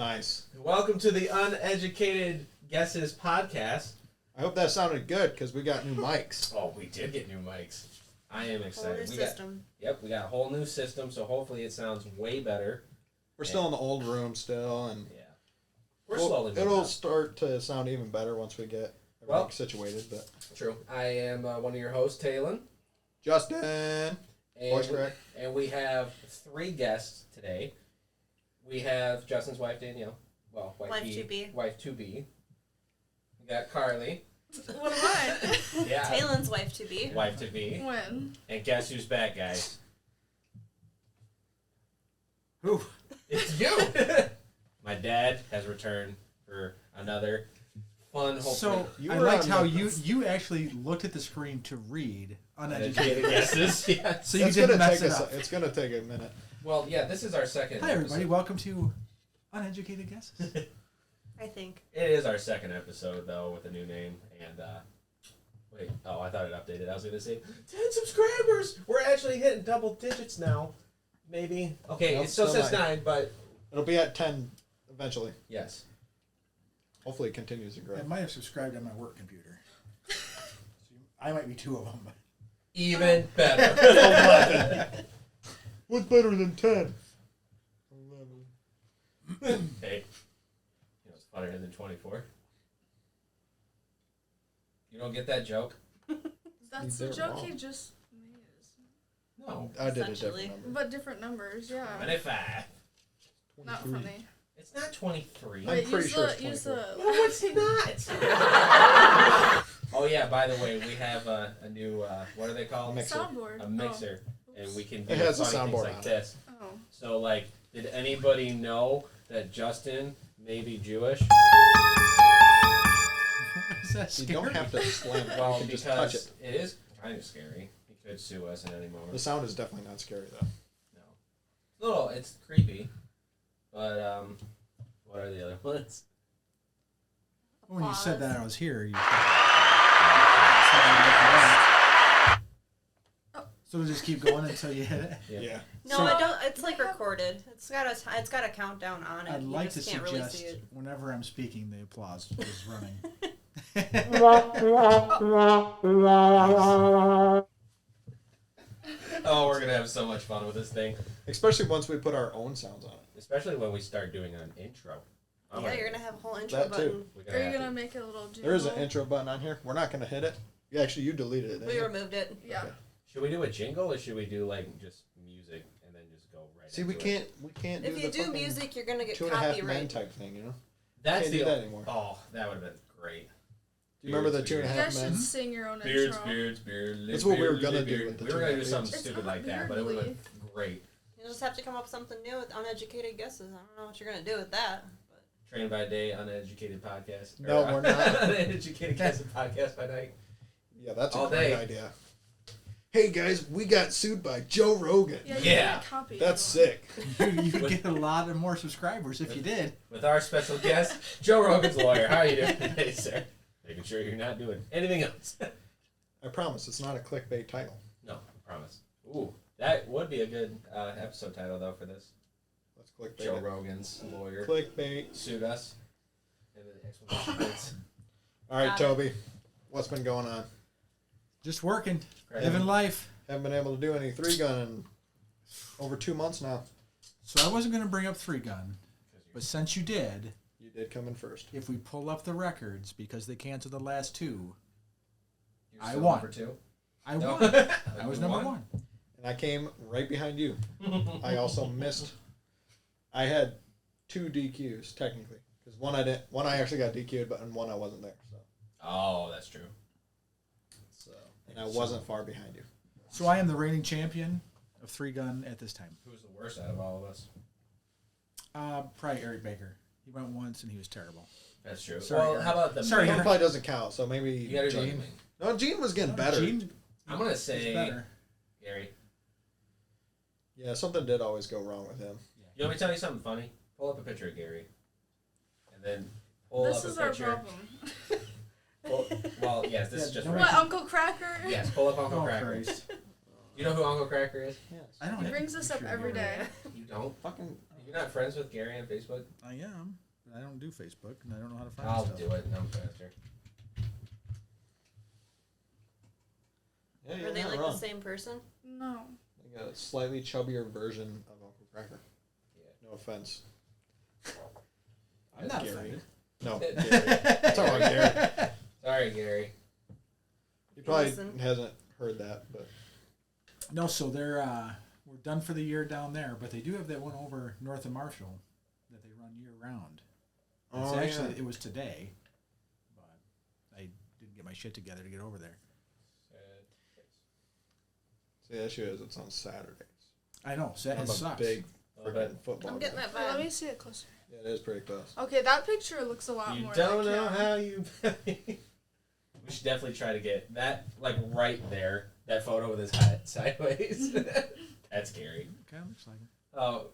Nice. Welcome to the Uneducated Guesses podcast. I hope that sounded good because we got new mics. Oh, we did get new mics. I am excited. Whole new system. We got a whole new system, so hopefully it sounds way better. We're still in the old room still, and we're slowly. It'll start to sound even better once we get everything situated. But true. I am one of your hosts, Talon. Justin. Voice correct. And we have 3 guests today. We have Justin's wife, Danielle. Well, wife to be. Wife to be. We got Carly. What? Yeah. Talon's wife to be. Wife to be. When? And guess who's back, guys? Who? It's you. My dad has returned for another fun. So I liked how you actually looked at the screen to read uneducated guesses. Yeah. So you didn't mess it up. It's gonna take a minute. Well, yeah, this is our second. Hi everybody, welcome to Uneducated Guesses. I think it is our second episode though with a new name and wait. Oh, I thought it updated. I was gonna say 10 subscribers. We're actually hitting double digits now. Maybe. Okay, Nope, it still says 9, but it'll be at 10 eventually. Yes. Hopefully it continues to grow. I might have subscribed on my work computer. So I might be 2 of them. But... Even better. 11. What's better than 10? 11. Hey. You know, it's funnier than 24. You don't get that joke? That's the joke he just made. No. I did a different number. But different numbers, yeah. 25. Not funny. It's not 23. Wait, I'm pretty sure it's 24. No, it's not. Oh, yeah, by the way, we have a new, what are they called? Mixer. Soundboard. A mixer. And we can do it has a funny soundboard things like on this. Oh. So, like, did anybody know that Justin may be Jewish? Is that scary? You don't have to explain it. Well, you can because just touch it. it is kind of scary. He could sue us at any moment. The sound is definitely not scary, though. No. No, it's creepy. But, what are the other ones? When you said that I was here, you So we'll just keep going until you hit it? Yeah. no, So- I don't. It's like recorded. It's got a countdown on it. I'd like to you just can't really suggest see it. whenever I'm speaking, the applause is running. Oh, we're going to have so much fun with this thing. Especially once we put our own sounds on it. Especially when we start doing an intro. Yeah, you're gonna have a whole intro That button. too. We're Are you have gonna to. make a little jingle? There is an intro button on here. We're not going to hit it. Actually, you deleted it. didn't We you? removed it. Yeah. Okay. Should we do a jingle or should we do, like, just music and then just go right See, into we it? can't If do you the do fucking music, you're gonna get 2.5 Men copyright. type thing, you know? That's Can't do that anymore. Oh, that would have been great. Do you remember the Beards, 2.5 You guys Men? should sing your own Beards, intro. beards, beards. That's what we were gonna do with the We were gonna do two something It's stupid not like that, but it would have been great. You just have to come up with something new with uneducated guesses. I don't know what you're gonna do with that. But Trained by day, uneducated podcast. No, we're not. Uneducated guessing podcast by night. Yeah, that's a All great day. idea. Hey guys, we got sued by Joe Rogan. Yeah. You Yeah. can copy That's it. sick. You would get a lot of more subscribers if you did. With our special guest, Joe Rogan's lawyer. How are you doing today, sir? Making sure you're not doing anything else. I promise, it's not a clickbait title. No, I promise. Ooh, that would be a good episode title, though, for this. Let's clickbait Joe it. Rogan's lawyer Clickbait. sued us. And the exclamation points. All right, Got it. Toby. What's been going on? Just working, Great. living life. Haven't been able to do any 3-gun in over 2 months now. So I wasn't going to bring up 3-gun, but since you did, You did come in first. if we pull up the records, because they canceled the last 2, You're I still won. Number 2. I No. won. I was number 1. And I came right behind you. I also missed. I had 2 DQs technically, because one I didn't. One I actually got DQ'd, but in one I wasn't there. Oh, that's true. And I wasn't far behind you. So I am the reigning champion of 3-gun at this time. Who's the worst out of all of us? Probably Eric Baker. He went once and he was terrible. That's true. Sorry, well, Eric. how about the Sorry, main- That probably doesn't count. So maybe You gotta do like Gene. the main. No, Gene was getting better. Gene I'm going to was say better. Gary. Yeah, something did always go wrong with him. You want me to tell you something funny? Pull up a picture of Gary. And then pull This up a is our picture. problem. Well, yes, this is just no, right. What, Uncle Cracker? Yes, pull up Uncle Oh, Cracker. Christ. You know who Uncle Cracker is? Yes. I don't He have brings a this up picture every of him. day. You don't? Fucking. You're not friends with Gary on Facebook? I am, but I don't do Facebook, and I don't know how to find I'll stuff. do it. I'm faster. Yeah, Are you're they not like wrong. the same person? No. Like a slightly chubbier version of Uncle Cracker. Yeah. No offense. I'm not Gary. offended. No, Gary. That's all right, Gary. Sorry, Gary. He probably Listen. hasn't heard that, but No, so they're we're done for the year down there, but they do have that one over north of Marshall that they run year round. It's actually it was today, but I didn't get my shit together to get over there. see, the issue is it's on Saturdays. I know, so I'm it a sucks. big But freaking football. I'm getting guy. that Wait, let vibe. me see it closer. Yeah, it is pretty close. Okay, that picture looks a lot you more don't like know him. how you. We should definitely try to get that, like right there, that photo with his hat sideways. That's Gary. Okay, looks like it. Oh,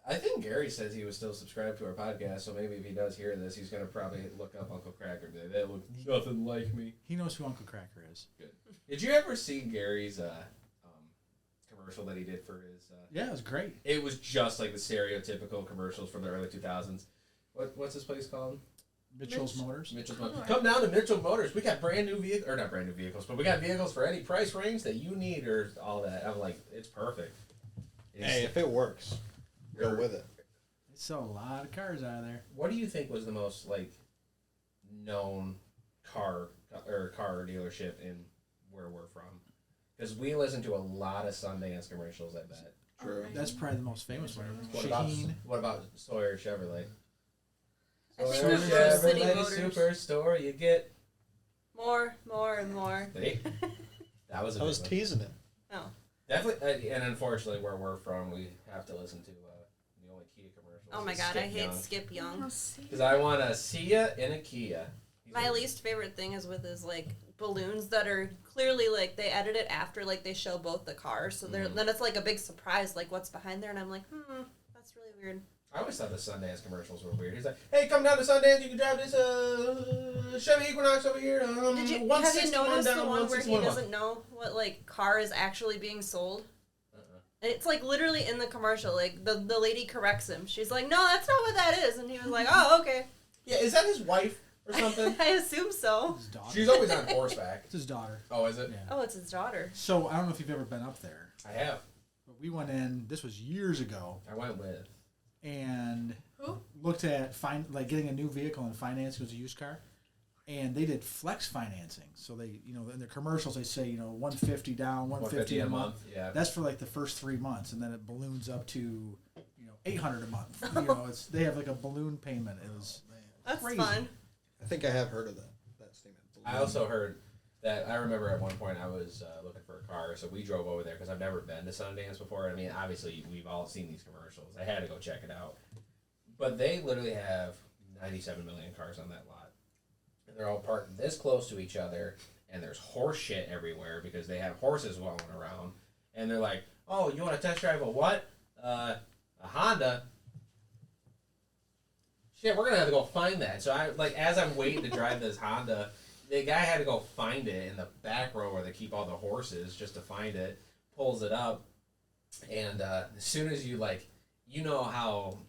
I think Gary says he was still subscribed to our podcast, so maybe if he does hear this, he's going to probably look up Uncle Cracker and be like, that looks nothing like me. He knows who Uncle Cracker is. Good. Did you ever see Gary's commercial that he did for his... Yeah, it was great. It was just like the stereotypical commercials from the early 2000s. What's this place called? Mitchell's Motors. Mitchell's Oh, Motors. right. Come down to Mitchell Motors. We got brand new vehicles, or not brand new vehicles, but we got vehicles for any price range that you need or all that. I'm like, it's perfect. Hey, if it works, go with it. They sell a lot of cars out of there. What do you think was the most like known car dealership in where we're from? Because we listen to a lot of Sundance commercials. I bet. True. Alright. That's probably the most famous one. What about Sawyer Chevrolet? I think Sawyer it's Rose City Chevrolet Motors. Superstore. You get. More, and more. See? That was a I was big one. teasing it. Oh. Definitely, and unfortunately, where we're from, we have to listen to the only Kia commercials. Oh my is god, Skip I hate Young. Skip Young. Let's see. Because I want to see ya in a Kia. My least favorite thing is with his like balloons that are clearly like they edit it after like they show both the cars, so they're then it's like a big surprise like what's behind there, and I'm like, that's really weird. I always thought the Sundance commercials were weird. He's like, "Hey, come down to Sundance. You can drive this Chevy Equinox over here. Did you have you 161 noticed down, the one where he 161 up." doesn't know what like car is actually being sold? Uh-uh. It's like literally in the commercial, like the lady corrects him. She's like, "No, that's not what that is," and he was like, "Oh, okay." Yeah, is that his wife or something? I assume so. His daughter. She's always on horseback. It's his daughter. Oh, is it? Yeah. Oh, it's his daughter. So I don't know if you've ever been up there, I have. but we went in. This was years ago, I went with. and Who? looked at getting a new vehicle and financing was a used car, and they did flex financing. So they, in their commercials they say, $150 down, $150 a month. Yeah. That's for like the first 3 months, and then it balloons up to, $800 a month. They have like a balloon payment. It was That's crazy. fun. I think I have heard of that statement. I also heard that I remember at one point I was looking for a car, so we drove over there because I've never been to Sundance before. I mean, obviously we've all seen these commercials. I had to go check it out, but they literally have 97 million cars on that lot, and they're all parked this close to each other, and there's horse shit everywhere because they have horses walking around, and they're like, "Oh, you want to test drive a what? A Honda." Shit, we're gonna have to go find that. So as I'm waiting to drive this Honda, the guy had to go find it in the back row where they keep all the horses just to find it. Pulls it up, and as soon as you how,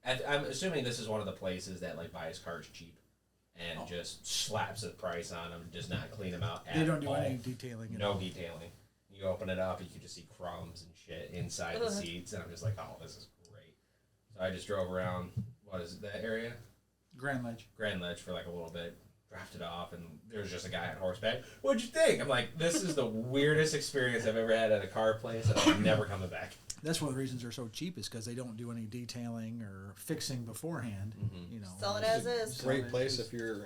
I'm assuming this is one of the places that buys cars cheap, and just slaps a price on them, does not clean them out. They don't do all. any detailing. No detailing. You open it up, you can just see crumbs and shit inside the seats, and I'm just like, oh, this is great. So I just drove around. What is it, that area? Grand Ledge. Grand Ledge for a little bit, drafted off, and there was just a guy on horseback. What'd you think? I'm like, this is the weirdest experience I've ever had at a car place, and I'm never coming back. That's one of the reasons they're so cheap is because they don't do any detailing or fixing beforehand. Sell it as is. Great place if you're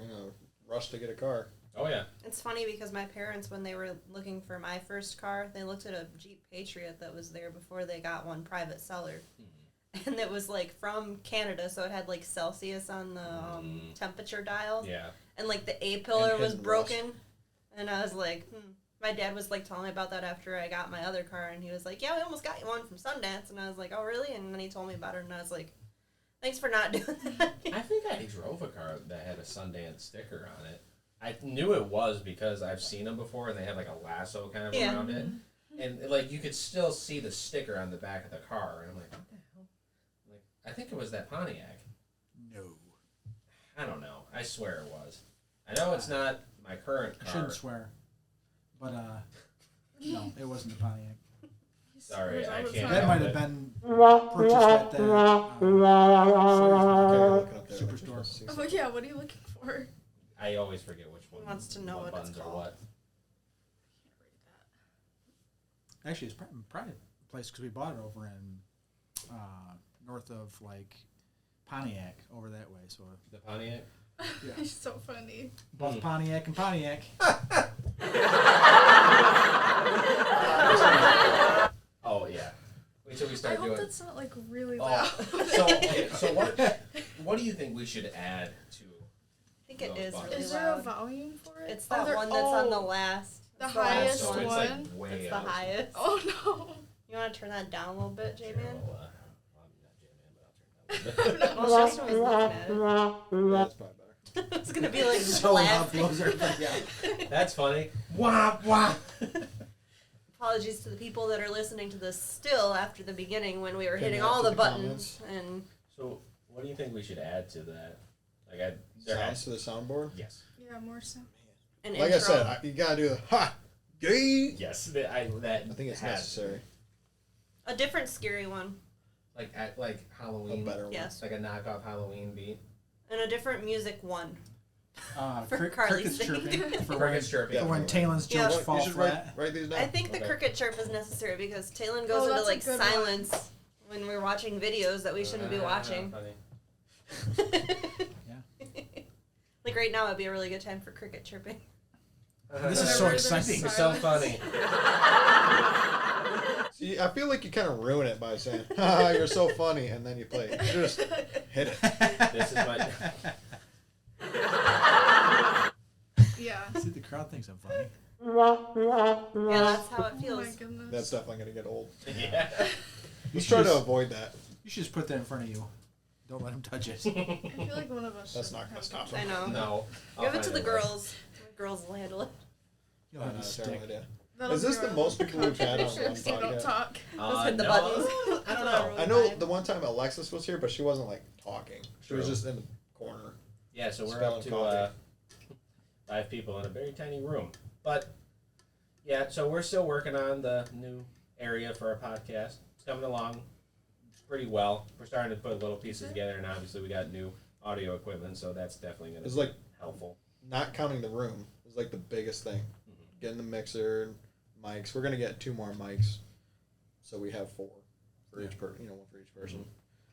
rushed to get a car. Oh yeah. It's funny because my parents, when they were looking for my first car, they looked at a Jeep Patriot that was there before they got one private seller. And it was from Canada, so it had Celsius on the temperature dial. Yeah. And the A-pillar And was hidden broken. And I was like, My dad was telling me about that after I got my other car, and he was like, "Yeah, we almost got you one from Sundance." And I was like, "Oh, really?" And then he told me about it, and I was like, "Thanks for not doing that." I think I drove a car that had a Sundance sticker on it. I knew it was because I've seen them before, and they have a lasso kind of around it, and you could still see the sticker on the back of the car, and I'm like, what the hell? I think it was that Pontiac. No. I don't know. I swear it was. I know it's not my current I car. shouldn't swear. But, no, it wasn't the Pontiac. Sorry, I can't That help might it. have been purchased at the Superstore. Oh yeah, what are you looking for? I always forget which one. Wants to know what it's buttons are called. what. Actually, it's probably a place because we bought it over in north of like Pontiac over that way. So The Pontiac? yeah, He's so funny. both Pontiac and Pontiac. Oh, yeah. Wait till we I start hope doing... that's not like really Oh, loud. so what do you think we should add to... I think it Those is buttons. really Is there a loud. volume for it? It's Oh, that there- one that's on the oh, last. the it's last highest so it's one. like way It's the out. highest. Oh no. You want to turn that down a little bit, Sure, J-Man? well, I'm not J-Man, but I'll turn it down a little bit. Well, Justin was looking at it. That's probably better. It's going to be like So loud blasting. blows everybody out. That's funny. Wah, wah. Apologies to the people that are listening to this still after the beginning when we were hitting Hang out all to the the buttons. And So, what do you think we should add to that? Like, there Sounds has to the soundboard. Yes. Yeah, more so. an Like intro. I said, you gotta do the ha, gay. Yes. I think it's has- necessary. A different scary one. Like A Halloween. better one. Yes. Like a knockoff Halloween beat. And a different music one. For Crickets Carly's chirping sake. for when, Crickets chirping. for when Talon's Yeah. jokes You fall should flat. write these down. I think the Okay. cricket chirp is necessary because Talon Oh, goes into that's a like good one. silence when we're watching videos that we shouldn't be watching. Funny. Like right now would be a really good time for cricket chirping. This is so Whenever there's exciting. It's so silence. funny. See, I feel like you kind of ruin it by saying, "Ha, you're so funny," and then you play it. You just hit it. This is my. Yeah. See, the crowd thinks I'm funny. Yeah, that's how it Oh my feels. goodness. That's definitely gonna get old. Yeah. Let's try to avoid that. You should just put that in front of you. Don't let him touch it. I feel like one of us. That's should not gonna have stop to- I know. No. Give it to the way. girls. The girls will handle it. You'll have a Terrible stick. idea. That'll Is this be the our most little people we've had on contribution one if they don't podcast? talk. Let's hit the No. buttons. I don't know. I know the one time Alexis was here, but she wasn't like talking. She was True. just in the corner. Yeah, so we're Spelling up to coffee. 5 people in a very tiny room. But, yeah, so we're still working on the new area for our podcast. It's coming along pretty well. We're starting to put little pieces together, and obviously we got new audio equipment, so that's definitely going It's to be like helpful. not counting the room is like the biggest thing. Getting the mixer, mics. We're gonna get 2 more mics, so we have 4 for each one for each person.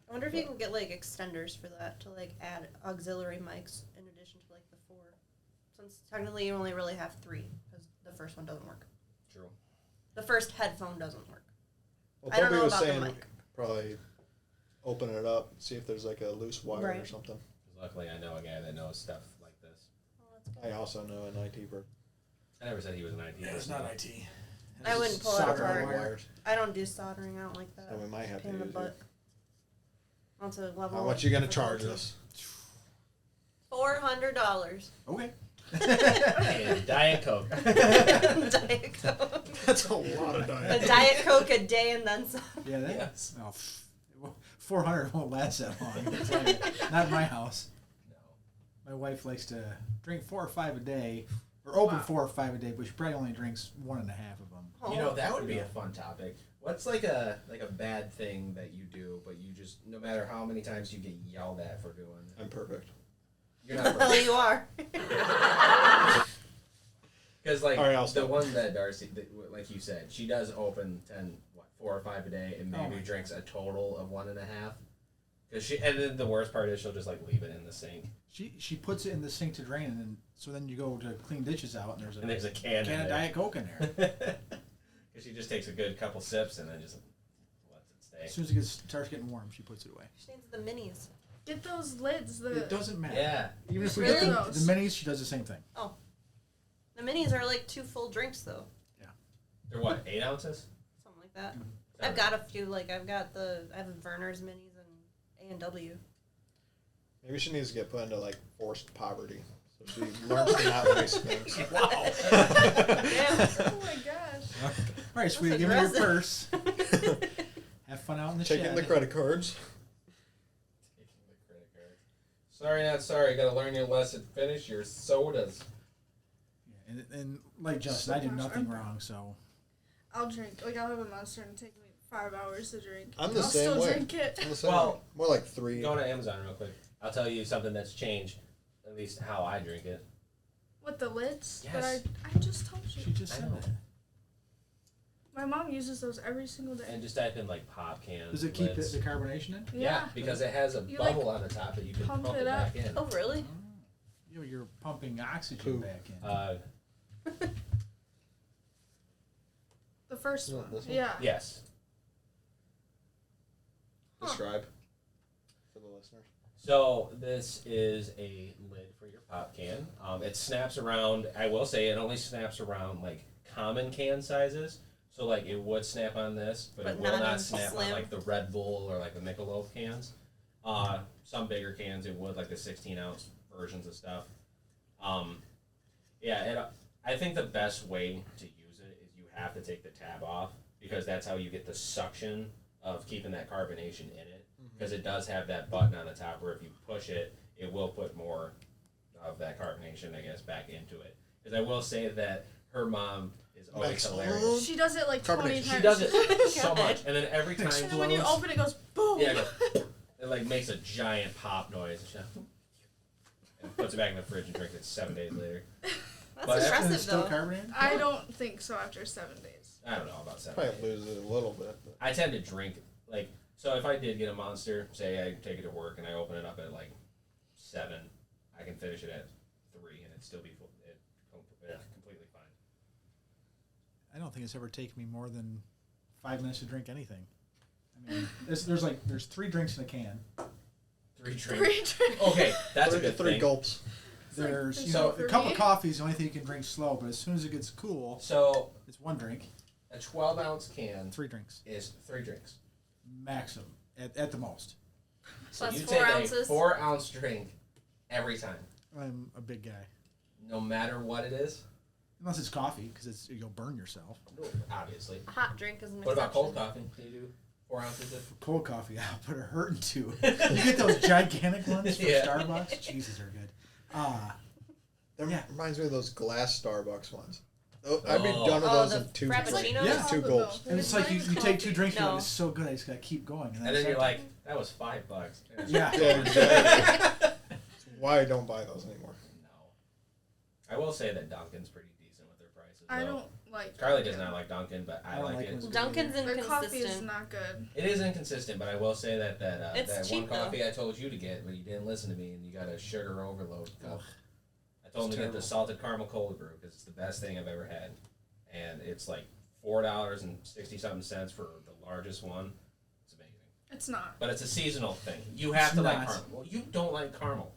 I wonder if you can get like extenders for that to like add auxiliary mics in addition to like the 4. Since technically you only really have 3 because the first one doesn't work. True. The first headphone doesn't work. Well, I don't Toby know was about the saying mic. probably open it up, see if there's like a loose wire or Right. something. 'Cause luckily I know a guy that knows stuff like this. Oh, that's I good. also know an IT person. I never said he was an IT person. It's not IT. I wouldn't pull it Solder apart. wire. Wires. I don't do soldering. I don't like that. So we might have to Pain in the use butt. Onto a level. How much of you gonna charge difficulty. us? $400. Okay. And Diet Coke. Diet Coke. That's a lot of A diet. Diet Coke a day and then some. Yeah, that. Yes. Oh, 400 won't last that long. I can tell you. Not in my house. No. My wife likes to drink 4 or 5 a day, or open Wow. 4 or 5 a day, but she probably only drinks 1.5 of them. You know, that would be a fun topic. What's like a bad thing that you do, but you just, no matter how many times you get yelled at for doing it, I'm perfect. you're not Hell, you are. Because like All right, I'll the stop. one that Darcy, like you said, she does open 4 or 5 a day, and Oh maybe my drinks a total of 1.5. Because and then the worst part is she'll just like leave it in the sink, She puts it in the sink to drain, and then so then you go to clean dishes out, and and there's a can can in of there. Diet Coke in there. Because she just takes a good couple sips and then just lets it stay. As soon as it starts getting warm, she puts it away. She needs the minis. Get those lids. It doesn't matter. Yeah. Even if we Really? get the minis, she does the same thing. The minis are like 2 full drinks though. They're what, 8 ounces? Something like that. I've got a few. Like I have Verner's minis and A&W. Maybe she needs to get put into like forced poverty, so she learns to not waste things. Wow. Yeah. Oh my gosh. All right, sweetie, That's give me your aggressive. purse. Have fun out in the Taking shed. the credit cards. Sorry, not sorry. You gotta learn your lesson. Finish your sodas. Yeah, and like Justin, I did nothing wrong, so. I'll drink. Like, I'll have a Monster and take me 5 hours to drink. I'm the I'll same still way. drink it. I'm the same Well, way. More like 3. Go to Amazon real quick. I'll tell you something that's changed, at least how I drink it. What, the lids? Yes. But I just told She you. just I said know. that. My mom uses those every single day. And just type in like pop cans. Does it keep lids. the carbonation in? Yeah, because it has a You, bubble on the top that you can pump pump it it up. back in. Oh, really? You're pumping oxygen Poo. back in. The first You one. want this one? Yeah. Yes. Describe for the listeners. So this is a lid for your pop can. It snaps around. I will say it only snaps around like common can sizes. So like it would snap on this, but it But will not not on snap on slim? like the Red Bull or like the Michelob cans. Some bigger cans it would, like the 16-ounce versions of stuff. I think the best way to use it is you have to take the tab off because that's how you get the suction of keeping that carbonation in it. Because it does have that button on the top where if you push it, it will put more of that carbonation, I guess, back into it. Because I will say that her mom is always Makes hilarious. She does it like 20 Carbonation. times. She does it so much, and then every time, And then when you open it, it goes boom. yeah, it goes, it like makes a giant pop noise, and puts it back in the fridge and drinks it 7 days later. That's But- And it's impressive, still though. carbonated? I don't think so after 7 days. I don't know about 7 Probably days. lose it a little bit. But I tend to drink like so. If I did get a Monster, say I take it to work and I open it up at like 7, I can finish it at 3 and it'd still be full. Completely fine. I don't think it's ever taken me more than 5 minutes to drink anything. I mean, there's 3 drinks in a can. 3 drinks. 3 drinks. Okay, that's a three, good 3 thing. gulps. There's like you know for a cup me. of coffee is the only thing you can drink slow, but as soon as it gets cool, So it's 1 drink, a 12-ounce can 3 drinks is 3 drinks. maximum at the most. So Plus you 4 take ounces. a 4-ounce drink every time, I'm a big guy, no matter what it is. unless it's coffee because you'll burn yourself. Obviously. A hot drink is an What about cold exception. coffee? Do you do 4 ounces of? For cold coffee, I'll put a hurt into. You get those gigantic ones from Yeah. Starbucks. Jesus, they're good. That Yeah. reminds me of those glass Starbucks ones. I'd be Oh. done with Oh, those the in 2 Frappuccinos? Yeah. 2 gulps. And it's like you take 2 drinks, you're No. like, it's so good, I just gotta keep going. And then you're like, that was $5. yeah. Yeah, exactly. Why I don't buy those anymore. No. I will say that Dunkin's pretty decent with their prices. I though. don't like. Carly does not like Dunkin', but I I don't like like it. it. Dunkin's Their coffee is inconsistent. not good. It is inconsistent, but I will say that It's that cheap, one coffee I told you to get, but you didn't listen to me, and you got a sugar overload cup. I told him to get the terrible. salted caramel cold brew because it's the best thing I've ever had, and it's like $4.60 for the largest one. It's amazing, It's not. but it's a seasonal thing. You have It's to like not. caramel. Well, you don't like caramel.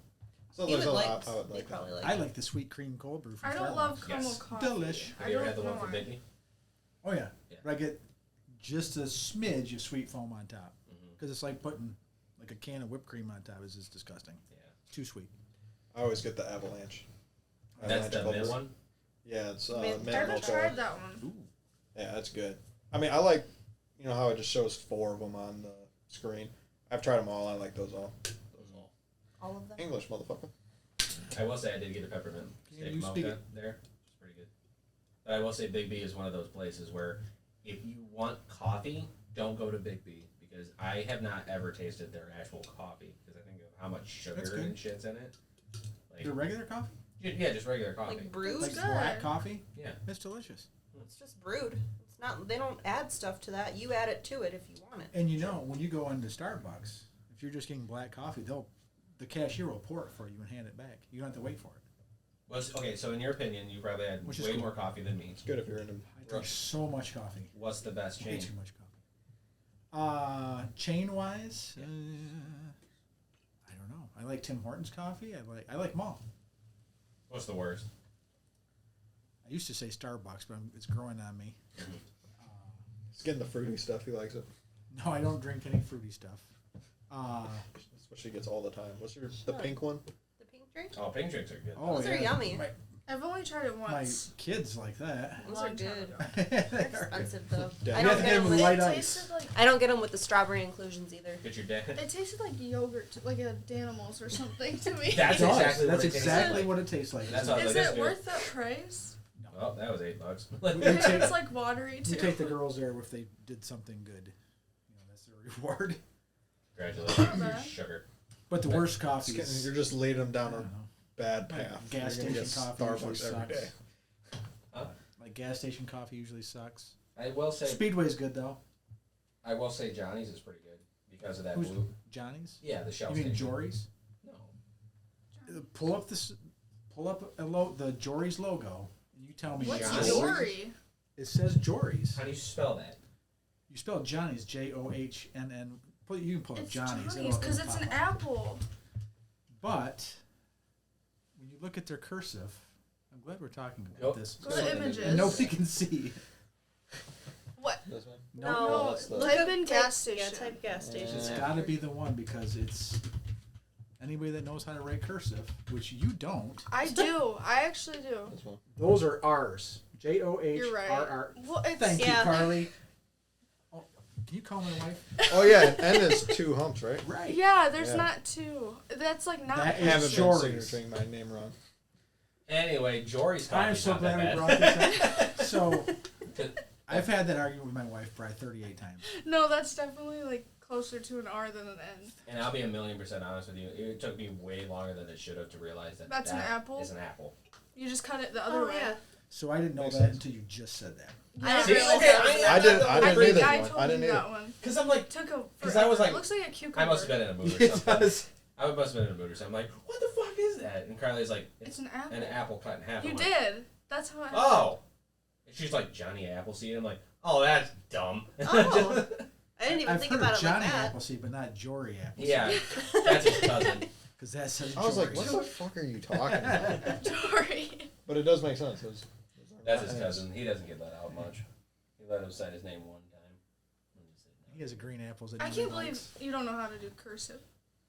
So He there's would a like. lot I would He like probably that. like. I like the sweet cream cold brew from I don't Starbucks. love caramel Yes. coffee. Delish. Have I you ever don't had the one know from why. Biggie? Oh yeah. Yeah. But I get just a smidge of sweet foam on top Mhm. because it's like putting like a can of whipped cream on top. Is just disgusting. Yeah, Too sweet. I always get the Avalanche. that's Avalanche the cold mint brew. one. Yeah, it's Mint. mint I haven't mocha. tried that one. Yeah, that's good. I mean, I like, you know how it just shows 4 of them on the screen. I've tried them all. I like those all. All of them. English, motherfucker. I will say I did get a peppermint Yeah, steak you speak mocha it. there. It's pretty good. But I will say Big B is one of those places where if you want coffee, don't go to Big B because I have not ever tasted their actual coffee because I think of how much That's sugar good. and shit's in it. Like, The regular coffee, yeah, just regular coffee. Like brewed. like good. black coffee. Yeah. It's delicious. It's just brewed. It's not. They don't add stuff to that. You add it to it if you want it. And you know, when you go into Starbucks, if you're just getting black coffee, the cashier will pour it for you and hand it back. You don't have to wait for it. Well, okay, so in your opinion, you probably had Which is way cool. more coffee than me. It's good if you're into. I drink so much coffee. What's the best Way chain? too much coffee. Chain wise, I don't know. I like Tim Hortons coffee. I like them all. What's the worst? I used to say Starbucks, but it's growing on me. It's getting the fruity stuff. He likes it. No, I don't drink any fruity stuff. That's what she gets all the time. What's the pink one? The pink drink. Oh, pink drinks are good. Oh, Those are yeah. yummy. I've only tried it My once. kids like that. Those Long are time good. ago. They're expensive though. Yeah. I You have don't to get get 'em them with with light It ice. tasted like I don't get them with the strawberry inclusions either. Get your dad. it tasted like yogurt, like a Danimals or something to me. That's It does. exactly what That's it tastes exactly like. what it tastes like. That's how- Is like, it good. worth that price? Oh, that was $8. It's like watery too. We take the girls there if they did something good. That's their reward. Congratulations, Not bad. sugar. But the worst coffee It's getting- is You're just leading them I down don't a know. bad Like path. gas You're gonna station get coffee usually Starbucks every sucks. day. Like gas station coffee usually sucks. I will say, Speedway's good though. I will say, Johnny's is pretty good because of that Who's- blue. Johnny's. Yeah, the shell You mean station. Jory's? No. Pull up the Jory's logo, and you tell me. What's Johnny's? Jory? It says Jory's. How do you spell that? You spell Johnny's JOHNN. You can pull up It's Johnny's. Johnny's because it's an apple. But when you look at their cursive, I'm glad we're talking about Nope. this. Go to images. And nobody can see. What? This one? No, that's the- type in gas Yeah, station. type gas station. It's Yeah. got to be the one because it's anybody that knows how to write cursive, which you don't. I do. I actually do. This one. Those are R's. You're right. JOHRR. Well, it's Thank Yeah. you, Carly. Oh, can you call my wife? Oh yeah, and N is 2 humps, right? Right. yeah. There's Yeah. not two. That's like not. That I is haven't been Jory's. signaturing my name wrong. Anyway, Jory's coffee. I'm so not that glad we bad. brought this up. So I've had that argument with my wife probably 38 times. No, that's definitely like closer to an R than an N. And I'll be 1,000,000% honest with you. It took me way longer than it should have to realize that That's an that apple? is an apple. You just cut it the other Oh way. yeah. So I didn't know Makes that sense. until you just said that. I See, didn't realize okay, that was I I didn't I either. think I one. told I didn't you either. that one. Because I'm like, Took a. 'Cause I was forever. like- It looks like a cucumber. I must have been in a mood or It something. does. I must have been in a mood or something. I'm like, what the fuck is that? And Carly's like, It's an apple. an apple cut in half. You I'm like, did. That's how. Oh. And she's like, Johnny Appleseed. I'm like, oh, that's dumb. Oh. I didn't even I've think heard about of it like Johnny that. Appleseed, but not Jory Appleseed. yeah, that's his cousin. Because that says I was like, Jory's. what the fuck are you talking about? Jory. But it does make sense. Those are That's not his N's. cousin. He doesn't get let out much. He let him sign his name one time. He has a green apples. That I nobody can't believe likes. you don't know how to do cursive.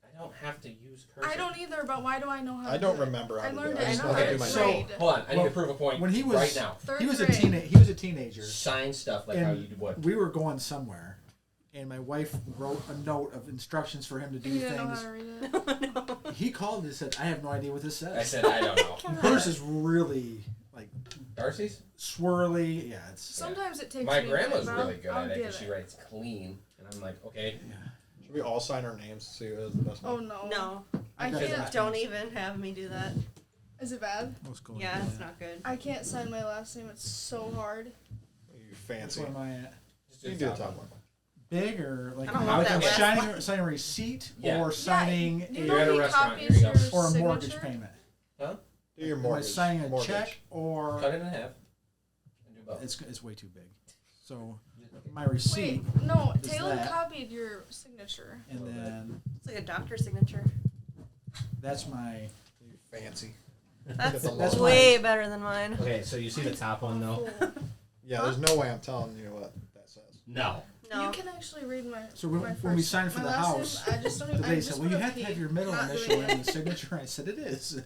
I don't have to use cursive. I don't either, but why do I know how to I don't do it? remember how I to do learned it. I it just in know how to do third my So- grade. Hold on, I need Well, to prove a point when he was- right now. Third He was a grade. He was a teenager, Sign stuff like how you would. we were going somewhere, and my wife wrote a note of instructions for him to do You didn't know how things. to read it. No. He called and said, "I have no idea what this says." I said, I don't know. Hers is really like Darcy's? swirly. Yeah, it's. Sometimes it takes My me a grandma's minute, really but good I'll at it get because she writes clean. And I'm like, okay. Yeah. Should we all sign our names to see who has the best Oh one? no. No. I I've got can't. that. Don't even have me do that. Is it bad? What's going Yeah, on? it's not good. I can't sign my last name. It's so hard. You Which fancy. one am I at? Just You can do the top one. Big or like, I don't want like that I'm last signing a receipt Yeah. or signing You a know You're at a he restaurant, copies here you go. your or a mortgage signature? payment? Huh? Do your Am I mortgage. signing a mortgage. check or Cut it in half. And do both. it's way too big. So my receipt Wait, no. is Taylor that. copied your signature. and then It's like a doctor's signature. that's my. You fancy. That's That's way better than mine. Okay, so you see the top one though? Cool. Yeah, there's no way I'm telling you what that says. No. No. You can actually read my. So when- my when we first- signed for my the last house, name, I just don't. I They just said, "Well, you put a have to P. have your middle Not initial doing in it. the signature." I said, "It is."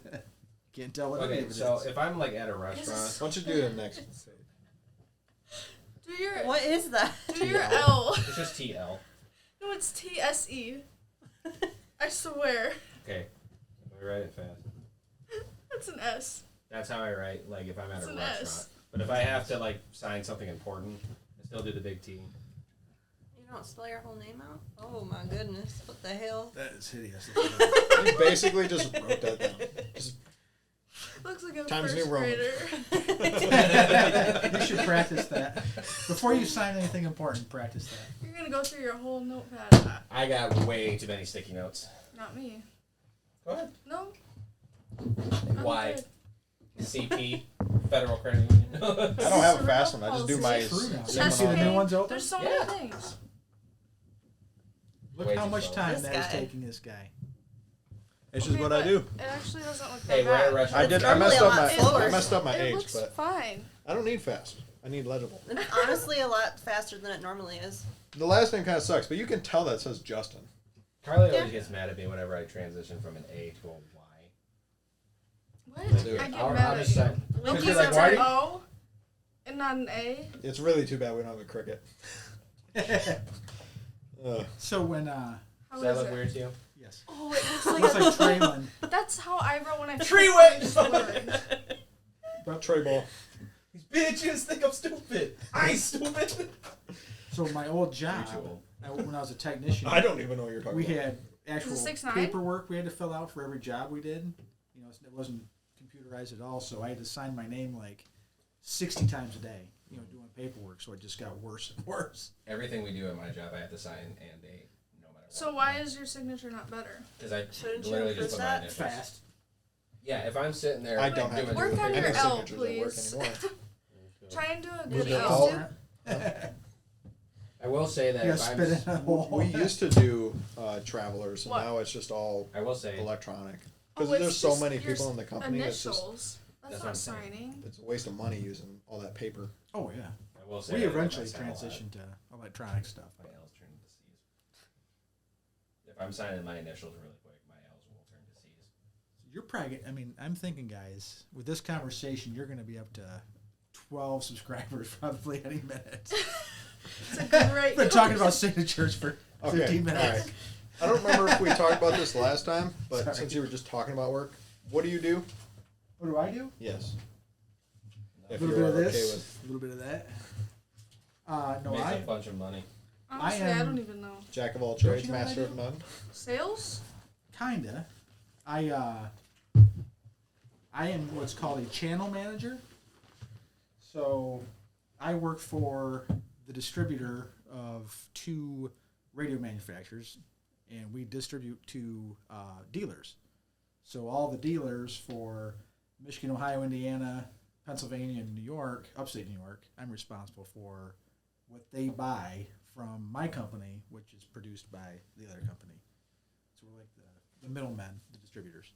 Can't tell what any Okay, of it so is. if I'm like at a restaurant, Why don't you do the next page? Do your What is that? do your L. it's just TL. No, it's TSE. I swear. Okay. Let me write it fast. That's an S. That's how I write, like if I'm at It's a an restaurant. S. But if I have to like sign something important, I still do the big T. You don't spell your whole name out? Oh my goodness. What the hell? That is hideous. You basically just wrote that down. Just Looks like a Times New first Roman. grader. You should practice that before you sign anything important. Practice that. You're gonna go through your whole notepad. I got way too many sticky notes. Not me. Go ahead. No. I'm Why? good. CP, Federal Credit Union. I don't have a fast one. I just do my. It's true now. Chest You see the new pain. ones open? There's so Yeah. many things. Look Way how too much slow. time This that is guy. taking this guy. It's just Okay, what I but do. It actually doesn't look Hey, that we're at a bad. restaurant. I did. I normally messed a up lot my. slower. I messed up my It age, looks but fine. I don't need fast. I need legible. It's honestly a lot faster than it normally is. The last name kind of sucks, but you can tell that says Justin. Carly Yeah. always gets mad at me whenever I transition from an A to a Y. What? Let's do it. I get I'm mad just at saying. you. Because Linky you're like, says why an do you- O and not an A. It's really too bad we don't have a cricket. So when How Does that is look it? weird to you? yes, Oh, it looks it like looks a... like Traylon. But that's how I wrote when I Treeway! Tray ball. These bitches think I'm stupid. I stupid. So my old job, You're too old. when I was a technician, I don't even know what you're talking we about. had actual 6'9"? paperwork we had to fill out for every job we did. You know, it wasn't computerized at all, so I had to sign my name like 60 times a day. You know, doing paperwork, so it just got worse and worse. Everything we do at my job, I have to sign and date, no matter what. So why is your signature not better? Because I Shouldn't you literally have just put put my that? initials. Fast. Yeah, if I'm sitting there I don't have to doing do Work the on paper. your Any L, signatures at work please. anymore. Try and do a We good did L. all- I will say that You if gotta I'm, spit in a hole. We used to do travelers, and What? now it's just all I will say, electronic. Oh, Because it's there's so just many your people in the company, it's just Initials. That's That's what not I'm saying. signing. it's a waste of money using all that paper. Oh yeah. I will say We that if I eventually sign a lot, transitioned to electronic stuff. my L's turn to C's. If I'm signing my initials really quick, my L's will turn to C's. You're probably. I mean, I'm thinking, guys, with this conversation, you're going to be up to 12 subscribers probably any minute. It's a great... We've been talking about signatures for 15 Okay, minutes. all right. I don't remember if we talked about this last time, but Sorry. since you were just talking about work, what do you do? What do I do? Yes. A If little you're bit of okay this, with a little bit of that. No, Makes I a bunch of money. Honestly, I I am- don't even know. jack of all Don't trades, you know what I master of do? none. Sales? kinda. I am what's called a channel manager. So I work for the distributor of 2 radio manufacturers, and we distribute to dealers. So all the dealers for Michigan, Ohio, Indiana, Pennsylvania, and New York, upstate New York, I'm responsible for what they buy from my company, which is produced by the other company. So we're like the middlemen, the distributors.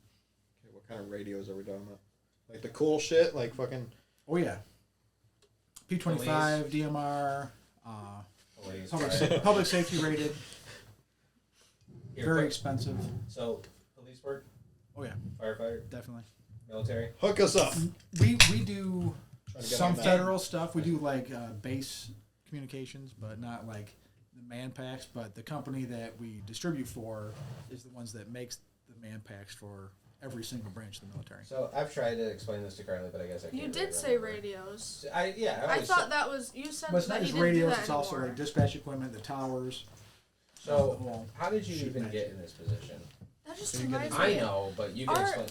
Okay, what kind of radios are we talking about? Like the cool shit, like fucking. Oh yeah, P25, DMR, Police, public, public safety rated, Here, very quick. expensive. So, police work, Oh yeah, firefighter, definitely. military. Hook us up. We do Trying to get some on that. federal stuff. We do like base communications, but not like the man packs. But the company that we distribute for is the ones that makes the man packs for every single branch of the military. So I've tried to explain this to Carly, but I guess I can't. You really did say remember. radios. I I always thought said- that was... You said But it's not that you just didn't do radios; that it's also anymore. like dispatch equipment, the towers. So, Well, how did you shoot even match. get in this position? That just Can you get reminds the- I me... know, but you can Our- explain.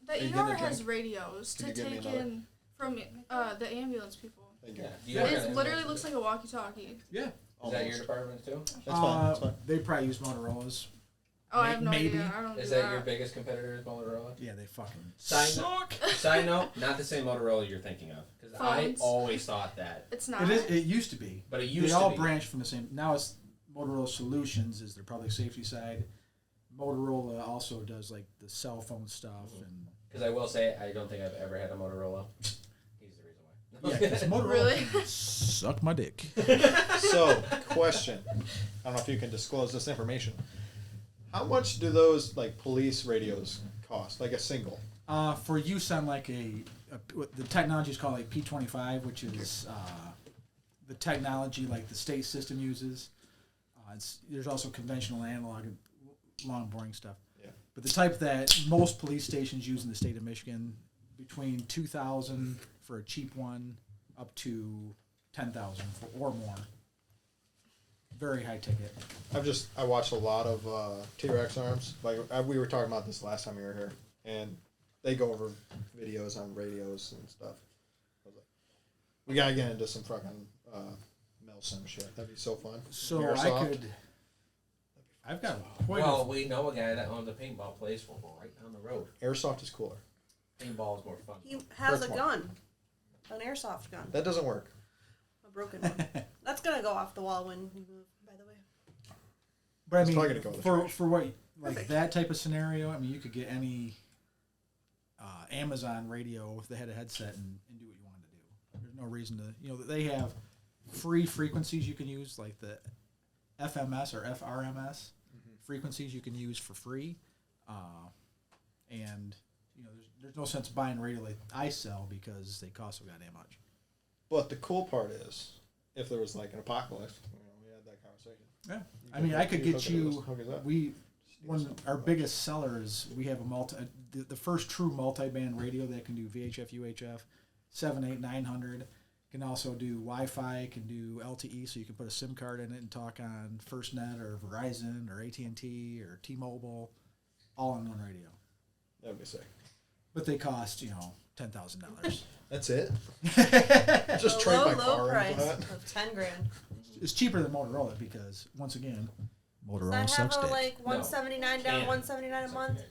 The Are you ER getting a has drink? radios Can to you give me take another? in from the ambulance people. Thank you. Yeah. Do you have It kind literally of- looks like a walkie-talkie. Yeah, Is that your department too? That's fine. That's fine. They probably use Motorola's. Oh, I have no Maybe. idea. I don't Is do that your biggest competitor? Is Motorola? Yeah, they fucking Side suck. Side note, not the same Motorola you're thinking of, because I Phones. always thought that, It's not. It is. It used to be. but it They used all to be. branch from the same. Now it's Motorola Solutions is their public safety side. Motorola also does like the cell phone stuff and Because I will say, I don't think I've ever had a Motorola. He's the reason why. yeah, 'cause Motorola Really? can suck my dick. So, question. I don't know if you can disclose this information. How much do those like police radios cost? Like a single? For use on like what the technology is called like P25, which is the technology like the state system uses. There's also conventional analog and long boring stuff. Yeah. But the type that most police stations use in the state of Michigan, between 2,000 for a cheap one, up to 10,000 or more. Very high ticket. I watched a lot of T-Rex arms. Like we were talking about this last time you were here, and they go over videos on radios and stuff. I was like, we gotta get into some fucking Milsim shit. That'd be so fun. So Airsoft. I've got quite Well, we know a guy that owns a paintball place. We'll go right down the road. Airsoft is cooler. Paintball is more fun. He has Hurts a more. gun, an airsoft gun, That doesn't work. a broken one. That's gonna go off the wall when you move. By the way. But I It's mean, probably gonna go in the for trash. for what like Perfect. that type of scenario, I mean, you could get any Amazon radio if they had a headset and do what you wanted to do. There's no reason to, they have free frequencies you can use, like the FMS or FRMS frequencies you can use for free, and there's no sense buying a radio like I sell because they cost so goddamn much. But the cool part is, if there was like an apocalypse, we had that conversation. Yeah, I mean, I could get you. Hook us up. One of our biggest sellers, we have the first true multi-band radio that can do VHF, UHF, 7, 8, 900. Can also do Wi-Fi, can do LTE, so you can put a SIM card in it and talk on FirstNet or Verizon or AT&T or T-Mobile, all on one radio. That'd be sick. But they cost, $10,000. That's it. The Just trade my low car in price for that. of $10,000. It's cheaper than Motorola because, once again, Motorola Does that sucks have a dick. $179 down, $179 a month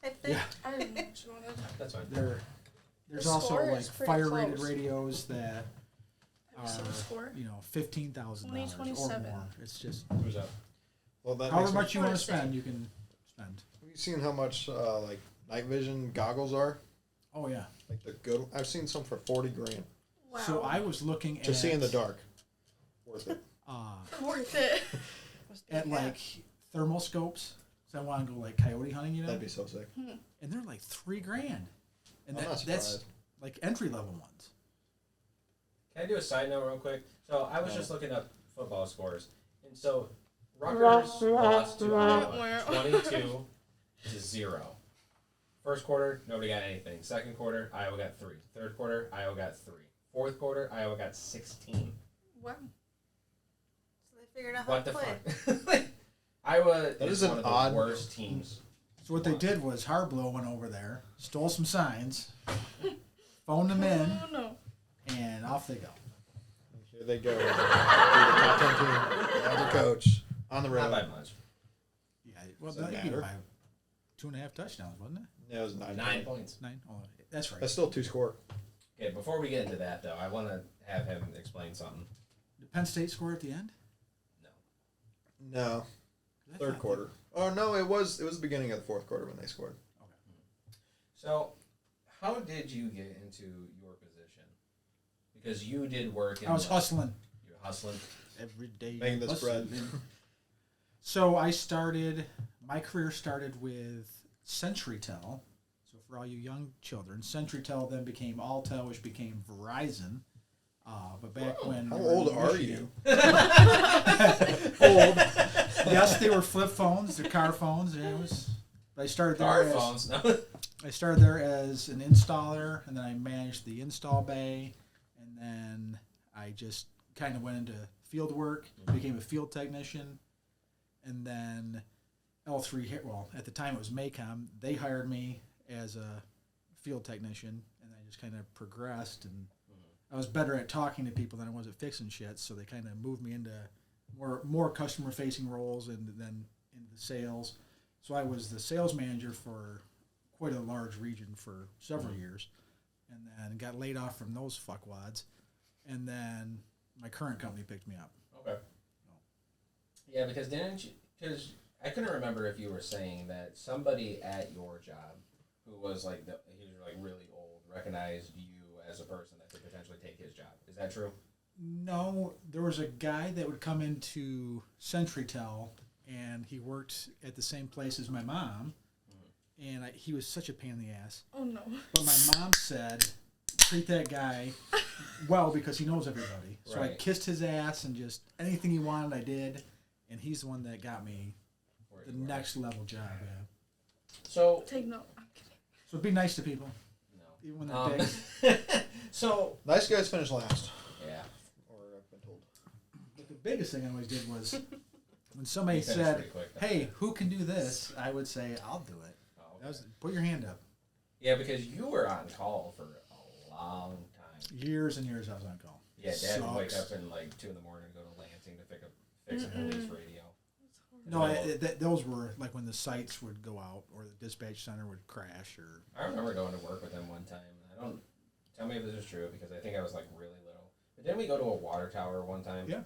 type thing? Yeah. I didn't know what you wanted. That's fine. There's The also score like is pretty fire-rated close. radios that Have you seen the score? $15,000 or 2027. more. It's just Who's up? Well, that however makes me- much you want to What is it? spend, you can spend. Have you seen how much like night vision goggles are? Oh yeah. Like the good. I've seen some for $40,000 Wow. So I was looking to at see in the dark. Worth it. Worth it. At like thermal scopes. So I want to go like coyote hunting, That'd be so sick. and they're like $3,000, and I'm not that's surprised. like entry level ones. Can I do a side note real quick? So I was just looking up football scores, and so Rutgers lost to Iowa 22-0. First quarter, nobody got anything. Second quarter, Iowa got 3. Third quarter, Iowa got 3. Fourth quarter, Iowa got 16. Wow. So they figured out how What to the play. fuck? Iowa That is is an one of the odd- worst teams. So what they did was Harblow went over there, stole some signs, phoned them in, Oh no. and off they go. Here they go. They're the top 10 team. They have their coach on the Not by road. much. Yeah, well, Does that they beat matter? by 2.5 touchdowns, wasn't it? Yeah, it was 9. 9 points. 9. Oh, that's right. That's still 2 score. Okay, before we get into that, though, I want to have him explain something. Did Penn State score at the end? No. No, I third thought quarter. Oh no, it was the beginning of the fourth quarter when they scored. So, how did you get into your position? Because you did work in I was hustling You were hustling. every day. Making this bread. hustling. So my career started with CenturyTel. So for all you young children, CenturyTel then became Alltel, which became Verizon. But back when How we were in old are Michigan- you? Old. Yes, they were flip phones. They're car phones. And it was. I started there. Car as, phones. No. I started there as an installer, and then I managed the install bay, and then I just kind of went into field work, became a field technician, and then L3. Well, at the time it was Maycom. They hired me as a field technician, and I just kind of progressed, and I was better at talking to people than I was at fixing shit. So they kind of moved me into more customer facing roles, and then into sales. So I was the sales manager for quite a large region for several years, and then got laid off from those fuckwads, and then my current company picked me up. Okay. Yeah, because because I couldn't remember if you were saying that somebody at your job who was like he was like really old recognized you as a person that could potentially take his job. Is that true? No, there was a guy that would come into CenturyTel, and he worked at the same place as my mom, and he was such a pain in the ass. Oh no. But my mom said, treat that guy well because he knows everybody. So I Right. kissed his ass, and just anything he wanted, I did, and he's the one that got me Where the you were? next level job. Yeah. So Take note. I'm kidding. So be nice to people, no. even when they're dicks. So Nice guys finish last. yeah. Or I've been told. But the biggest thing I always did was when somebody You finished said, pretty quick, though. "Hey, who can do this?" I would say, "I'll do it." Oh, okay. That was put your hand up. Yeah, because you were on call for a long time. Years and years I was on call. Yeah, Dad would wake Sucks. up in like 2 in the morning and go to Lansing to fix a police radio. No, those were like when the sites would go out or the dispatch center would crash or. I remember going to work with him one time. I don't tell me if this is true because I think I was like really little. But didn't we go to a water tower one time? Yeah.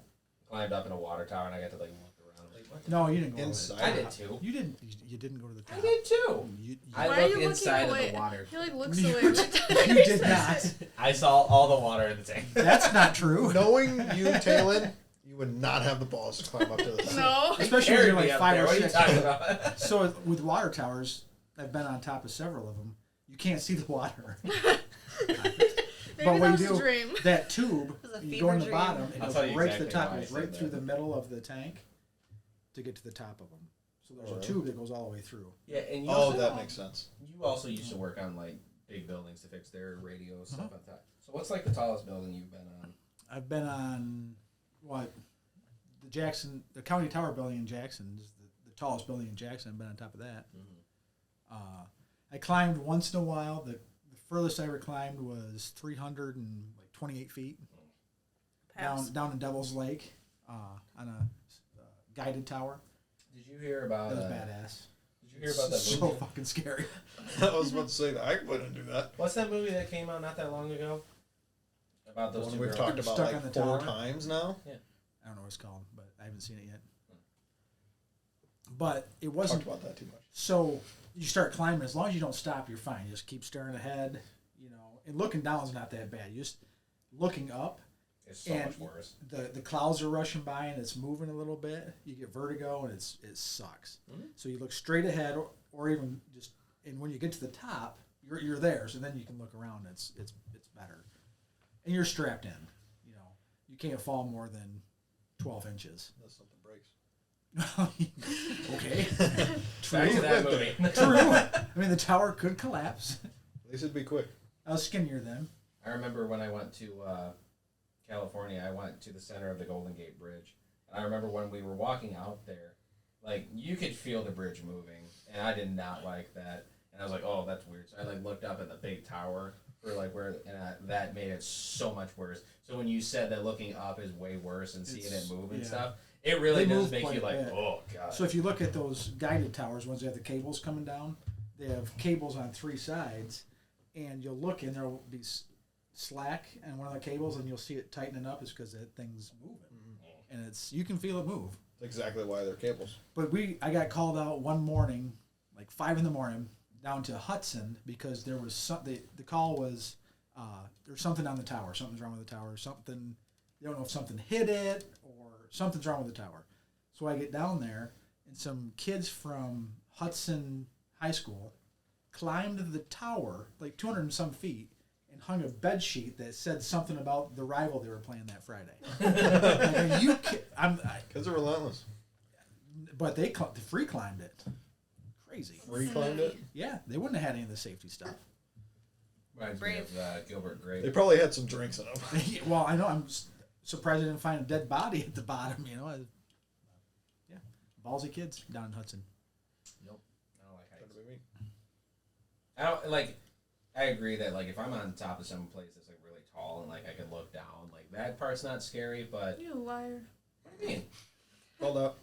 Climbed up in a water tower and I got to like look around. Like, what the No, you didn't go Inside. I did too. You didn't. You didn't go to the top. I did too. I Why are looked you looking inside of away? the water. He like looks You away did- every time you he did says not. it. I saw all the water in the tank. That's not true. Knowing you, Talon, you would not have the balls to climb up to the No. Especially when Carried you're me like up 5 there. or What are you 6. talking about? So with water towers, I've been on top of several of them. You can't see the water. Maybe what that you was do, a dream. that tube, It was a you go in the fever bottom, dream. it I'll goes tell you right to the exactly top, why I it goes said right through that. the middle of the tank to get to the top of them. So there's Oh, a really? tube that goes all the way through. Yeah, and you Oh, also, that makes sense. you also used to work on like big buildings to fix their radio stuff Uh-huh. on top. So what's like the tallest building you've been on? I've been on the County Tower building in Jackson is the tallest building in Jackson. I've been on top of that. I climbed once in a while. The furthest I ever climbed was 328 feet Pass. down in Devil's Lake on a guided tower. Did you hear about? That was badass. Did you hear about that So movie? fucking scary. I was about to say that. I wouldn't do that. What's that movie that came out not that long ago? About those One two we've girls. talked about Stuck like on the 4 tower? times now. I don't know what it's called, but I haven't seen it yet. But it Talked wasn't. about that too much. So you start climbing. As long as you don't stop, you're fine. You just keep staring ahead, and looking down is not that bad. You just looking up, It's so and much worse. the clouds are rushing by and it's moving a little bit. You get vertigo and it sucks. Mhm. So you look straight ahead, or even just, and when you get to the top, you're there. So then you can look around. It's better, and you're strapped in. You can't fall more than 12 inches. Unless something breaks. Okay. Back to that movie. True. I mean, the tower could collapse. At least it'd be quick. I was skinnier then. I remember when I went to California, I went to the center of the Golden Gate Bridge. And I remember when we were walking out there, like, you could feel the bridge moving, and I did not like that. And I was like, oh, that's weird. So I, like, looked up at the big tower for, like, that made it so much worse. So when you said that looking up is way worse and seeing it move and stuff, it really They does move make you quite a like, bit. oh, God. So if you look at those guided towers, ones that have the cables coming down, they have cables on 3 sides, and you'll look and there'll be slack in one of the cables, and you'll see it tightening up. Is because that thing's moving, and you can feel it move. That's exactly why they're cables. But I got called out one morning, like 5 a.m, down to Hudson because there was the call was there's something on the tower. Something's wrong with the tower. Something, you don't know if something hit it or something's wrong with the tower. So I get down there, and some kids from Hudson High School climbed the tower like 200 and some feet and hung a bed sheet that said something about the rival they were playing that Friday. Kids are relentless. But they free climbed it. Crazy. Free climbed it. Yeah, they wouldn't have had any of the safety stuff. Reminds me of Gilbert Grape. They probably had some drinks in them. Well, I know. I'm surprised I didn't find a dead body at the bottom. Yeah, ballsy kids down in Hudson. Nope. I don't like heights. That'd be me. I don't like. I agree that like if I'm on top of some place that's like really tall and like I can look down, like that part's not scary. But You liar. what do you mean? Hold up.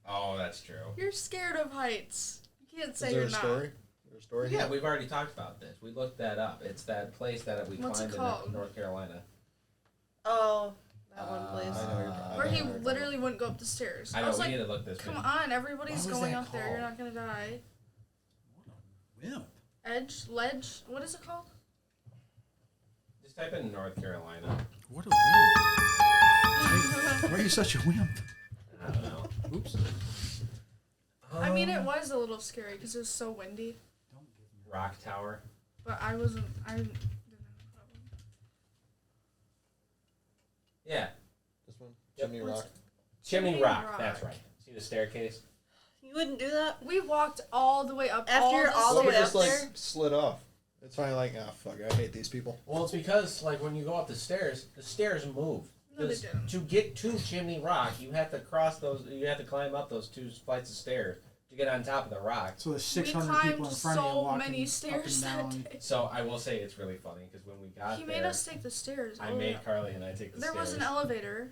Oh, that's true. You're scared of heights. You can't Is say there you're a not. story? Is there a story? Yeah, here? we've already talked about this. We looked that up. It's that place that we What's it climbed called? in North Carolina. Oh, that one place. I know you're- Where I he know you're talking literally wouldn't go up the stairs. I know. was We like, need to look this. come one. on, everybody's What was going that up there. You're called? not gonna die. Wimp. Ledge? What is it called? Just type in North Carolina. What a wimp. Why are you such a wimp? I don't know. Oops. I mean, it was a little scary because it was so windy. Rock Tower. But I didn't have a problem. Yeah. This one? Yep. Chimney What's- Rock. Chimney Chimney Rock. Rock. That's right. See the staircase? You wouldn't do that? We walked all the way up. After you're all the What way if it up just like there? slid off? It's finally like, ah, fuck, I hate these people. Well, it's because like when you go up the stairs move. No, they 'Cause didn't. To get to Chimney Rock, you have to cross those. You have to climb up those 2 flights of stairs to get on top of the rock. So there's We 600 climbed people in front of you so walking many up stairs and that down. day. So I will say it's really funny because when we got He there, made us take the stairs. I all the way made up. Carly and I take the There stairs. was an elevator.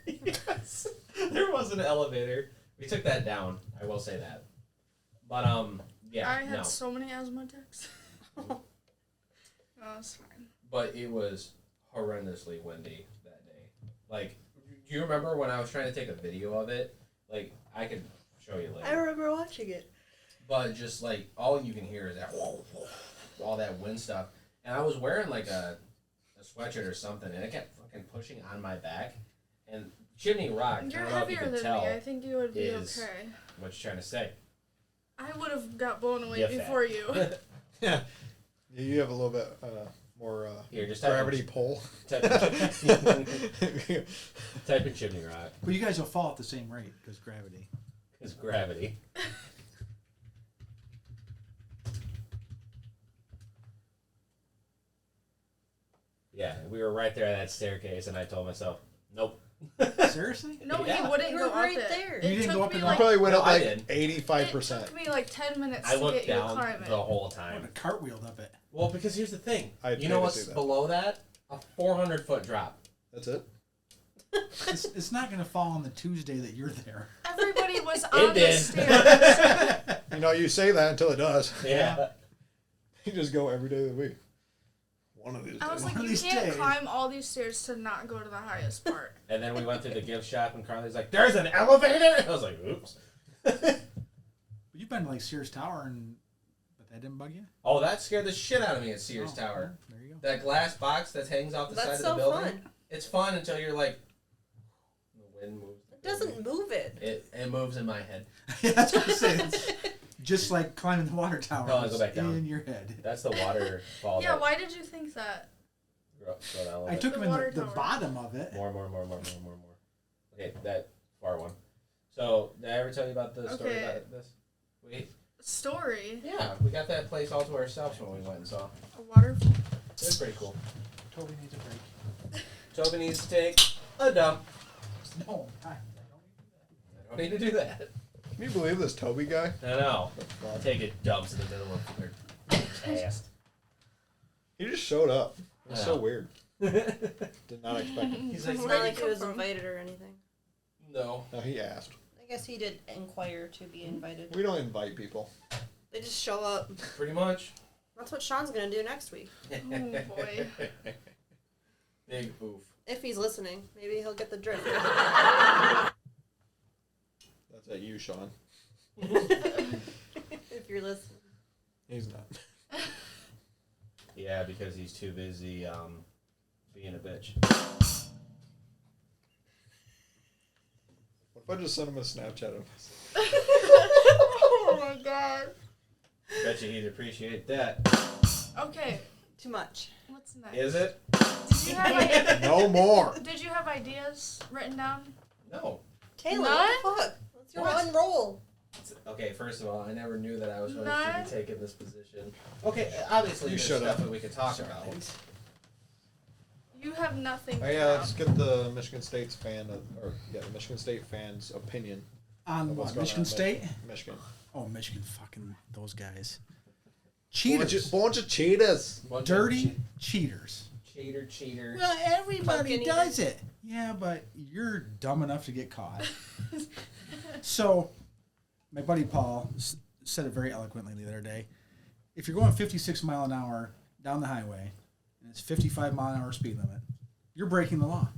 Yes. There was an elevator. We took that down. I will say that. But yeah, I had no. so many asthma attacks. No, it's fine. But it was horrendously windy that day. Like, do you remember when I was trying to take a video of it? Like, I could show you later. I remember watching it. But just like all you can hear is that all that wind stuff. And I was wearing like a sweatshirt or something, and it kept fucking pushing on my back. And Chimney Rock, I You're don't know if you heavier could than tell me. I think you would be is- okay. what you're trying to say. I would have got blown away Yeah, fat. before you. Yeah. You have a little bit more Here, just gravity pull. type in chimney rock. But you guys will fall at the same rate because gravity. It's gravity. Yeah, we were right there at that staircase, and I told myself, nope. Seriously? No, Yeah. he wouldn't You go were up right it. there. It You didn't took go up me and You up? probably went No, up I like did. 85%. It took me like 10 minutes I to looked get you to down climb it. the whole I time. would have cartwheeled up it. Well, because here's the thing. I'd You pay know to what's see that. below that? A 400-foot drop. That's it? It's not going to fall on the Tuesday that you're there. Everybody was It on the did. stairs. You know, you say that until it does. Yeah. You just go every day of the week. One of these I was days. like, One of you these can't days. climb all these stairs to not go to the highest part. And then we went through the gift shop, and Carly's like, there's an elevator? I was like, oops. But you've been to like Sears Tower, but that didn't bug you? Oh, that scared the shit out of me at Sears Oh, Tower. There you go. That glass box that hangs off the That's side so of the building. fun. It's fun until you're like, the wind moves. It doesn't move it. It moves in my head. Yeah, that's what I'm saying. It's just like climbing the water tower. No, I go back It's down. in your head. That's the waterfall. Yeah, that why did you think that? Go down a little I bit. took The him in water the tower. bottom of it. More. Okay, that far one. So, did I ever tell you about the story Okay. about this? Story? Yeah, we got that place all to ourselves when we went and saw. A waterfall? It was pretty cool. Toby needs a break. Toby needs to take a dump. No, I I don't need to do that. Can you believe this Toby guy? I know. That's fun. Taking dumps in the middle of their cast. He just showed up. It's Yeah. so weird. Did not expect it. He's It's like, not where'd like you he was come from? invited or anything. no. No, he asked. I guess he did inquire to be invited. We don't invite people. They just show up. Pretty much. That's what Sean's gonna do next week. Oh boy. Big oof. If he's listening, maybe he'll get the drift. That's at you, Sean. If you're listening. He's not. Yeah, because he's too busy being a bitch. What if I just send him a Snapchat of us? Oh my god. Bet you he'd appreciate that. Okay, Too much. what's next? Is it? Did you have No more. Did you have ideas written down? No. Taylor, None? what the fuck? Let's your What? one roll. Okay, first of all, I never knew that I was going to None? be taking this position. Okay, obviously You there's shut stuff up. that we could talk about. You have nothing. Oh yeah, let's get the Michigan State's the Michigan State fans' opinion. On of what's what? going Michigan on in State? Michigan. Oh, Michigan, fucking those guys. Cheaters. Bunch of cheetahs. Bunch of Dirty cheaters. cheater. Well, everybody Pumpkin does it. Yeah, but you're dumb enough to get caught. So, my buddy Paul said it very eloquently the other day. If you're going 56 mile an hour down the highway, and it's 55 mile an hour speed limit, you're breaking the law.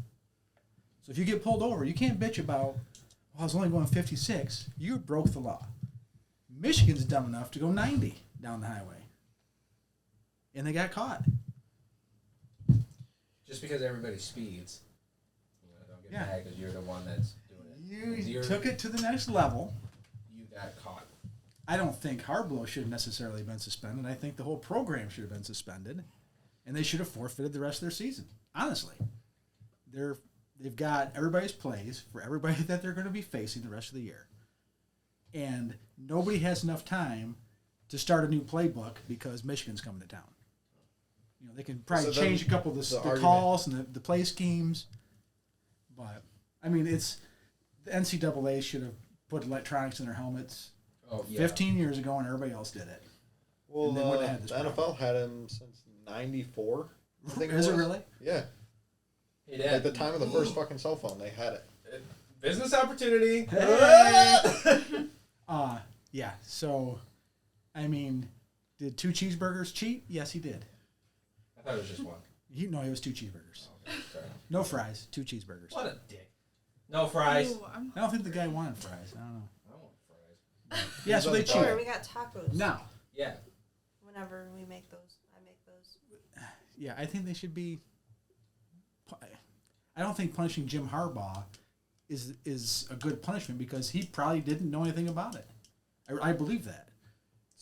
So if you get pulled over, you can't bitch about, well, I was only going 56. You broke the law. Michigan's dumb enough to go 90 down the highway. And they got caught. Just because everybody speeds. Don't get Yeah. mad because you're the one that's doing it. You took it to the next level. You got caught. I don't think Harbaugh should have necessarily been suspended. I think the whole program should have been suspended, and they should have forfeited the rest of their season. Honestly, they've got everybody's plays for everybody that they're going to be facing the rest of the year, and nobody has enough time to start a new playbook because Michigan's coming to town. You know, they can probably So then change a couple of the argument- calls and the play schemes, but I mean, the NCAA should have put electronics in their helmets. Oh, yeah. 15 years ago, and everybody else did it. Well, And they wouldn't have had this the NFL problem. had him since '94. I think Is it was. really? Yeah. He did. At the time of the first fucking cell phone, they had it. Business opportunity. Yeah. So, I mean, did 2 cheeseburgers cheat? Yes, he did. I thought it was just one. No, it was 2 cheeseburgers. Okay, sorry. No fries, 2 cheeseburgers. What a dick. No fries. Ooh, I'm I don't think the guy wanted fries. I don't know. I want fries. Yeah, so they He's Or on cheated. we got tacos. Now, Yeah. Whenever we make those, I make those. yeah, I think they should be. I don't think punishing Jim Harbaugh is a good punishment because he probably didn't know anything about it. I believe that.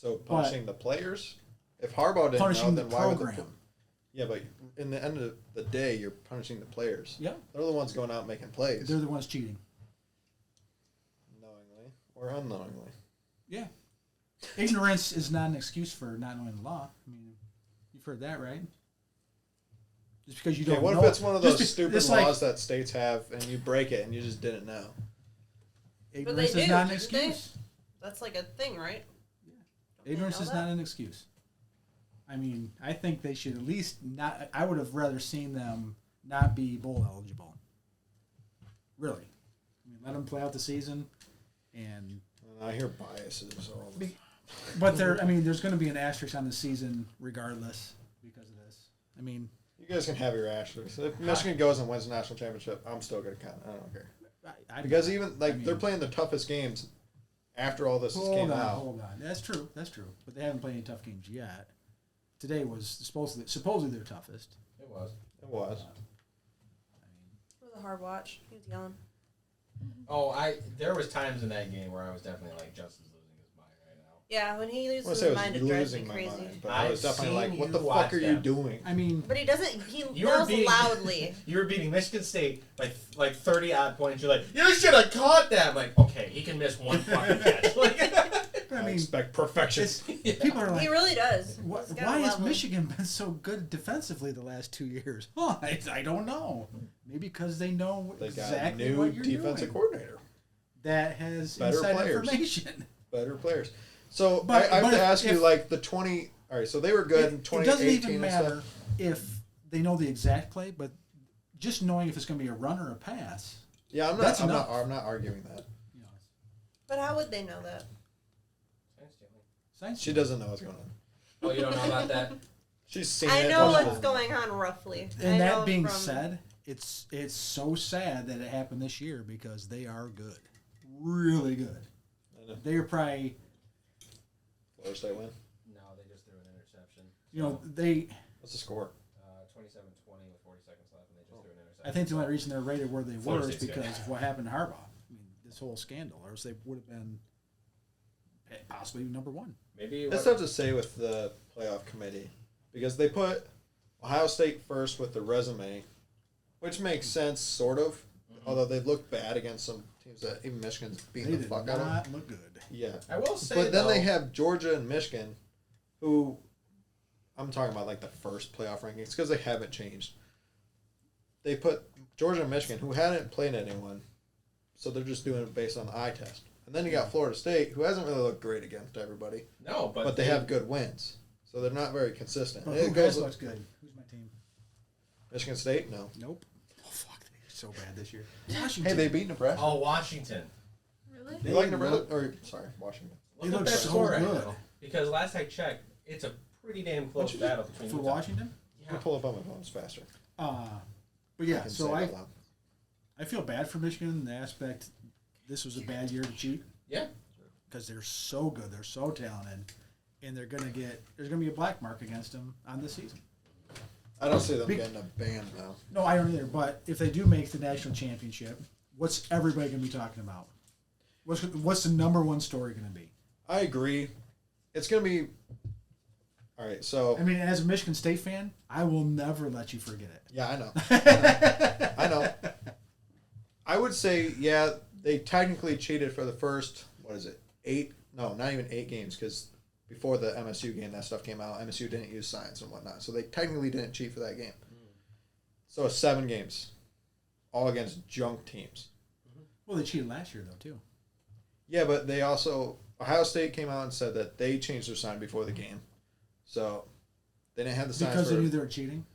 So punishing the players? If Harbaugh didn't know, Punishing then the why would the program. Yeah, but in the end of the day, you're punishing the players. Yeah. They're the ones going out making plays. They're the ones cheating. Knowingly or unknowingly. Yeah. Ignorance is not an excuse for not knowing the law. I mean, you've heard that, right? Just because you Okay, don't what know. if it's one of just those be- stupid it's like- laws that states have and you break it and you just didn't know? Ignorance do, is not an don't they? excuse. That's like a thing, right? Don't they Ignorance know is that? not an excuse. I mean, I think they should at least not. I would have rather seen them not be bowl eligible. Really. I mean, let them play out the season, and I hear biases. All the but there. I mean, there's going to be an asterisk on the season regardless because of this. I mean, You guys can have your asterisks. If Michigan goes and wins the national championship, I'm still going to count it. I don't care. Because even they're playing the toughest games after all this came out. Hold on. That's true. That's true. But they haven't played any tough games yet. Today was supposedly their toughest. It was. It was. It was a hard watch. He was yelling. Oh, there was times in that game where I was definitely like, Justin's losing his mind right now. Yeah, when he I loses want to say his I mind, was it drives me losing my crazy. mind, but I was I've definitely like, seen "What the you fuck watch are you them. doing?" I mean, But he doesn't. He You were yells being- loudly. You were beating Michigan State by like 30 odd points. You're like, you should have caught that. I'm like, okay, he can miss one fucking catch. I I mean, expect perfection. people are like, He really does. Why He's got a has level. Michigan been so good defensively the last 2 years? Oh, I don't know. Maybe because they know They got exactly a new what you're defensive doing. coordinator, That has Better inside players. information. better players. So But- I have but to if- ask you, if- like the 20. All right, so they were good in It 2018 doesn't even and matter stuff. if they know the exact play, but just knowing if it's going to be a run or a pass. Yeah, I'm That's not. enough. I'm not arguing that. You know, But how would they know that? science. She doesn't know what's going on. Oh, you don't know about that? She's seen I it. know but what's going on roughly. I And know that being from- said, it's so sad that it happened this year because they are good, really good. I know. They are probably, Florida State win. No, they just threw an interception. you know, they. What's the score? 27-20 with 40 seconds left, and they just threw an interception. I think the only reason they're rated where they Florida were is State's good. because of what happened to Harbaugh. I mean, this whole scandal, or else they would have been possibly number one. Maybe It's tough to say with the playoff committee because they put Ohio State first with the resume, which makes sense, sort of. Although they look bad against some teams that even Michigan's beating They the did fuck out of. not look good. Yeah, I will say, but then though, they have Georgia and Michigan, who I'm talking about like the first playoff rankings because they haven't changed. They put Georgia and Michigan, who hadn't played anyone, so they're just doing it based on the eye test. And then you got Florida State, who hasn't really looked great against everybody, no, but they have good wins, so they're not very consistent. But And who it goes has looked good? Who's my team? Michigan State, no. Nope. Oh fuck, they're so bad this year. Hey, Washington. they beat Nebraska. Oh, Washington. Really? You like Nebraska? Or sorry, Washington. They Look look at that so score right good. now. Because last I checked, it's a pretty damn close Don't you battle between For Utah. Washington. I pull up on my phone, it's faster. But yeah, can so say it I out loud. I feel bad for Michigan in the aspect this was a bad year to cheat Yeah. because they're so good, they're so talented, and there's gonna be a black mark against them on this season. I don't see them Be- getting a ban though. No, I don't either. But if they do make the national championship, what's everybody gonna be talking about? What's the number one story gonna be? I agree. It's gonna be. All right, so I mean, as a Michigan State fan, I will never let you forget it. yeah, I know. I know. I would say, yeah, they technically cheated for the first, what is it, 8? No, not even 8 games, because before the MSU game, that stuff came out. MSU didn't use signs and whatnot, so they technically didn't cheat for that game. So 7 games, all against junk teams. Well, they cheated last year though too. Yeah, but they also, Ohio State came out and said that they changed their sign before the game, so they didn't have the signs Because for they knew they were cheating.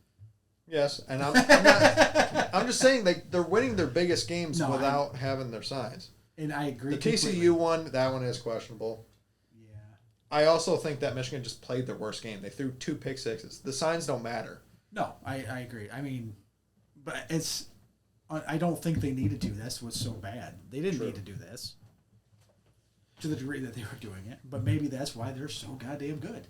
Yes, and I'm not. I'm just saying they're winning their biggest games No, without having their signs. And I agree. The TCU completely. one, that one is questionable. Yeah. I also think that Michigan just played their worst game. They threw 2 pick sixes. The signs don't matter. No, I agree. I mean, but it's. I don't think they needed to. That's what's so bad. They didn't True. need to do this. To the degree that they were doing it, but maybe that's why they're so goddamn good.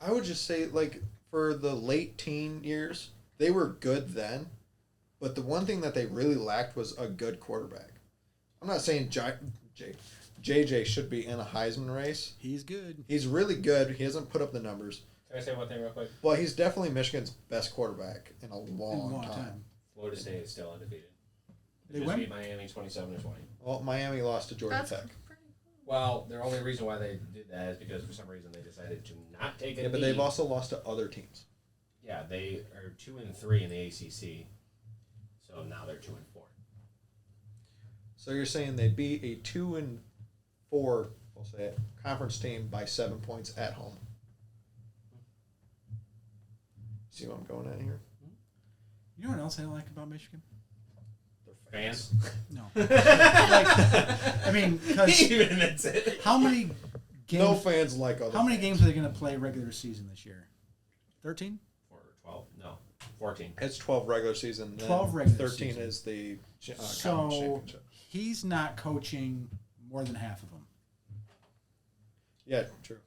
I would just say, like, for the late teen years, they were good then, but the one thing that they really lacked was a good quarterback. I'm not saying JJ should be in a Heisman race. He's good. He's really good. He hasn't put up the numbers. Can I say one thing real quick? But he's definitely Michigan's best quarterback in a long time. Florida State is still undefeated. They just win? beat Miami 27-20. Well, Miami lost to Georgia That's Tech. pretty cool. Well, the only reason why they did that is because for some reason they decided to not take a Yeah, but knee. they've also lost to other teams. Yeah, they are 2-3 in the ACC. So now they're 2-4. So you're saying they beat a 2-4, we'll say it, conference team by 7 points at home. See what I'm going at here? You know what else I like about Michigan? Their Fans? No. I mean, because Even admits it. how many games? No fans like other How many fans. games are they going to play regular season this year? 13? Or 12? No, 14. It's 12 regular season. Then 12 regular 13 season. is the conference So championship. he's not coaching more than half of them, Yeah, true.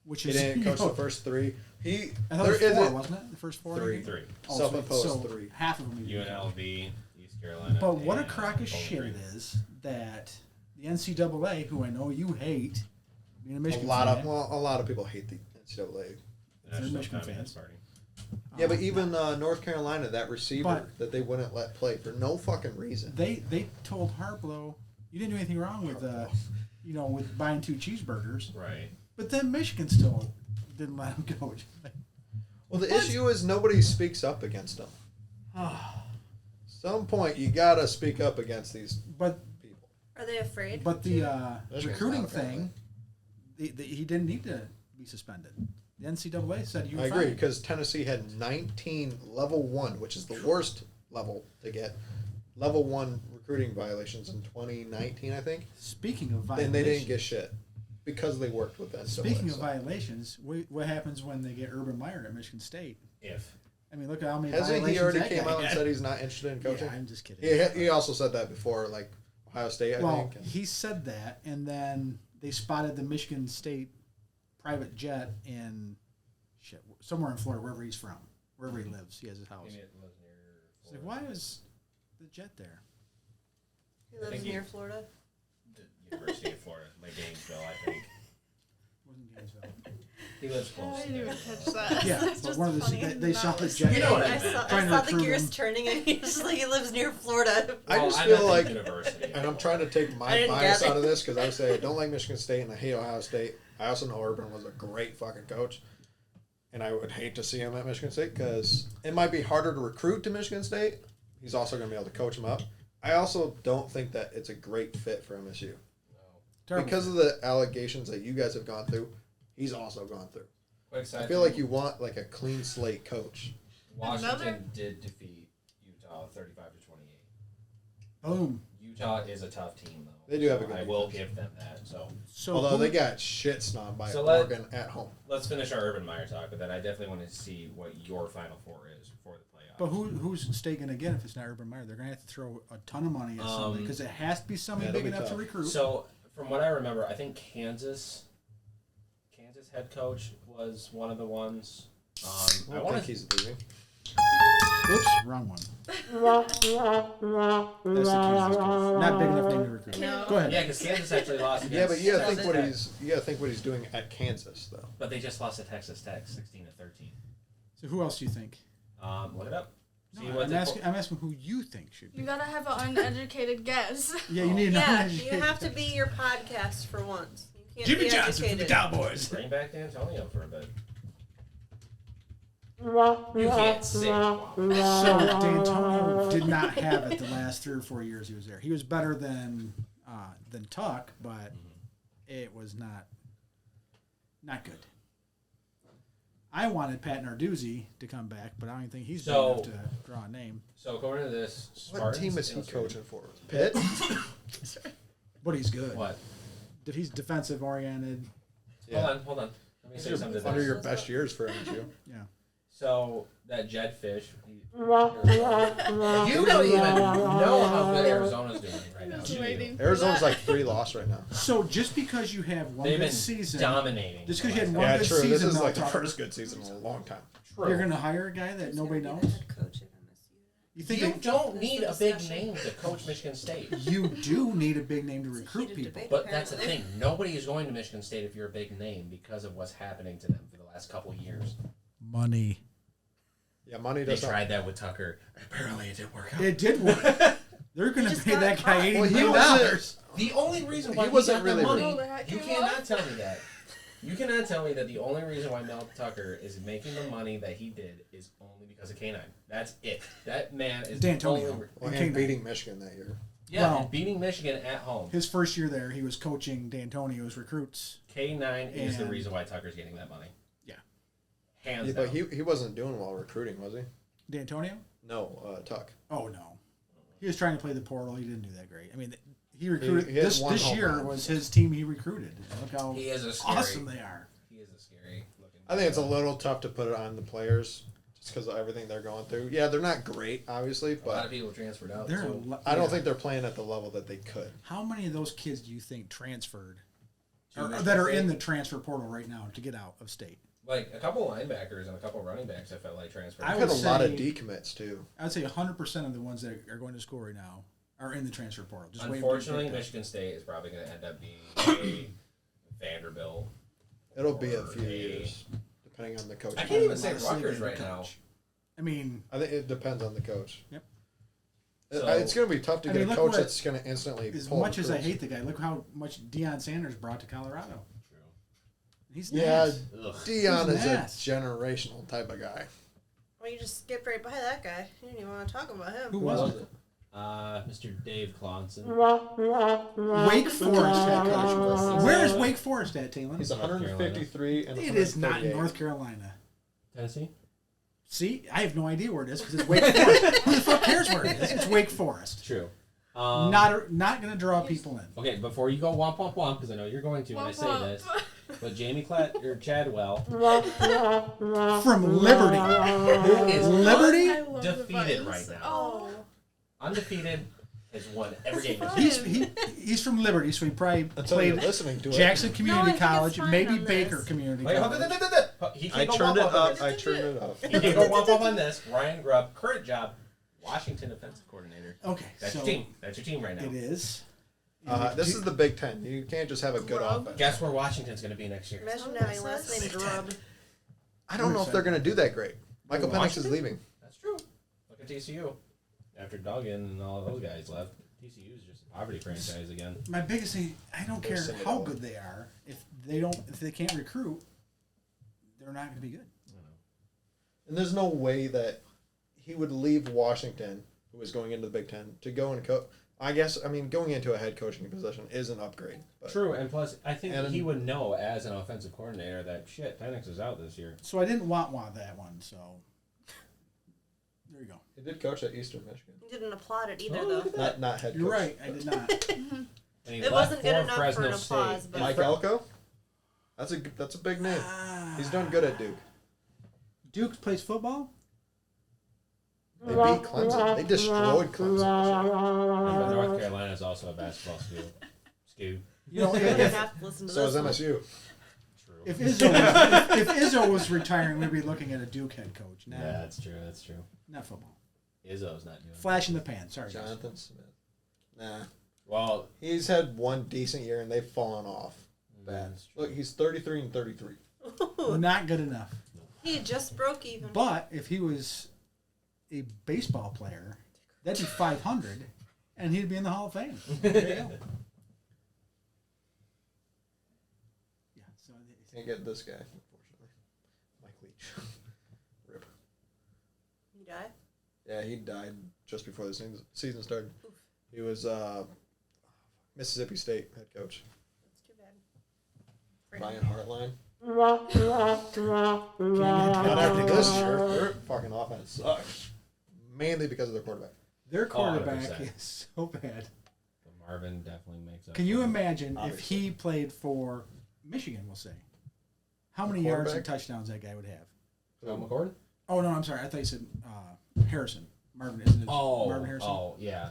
which He is didn't you coach know, the first three. I thought it was four, wasn't it? The first four. Three. Three. Oh, Self-imposed so 3. half of them. he didn't coach. UNLV, East Carolina. But what a and crock of Bowling shit Green. it is that the NCAA, who I know you hate, being a A Michigan lot fan, of a lot of people hate the NCAA. The National Michigan Communist fans. Party. Yeah, but even North Carolina, that receiver But- that they wouldn't let play for no fucking reason. they told Harbaugh, you didn't do anything wrong with with buying 2 cheeseburgers, Right. but then Michigan still didn't let him coach. Well, the issue is nobody speaks up against them. Some point you gotta speak up against these But people. Are they afraid? but the Michigan's recruiting not apparently. thing, he didn't need to be suspended. The NCAA said you were I agree fine. because Tennessee had 19 level 1, which is the worst level to get. Level 1 recruiting violations in 2019, I think, Speaking of violations, and they didn't get shit because they worked with NCAA. speaking of so. violations, what happens when they get Urban Meyer at Michigan State? If. I mean, look at how many Hasn't violations he already that came guy out and had. said he's not interested in coaching? Yeah, I'm just kidding. He also said that before, like Ohio State, I Well, think. he said that, and then they spotted the Michigan State private jet in somewhere in Florida, wherever he's from, wherever he lives. He has his house. Maybe it was near It's like, Florida. why is the jet there? He lives think he- near Florida. The University of Florida, like Gainesville, I think. Wasn't Gainesville. He lives I close. didn't to even there. catch that. Yeah, That's but just one of the funny. they saw Not the listening. jet. You know what I I meant. saw, Trying I to saw the recruit gears him. turning, and he's just like, he lives near Florida. I Well, just I feel meant like, the University. and I'm trying to take I my didn't bias get it. out of this because I would say I don't like Michigan State and I hate Ohio State. I also know Urban was a great fucking coach, and I would hate to see him at Michigan State because it might be harder to recruit to Michigan State. He's also going to be able to coach him up. I also don't think that it's a great fit for MSU. Terrible. Because of the allegations that you guys have gone through, he's also gone through. Quick side I feel like note, you want like a clean slate coach. Washington Another- did defeat Utah 35-28. Boom. Utah is a tough team, though. They do have a So good I will defense. give them that. So So Although who- they got shit snobbed by So let- Oregon at home. let's finish our Urban Meyer talk, but then I definitely want to see what your Final Four is before the playoffs. But who's State going to get if it's not Urban Meyer? They're going to have to throw a ton of money at somebody because it has to be somebody that'll big be enough to tough. recruit. So from what I remember, I think Kansas head coach was one of the ones. I I don't want think he's leaving. Oops, wrong one. That's the Kansas coach. Not big enough name to recruit. No. Go ahead. Yeah, because Kansas actually lost. Yeah, but you gotta against think what Texas Tech. he's you gotta think what he's doing at Kansas though. But they just lost to Texas Tech, 16-13. So who else do you think? Look it up. See No, what the I'm asking who you think should be. You gotta have an uneducated guess. Yeah, you need an Yeah, uneducated you have to be your podcast for once. You can't Jimmy be Johnson from the educated. Cowboys. bring back D'Antonio for a bit. You can't sing. So D'Antonio did not have it the last 3 or 4 years he was there. He was better than Tuck, but it was not good. I wanted Pat Narduzzi to come back, but I don't even think he's good enough to draw a name. So according to this, What Spartans team is he Illustrated- coaching for? Pitt? But he's good. What? He's defensive oriented. Hold on. Let me These say are something. to under this. your best years for MSU. Yeah. So that Jedfish. You don't even know how good Arizona's doing right now. Just do you? waiting. Arizona's like 3 loss right now. So just because you have one They've good been season, dominating. Just 'cause you had the one last Yeah, good true. This season, is they'll like the talk- first good season in a long time. True. you're going to hire a guy that Who's nobody gonna knows? be the head coach of MSU? You think You don't There's need the a big discussion. name to coach Michigan State. you do need a big name to It's a recruit heated people. debate. But that's the Apparently. thing. Nobody is going to Michigan State if you're a big name because of what's happening to them for the last couple of years. Money. Yeah, money They doesn't. tried that with Tucker. Apparently, it didn't work out. It did work. They're going to just pay got that guy caught. $80 Well, he million. wasn't. The only reason why He he wasn't got really that money, Oh, the heck you he cannot was? tell me that. You cannot tell me that the only reason why Mel Tucker is making the money that he did is only because of K9. That's it. That man is D'Antonio. the only. Well, It and came beating Michigan that year. Yeah, Well- and beating Michigan at home. His first year there, he was coaching D'Antonio's recruits. K9 is the And- reason why Tucker's getting that money. Yeah. Hands Yeah, down. but he wasn't doing well recruiting, was he? D'Antonio? No, Tuck. Oh, no. He was trying to play the portal. He didn't do that great. I mean, he recruited. He had this one home year run. was his team he recruited. Look how He is a scary. awesome they are. He is a scary looking. I think it's a little tough to put it on the players just because of everything they're going through. Yeah, they're not great, obviously, A lot but of people transferred out. They're too. I don't yeah. think they're playing at the level that they could. How many of those kids do you think transferred To or Michigan that are State. in the transfer portal right now to get out of state? Like a couple linebackers and a couple running backs. I felt like transferred. I I've would had a lot of say- decommits too. I'd say 100% of the ones that are going to school right now are in the transfer portal. Just waiting Unfortunately, to get Michigan State is probably going to end up being a Vanderbilt. It'll be a Or few a- years, depending on the coach. I picked. can't even A say lot of saving Rutgers the right now. coach. I mean, I think it depends on the coach. Yep. So- It's going to be tough to I get mean, a look coach what- that's going to instantly as pull much as I recruits. hate the guy, look how much Deion Sanders brought to Colorado. True. He's Yeah, nice. Ugh. Dion He's is nasty. a generational type of guy. Well, you just skipped right by that guy. You didn't even want to talk about him. Who Who was was it? it? Mr. Dave Clawson. Wake Forest head coach. Where is Wake Forest at, Taylor? He's North 153 and It is not in 138. North Carolina. Tennessee? See, I have no idea where it is because it's Wake Forest. Who the fuck cares where it is? It's Wake Forest. True. Not going to draw people in. Okay, before you go womp womp womp, because I know you're going to when I say this, but Jamie Chadwell From Liberty. is Liberty? I love the defeated buttons. right now. Oh. undefeated, has won every game. That's this fine. year. He's from Liberty, so he probably Until you're played listening to it. Jackson No, I Community think it's College, fine maybe on Baker this. Community Wait, College. he I can't go turned it womp womp on up. this. I turned it up. He can't go womp womp on this. Ryan Grubb, current job, Washington defensive coordinator. Okay, That's so your team. That's your team right now. it is. This is the Big Ten. You can't just have a good Grub. offense. Guess where Washington's going to be next year? Imagine having last name Grubb. I don't know if they're going to do that great. Michael Penix is Washington? leaving. That's true. Look at TCU. After Duggan and all those guys left, TCU is just a poverty franchise again. My biggest thing, I don't They're care Cinderella. how good they are. If they can't recruit, they're not going to be good. And there's no way that he would leave Washington, who was going into the Big Ten, to go and coach. I guess, going into a head coaching position is an upgrade. But True, and plus, I think And- he would know as an offensive coordinator that shit, Penix is out this year. So I didn't want that one. So there you go. he did coach at Eastern Michigan. You didn't applaud it either, Oh, look though. at that. Not head coach. You're right. I did not. And he It left wasn't good for enough for Fresno an applause, State. but- Mike Elko? That's a big name. He's done good at Duke. Duke plays football. They beat Clemson. They destroyed Clemson. But North Carolina is also a basketball school. You know, You if, have to listen to So is this. one. MSU. True. if Izzo was retiring, we'd be looking at a Duke head coach. Nah, Yeah, that's true. That's true. not football. Izzo's not doing it. Flash in the pan. Sorry, guys. Jonathan Smith. Nah. Well, He's had one decent year and they've fallen off. Bad. that's true. Look, he's 33 and 33. Not good enough. He just broke even. But if he was a baseball player, that'd be 500, and he'd be in the Hall of Fame. There you go. Yeah. So Can't get this guy, unfortunately. Mike Leach. Rip. He died? Yeah, he died just before the season started. Oof. He was Mississippi State head coach. That's too bad. Brian Hartline. can't Not after get this year. Their fucking offense sucks. Mainly because of their quarterback. Their quarterback 100%. is so bad. Marvin definitely makes up. Can you for it. imagine Obviously. if he played for Michigan? We'll say how many yards and Quarterback? touchdowns that guy would have. Tom McCord? Oh no, I'm sorry. I thought you said Harrison. Marvin isn't it? Marvin Harrison. Oh, yeah.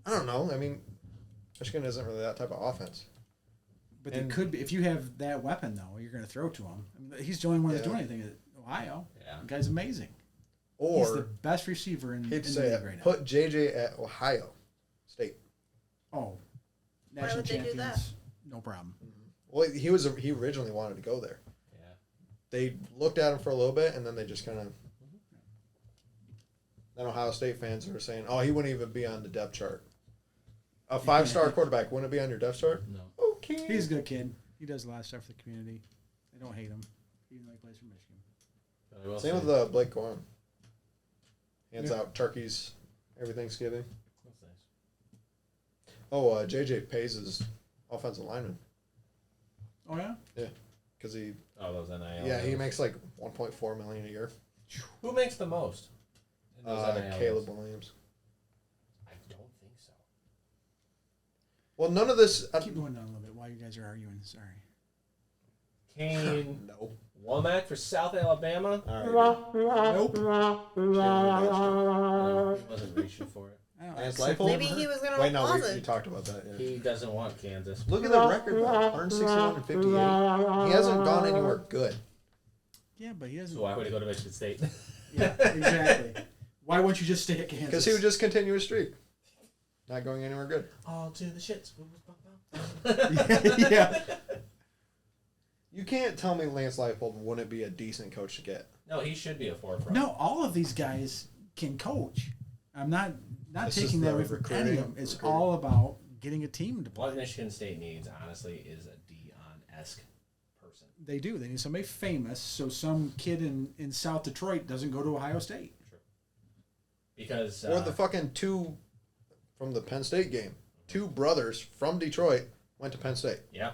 I don't know. Michigan isn't really that type of offense. But they And- could be if you have that weapon though. You're going to throw to him. He's the only one that's Yeah. doing anything at Ohio. Yeah. The guy's amazing. He's the Or best receiver in hate to the say league it, right now. put JJ at Ohio State. Oh, Why national would they do champions, that? no problem. Well, he originally wanted to go there. Yeah. They looked at him for a little bit, and then they just kind of. Then Ohio State fans are saying, "Oh, he wouldn't even be on the depth chart. A 5-star quarterback wouldn't be on your depth chart." No. Okay. He's a good kid. He does a lot of stuff for the community. They don't hate him, even though he plays for Michigan. But I will Same say- with Blake Corum. Hands Yeah. out turkeys every Thanksgiving. That's nice. Oh, JJ pays his offensive lineman Oh yeah. because he Those NIL. he deals. makes like 1.4 million a year. Who makes the most? in those NIL Caleb deals? Williams. I don't think so. Well, none of this. Keep going down a little bit while you guys are arguing. Sorry. Kane No. Womack for South Alabama. All right. Nope. No, he wasn't reaching for it. I don't Lance except Leipold? Maybe he was gonna Wait, no, pause you it. talked about that. Yeah. He doesn't want Kansas. Look at the record, though. 161 and 58. He hasn't gone anywhere good. Yeah, but he doesn't. So why would he go to Michigan State? Yeah, exactly. Why won't you just stay at Kansas? Because he would just continue his streak. Not going anywhere good. All to the shits. yeah. You can't tell me Lance Leipold wouldn't be a decent coach to get. No, he should be a forefront. No, all of these guys can coach. I'm not It's taking just that the away from any of them. recruiting. It's all about getting a team to play. What Michigan State needs, honestly, is a Dion-esque person. They do. They need somebody famous, so some kid in South Detroit doesn't go to Ohio State. Because Or the fucking two from the Penn State game. Two brothers from Detroit went to Penn State. yeah.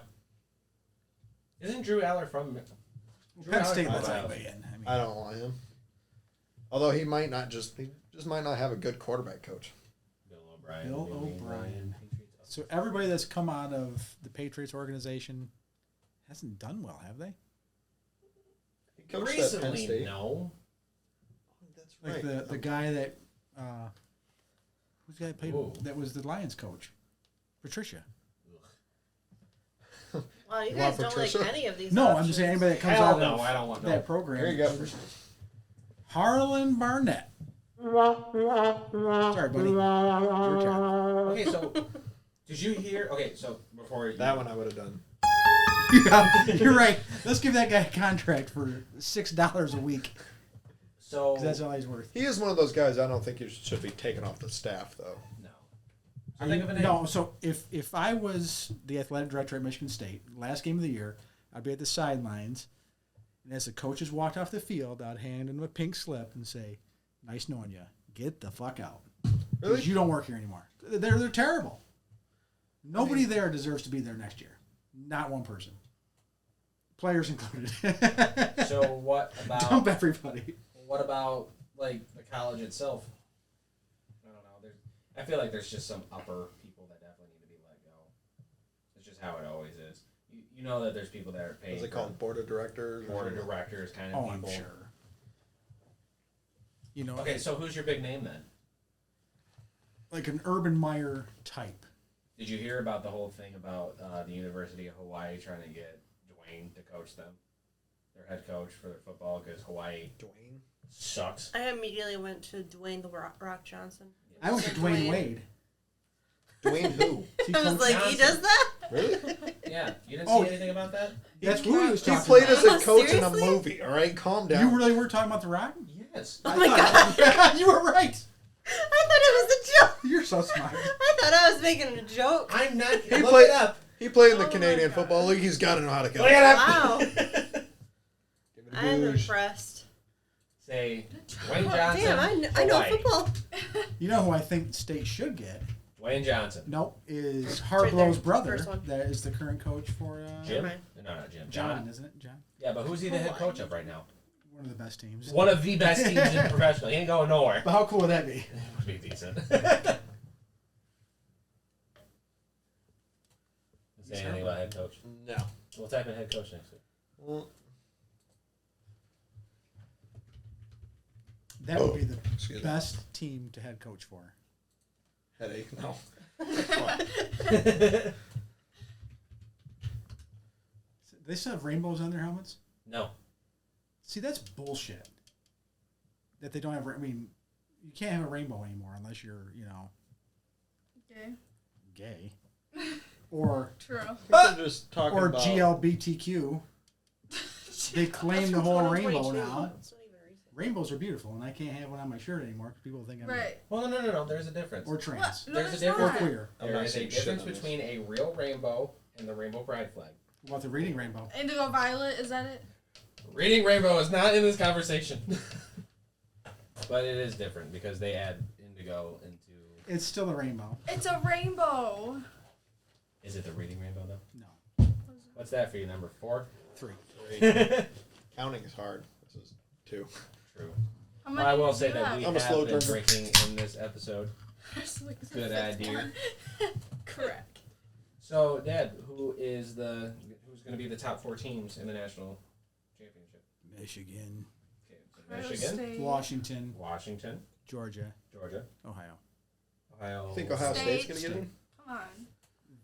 Isn't Drew Aller from Penn State Ohio lets State. anybody in. I mean, I don't want him. Although he just might not have a good quarterback coach. Bill O'Brien? Bill New England O'Brien. Patriots. so everybody that's come out of the Patriots organization hasn't done well, have they? He coached at Penn Recently, State. no. That's Like right. the guy that who's the guy that played Ooh. that was the Lions coach, Patricia. Wow, you You guys want don't like Patricia? any of these. No, I'm options. just saying anybody that comes Hell out no, of I don't want no. that program. Here you go. Harlan Barnett. Sorry, buddy. Your turn. Okay, so did you hear? Okay, so before you, That one I would have done. Yeah, you're right. Let's give that guy a contract for $6 a week. so 'Cause that's all he's worth. He is one of those guys I don't think he should be taken off the staff, though. no. So think of a name. No, so if I was the athletic director at Michigan State, last game of the year, I'd be at the sidelines, and as the coaches walked off the field, I'd hand them a pink slip and say, "Nice knowing you. Get the fuck out. Really? 'Cause you don't work here anymore." They're terrible. Nobody there deserves to be there next year. Not one person. Players included. So what Dump about everybody. what about like the college itself? I don't know. I feel like there's just some upper people that definitely need to be let go. It's just how it always is. You know that there's people that are paid. What's it for called? Board of directors? or board of something? directors kind of Oh, I'm people. sure. You know, Okay, so who's your big name then? like an Urban Meyer type. Did you hear about the whole thing about the University of Hawaii trying to get Dwayne to coach them, their head coach for their football, because Hawaii Dwayne? sucks. I immediately went to Dwayne the Rock Johnson. I went to Dwayne Wade. Dwayne who? He I was coached- like, he does that? Really? Yeah, you didn't Oh, see anything about that? That's who he was He talking played about. as a coach in a Seriously? movie, all right? Calm down. You really were talking about The Rock? Yes. Oh my god! You were right. I thought it was a joke. You're so smart. I thought I was making a joke. I'm not. He Look played- it up. He played in the Oh my Canadian God. Football League. He's got to know how to coach. Look it up. Wow, Give it a I'm boosh. impressed. Say Dwayne Johnson. Damn, I know Hawaii. football. You know who I think State should get? Dwayne Johnson. Nope, is right Harblow's there, brother. first one. That is the current coach for Jim? mind. No, not Jim. John, John. isn't it? John, Yeah, but who's he the head coach of right now? one of the best teams. One of the best teams in professional. He ain't going nowhere. But how cool would that be? It would be decent. Say anything about head coach. No. We'll type in head coach next week. Well, That would be the excuse me. best team to head coach for. Headache. No. They still have rainbows on their helmets? No. See, that's bullshit. that they don't have. I mean, you can't have a rainbow anymore unless you're, gay, or True. They're just talking or about GLBTQ. They claim the whole rainbow 2022. now. It's not even recent. Rainbows are beautiful, and I can't have one on my shirt anymore because people think I'm gay. Right. Well, no. There's a difference. Or trans. What? No, There's a there's Or difference. not. queer. I'm There not is a saying shit difference on this. between a real rainbow and the rainbow pride flag. What about the reading rainbow? Indigo violet, is that it? Reading rainbow is not in this conversation. But it is different because they add indigo into... It's still a rainbow. It's a rainbow. Is it the reading rainbow, though? No. What's that for you, number 4? 3. counting is hard. This is 2. True. How many I will do say you that have? we I'm a have slow been drinker. drinking in this episode. Good idea. Correct. So, Dad, who's going to be the top 4 teams in the national championship? Michigan, Okay, so Ohio Michigan, State. Washington, Washington, Georgia, Georgia, Ohio. Ohio. I think Ohio State's State. going to get in. Come on.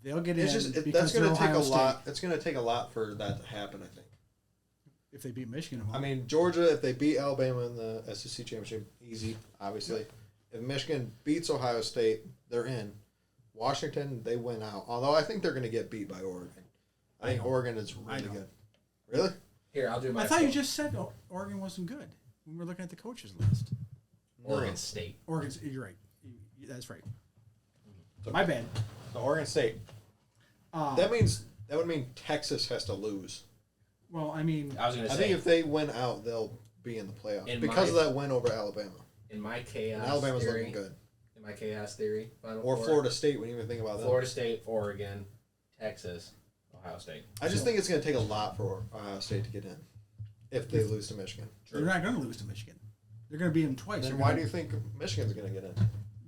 They'll get in It's just because that's going they're to take a Ohio State. lot. It's going to take a lot for that to happen. I think. If they beat Michigan, I mean, Georgia, if they beat Alabama in the SEC championship, easy, obviously. If Michigan beats Ohio State, they're in. Washington, they win out. Although I think they're going to get beat by Oregon. I think I know. Oregon is I really know. good. Really? Here, I'll do my I thought you score. just said Oregon wasn't good when we were looking at the coaches list. Oregon State. Oregon's, you're right. That's right. My bad. No, Oregon State. That would mean Texas has to lose. Well, I mean, I was going to I say, think if they win out, they'll be in the playoffs In because my- of that win over Alabama. in my chaos And Alabama's theory, looking good. in my chaos theory, Final Or Four, Florida State. When you even think about that. Florida State, Oregon, Texas, Ohio State. I just think it's going to take a lot for Ohio State to get in if they lose to Michigan. they're not going to lose to Michigan. They're going to beat them twice. Then They're why gonna- do you think Michigan's going to get in?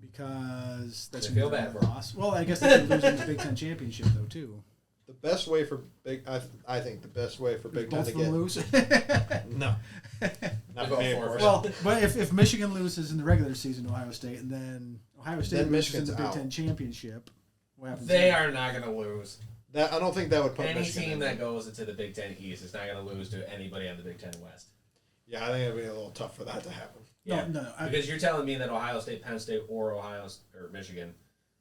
Because that's They feel gonna be bad their for 'em. loss. Well, I guess they could lose in the Big Ten championship though too. The best way for I think the best way for Big Ten Both to of them get lose. no, They'll not go me, for of it. course. Well, but if Michigan loses in the regular season to Ohio State, and then Ohio State Then loses in Michigan's the Big out. Ten championship, what happens? They then? are not going to lose. that I don't think that would put Any Michigan team in. that goes into the Big Ten East is not going to lose to anybody on the Big Ten West. Yeah, I think it'd be a little tough for that to happen. Yeah. No. Because you're telling me that Ohio State, Penn State, or Michigan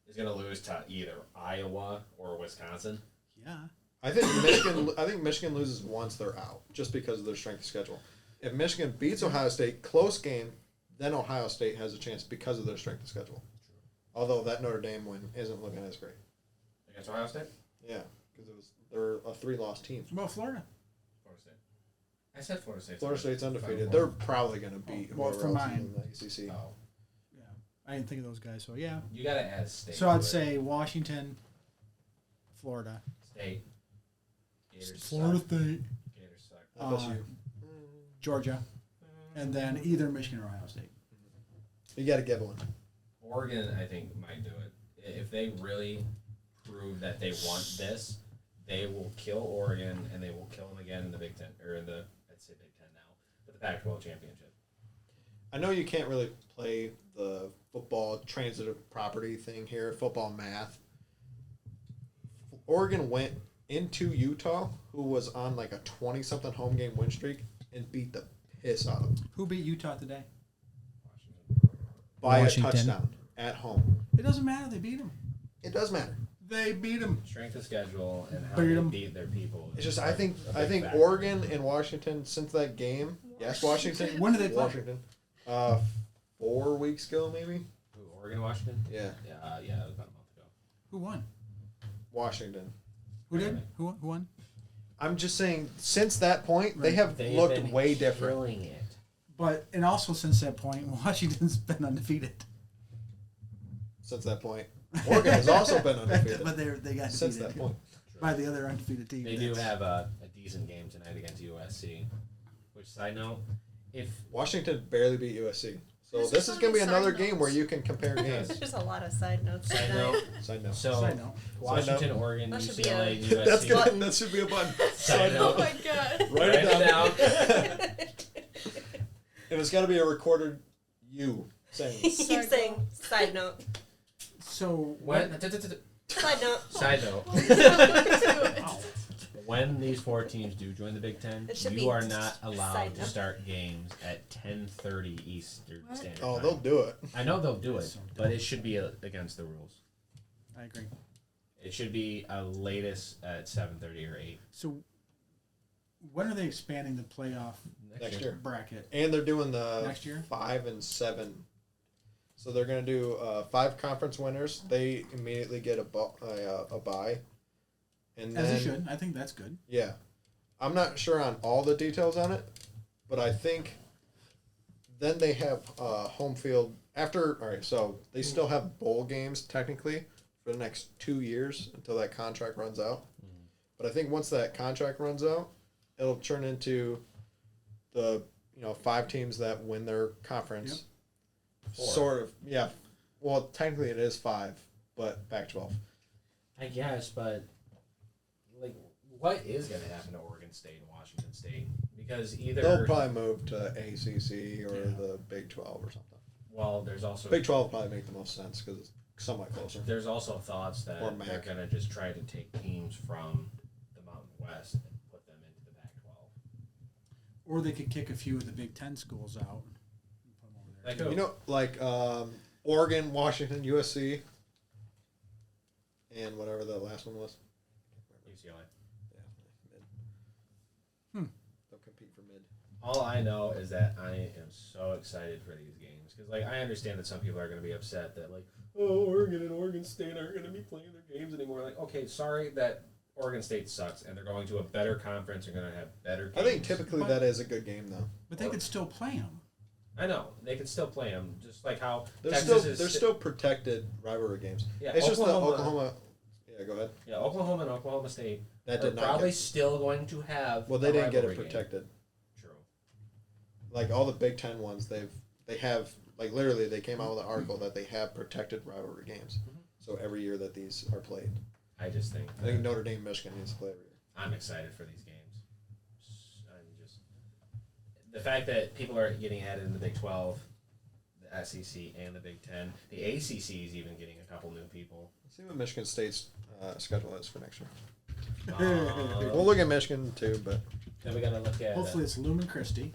is going to lose to either Iowa or Wisconsin. Yeah. I think Michigan loses once they're out, just because of their strength of schedule. If Michigan beats Ohio State, close game, then Ohio State has a chance because of their strength of schedule. Although that Notre Dame win isn't looking as great. Against Ohio State? Yeah, because they're a 3-loss team. What about Florida? Florida State. I said Florida State. Florida State's undefeated. Final They're Four. probably going to beat Well, whoever for else mine. is in the ACC. Oh. Yeah. I didn't think of those guys, so yeah. You got to add State. So to I'd it. say Washington, Florida. State. Gators Florida suck. State. Gators suck. FSU. Georgia, and then either Michigan or Ohio State. You got to give one. Oregon, I think, might do it. If they really prove that they want this, they will kill Oregon, and they will kill them again in the Big Ten, or in the, I'd say Big Ten now, but the Pac-12 championship. I know you can't really play the football transitive property thing here, football math. Oregon went into Utah, who was on like a 20-something home game win streak, and beat the piss out of them Who beat Utah today? by Washington. a touchdown at home. It doesn't matter. They beat them. It does matter. They beat them. Strength of schedule and how Beat they 'em. beat their people. It's just is I think a big factor. Oregon and Washington since that game. Yes, Washington. When did they play? Washington. 4 weeks ago, maybe. Who, Oregon, Washington? Yeah, Yeah, it was about a month ago. Who won? Washington. Who did? Who won? I'm just saying, since that point, they Right. have They've looked been way different. killing it. But and also since that point, Washington's been undefeated. Since that point, Oregon has also been undefeated. But they got Since defeated that point. by the other undefeated team. They do That's- have a decent game tonight against USC. Which, side note, if Washington barely beat USC. So There's this so is going to be many another side game where notes. you can compare games. There's a lot of side notes. side tonight. note, Side note. so Side note. Washington, Oregon, That should be UCLA, a- USC. That's gonna, that should be a button. Side Oh note. my god. Write it down. down. And it's got to be a recorded you saying He's this. saying side note. So When, Side note. side note. Well, let's not listen to it. when these 4 teams do join the Big Ten, It should be you are not allowed side to note. start games at 10:30 Eastern What? Standard Oh, Time. they'll do it. I know they'll do it, So but dumb. it should be against the rules. I agree. It should be latest at 7:30 or 8 So, when are they expanding the playoff Next year. bracket? And they're doing the Next year? 5 and 7. So they're going to do 5 conference winners. They immediately get a bye. And As then, they should. I think that's good. Yeah. I'm not sure on all the details on it, but I think then they have home field after. All right, so they still have bowl games technically for the next 2 years until that contract runs out. But I think once that contract runs out, it'll turn into the 5 teams that win their conference. Yep. 4. Sort of, yeah. Well, technically it is 5, but Pac-12. I guess, but like, what is going to happen to Oregon State and Washington State? Because either They'll probably move to ACC or Yeah. the Big 12 or something. well, there's also Big 12 probably make the most sense because it's somewhat closer. there's also thoughts that Or they're MAC. going to just try to take teams from the Mountain West and put them into the Pac-12. Or they could kick a few of the Big Ten schools out. And put them over there. Like who? You know, like Oregon, Washington, USC, and whatever the last one was. UCLA. Yeah, mid. Hmm. They'll compete for mid. All I know is that I am so excited for these games because, like, I understand that some people are going to be upset that, like, oh, Oregon and Oregon State aren't going to be playing their games anymore. Like, okay, sorry that Oregon State sucks and they're going to a better conference. They're going to have better games. I think typically that is a good game though. But they could still play them. I know they can still play them, just like how They're Texas still is they're still protected rivalry games. Yeah, It's just the Oklahoma- Oklahoma. Yeah, go ahead. Yeah, Oklahoma and Oklahoma State That are did not probably get. still going to have. Well, they a didn't get it rivalry game. protected. True. Like all the Big Ten ones, they have like literally they came out with an article that they have protected rivalry games. Mhm. So every year that these are played, I just think. I think Notre Dame, Michigan needs to play every year. I'm excited for these games. I'm just the fact that people are getting added in the Big 12, the SEC, and the Big 10. The ACC is even getting a couple new people. Let's see what Michigan State's schedule is for next year. Um, We'll look at Michigan too, but Then we gotta look at. Hopefully it's Lumen Christie.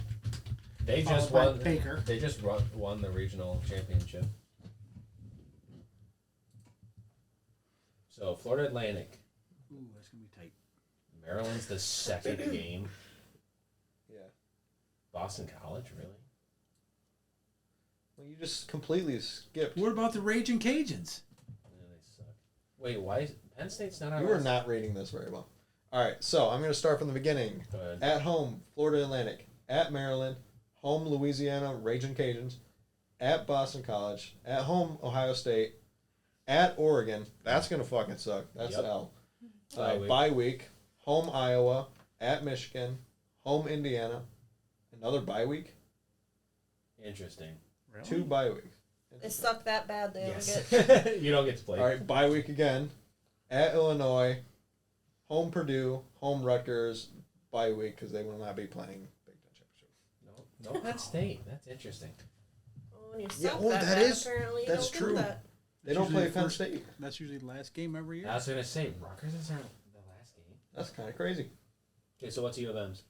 They just followed by won. Baker. They just won the regional championship. So Florida Atlantic, Ooh, that's going to be tight. Maryland's the second game. yeah. Boston College, really? Well, you just completely skipped. What about the Raging Cajuns? Yeah, they suck. Wait, why is Penn State's not on? You were not reading this very well. All right, so I'm going to start from the beginning. Go ahead. At home, Florida Atlantic. At Maryland, home Louisiana Raging Cajuns. At Boston College. At home, Ohio State. At Oregon. That's going to fucking suck. That's Yep. an L. Bye week. Bye week. Home Iowa. At Michigan. Home Indiana. Another bye week. Interesting. Really? 2 bye weeks. They suck that bad they don't get. Yes. You don't get to play. All right, bye week again. At Illinois. Home Purdue. Home Rutgers. Bye week because they will not be playing Big Ten Championship. No Penn State. That's interesting. Oh, when you Yeah, suck oh, that that bad, is- apparently you that's don't true. Get that. They don't Usually play the Penn first- State. That's usually the last game every year. I was gonna say Rutgers is our the last game. That's kind of crazy. Okay, so what's U of M's?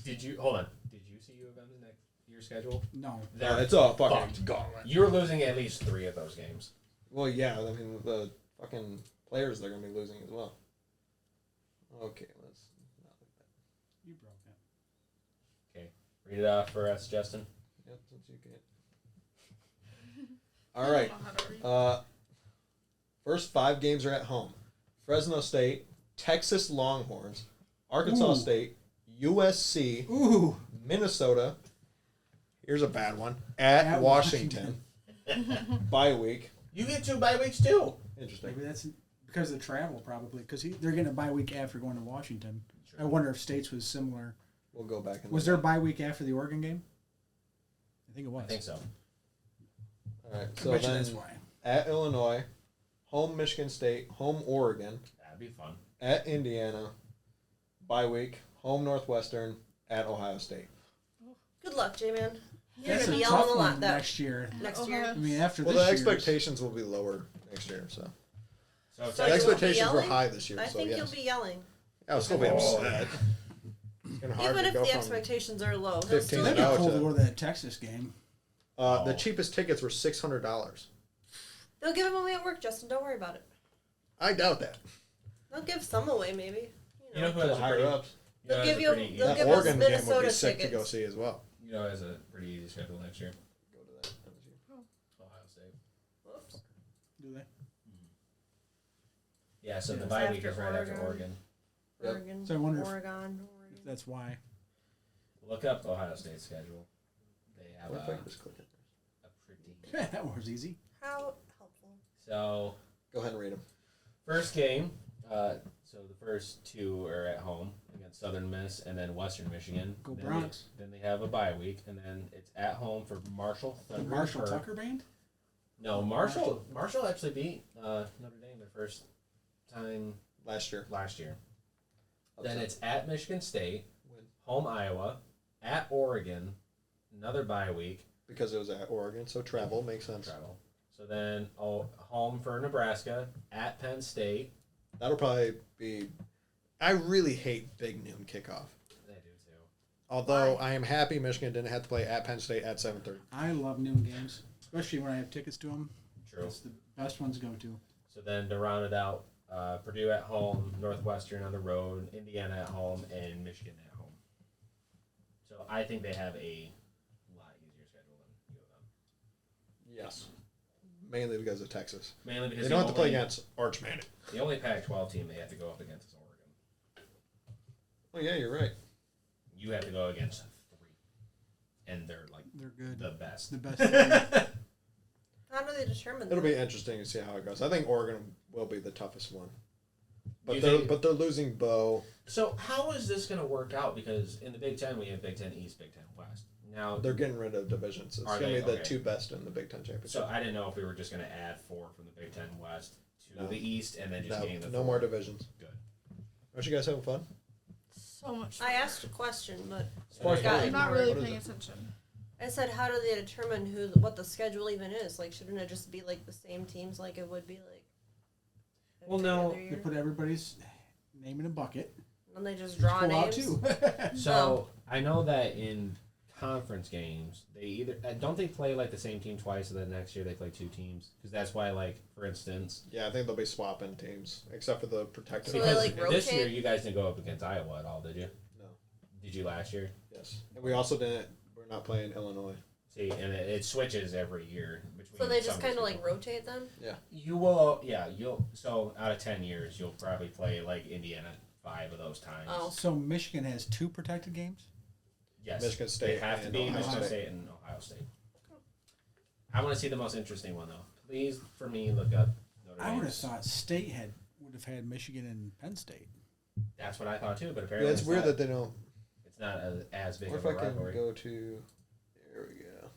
Did you hold on? Did you see U of M's next year schedule? No. They're It's a fucking fucked. gauntlet. You're losing at least 3 of those games. Well, yeah, I mean, the fucking players they're going to be losing as well. Okay, let's not look at that. You broke it. Okay, read it off for us, Justin. Yep, since you can't. All right. I don't know how to read. First 5 games are at home. Fresno State, Texas Longhorns, Arkansas Ooh. State, USC, Ooh. Minnesota. Here's a bad one. At Washington. Bye week. You get 2 bye weeks too. Interesting. Maybe that's because of the travel, probably. Because they're getting a bye week after going to Washington. I wonder if States was similar. We'll go back and Was look. there a bye week after the Oregon game? I think it was. I think so. All right, I so bet you then that's why. at Illinois, home Michigan State, home Oregon, That'd be fun. at Indiana, bye week, home Northwestern, at Ohio State. Good luck, J-Man. You're That's going to a be yelling tough a lot one that next year. next year. I mean, after Well, this the year's- expectations will be lower next year, so So, So the you will be expectations were yelling? high this year. I so think yes. you'll be yelling. I'll still be upset. It's gonna hard Even to if go the from expectations are low, he'll 15 still That'd and be out cool to- to go to that Texas game. the cheapest tickets were $600. They'll give them away at work, Justin. Don't worry about it. I doubt that. They'll give some away, maybe. You know who To has the a higher pretty, ups. They'll has give a you- pretty they'll That give us Oregon game would be Minnesota sick to go tickets. see as well. You know, has a pretty easy schedule next year. Go to that. Ohio State. Whoops. Do they? Yeah, so Yeah. the It's bye week after is right after Oregon. Oregon. Yep. Oregon, So I wonder if- Oregon. If that's why. Look up Ohio State's schedule. They have What if I could just click it? a pretty. That was easy. How helpful. So Go ahead and read them. first game. So the first two are at home against Southern Miss and then Western Michigan. Go Then Bronx. Then they have a bye week, and then it's at home for Marshall. The Thunder, Marshall Perk. Tucker band? No, Marshall actually beat Notre Dame their first time Last year. last year. Upset. Then it's at Michigan State, Win. home Iowa, at Oregon, another bye week, Because it was at Oregon, so travel makes sense. travel. So then home for Nebraska, at Penn State. That'll probably be. I really hate big noon kickoff. They do too. Although Why? I am happy Michigan didn't have to play at Penn State at 7:30. I love noon games, especially when I have tickets to them. True. It's the best ones to go to. So then to round it out, Purdue at home, Northwestern on the road, Indiana at home, and Michigan at home. So I think they have a lot easier schedule than U of M. Yes. Mainly because of Texas. Mainly because They don't have to play against Arch Manning. the only Pac-12 team they have to go up against is Oregon. Oh yeah, you're right. You have to go against 3, and they're like They're good. the best. The best. How do they determine It'll that? be interesting to see how it goes. I think Oregon will be the toughest one. But You they're think- they're losing Bo. So how is this going to work out? Because in the Big Ten we have Big Ten East, Big Ten West. Now They're getting rid of divisions. It's Are going to they? be the Okay. two best in the Big Ten championship. so I didn't know if we were just going to add 4 from the Big Ten West to No. the East and then just no, getting the no 4. more divisions. Good. Aren't you guys having fun? So much. I asked a question, but Sports got bar. I'm not ignored. really What is paying it? attention. I said, how do they determine what the schedule even is? Like, shouldn't it just be like the same teams like it would be like? Well, every no. other They year? put everybody's name in a bucket. And they just draw Pull out names. two. So I know that in conference games they either don't they play like the same team twice, and then next year they play 2 teams because that's why, like, for instance, Yeah, I think they'll be swapping teams, except for the protected. So they, because like, this year rotate? you guys didn't go up against Iowa at all, did you? No. Did you last year? Yes, and we also didn't. We're not playing Illinois. See, and it switches every year between. So they some just of kind of these like people. rotate them. You will, yeah. You'll so out of 10 years, you'll probably play like Indiana 5 of those times. Oh. So Michigan has 2 protected games? Yes, Michigan State They have to and be Ohio Michigan State. State and Ohio State. I want to see the most interesting one though. Please, for me, look up Notre I would have Dame's. thought State would have had Michigan and Penn State. That's what I thought too, but Yeah, apparently it's weird not, that they don't. it's not as big What of if a I can rivalry. go to? There we go.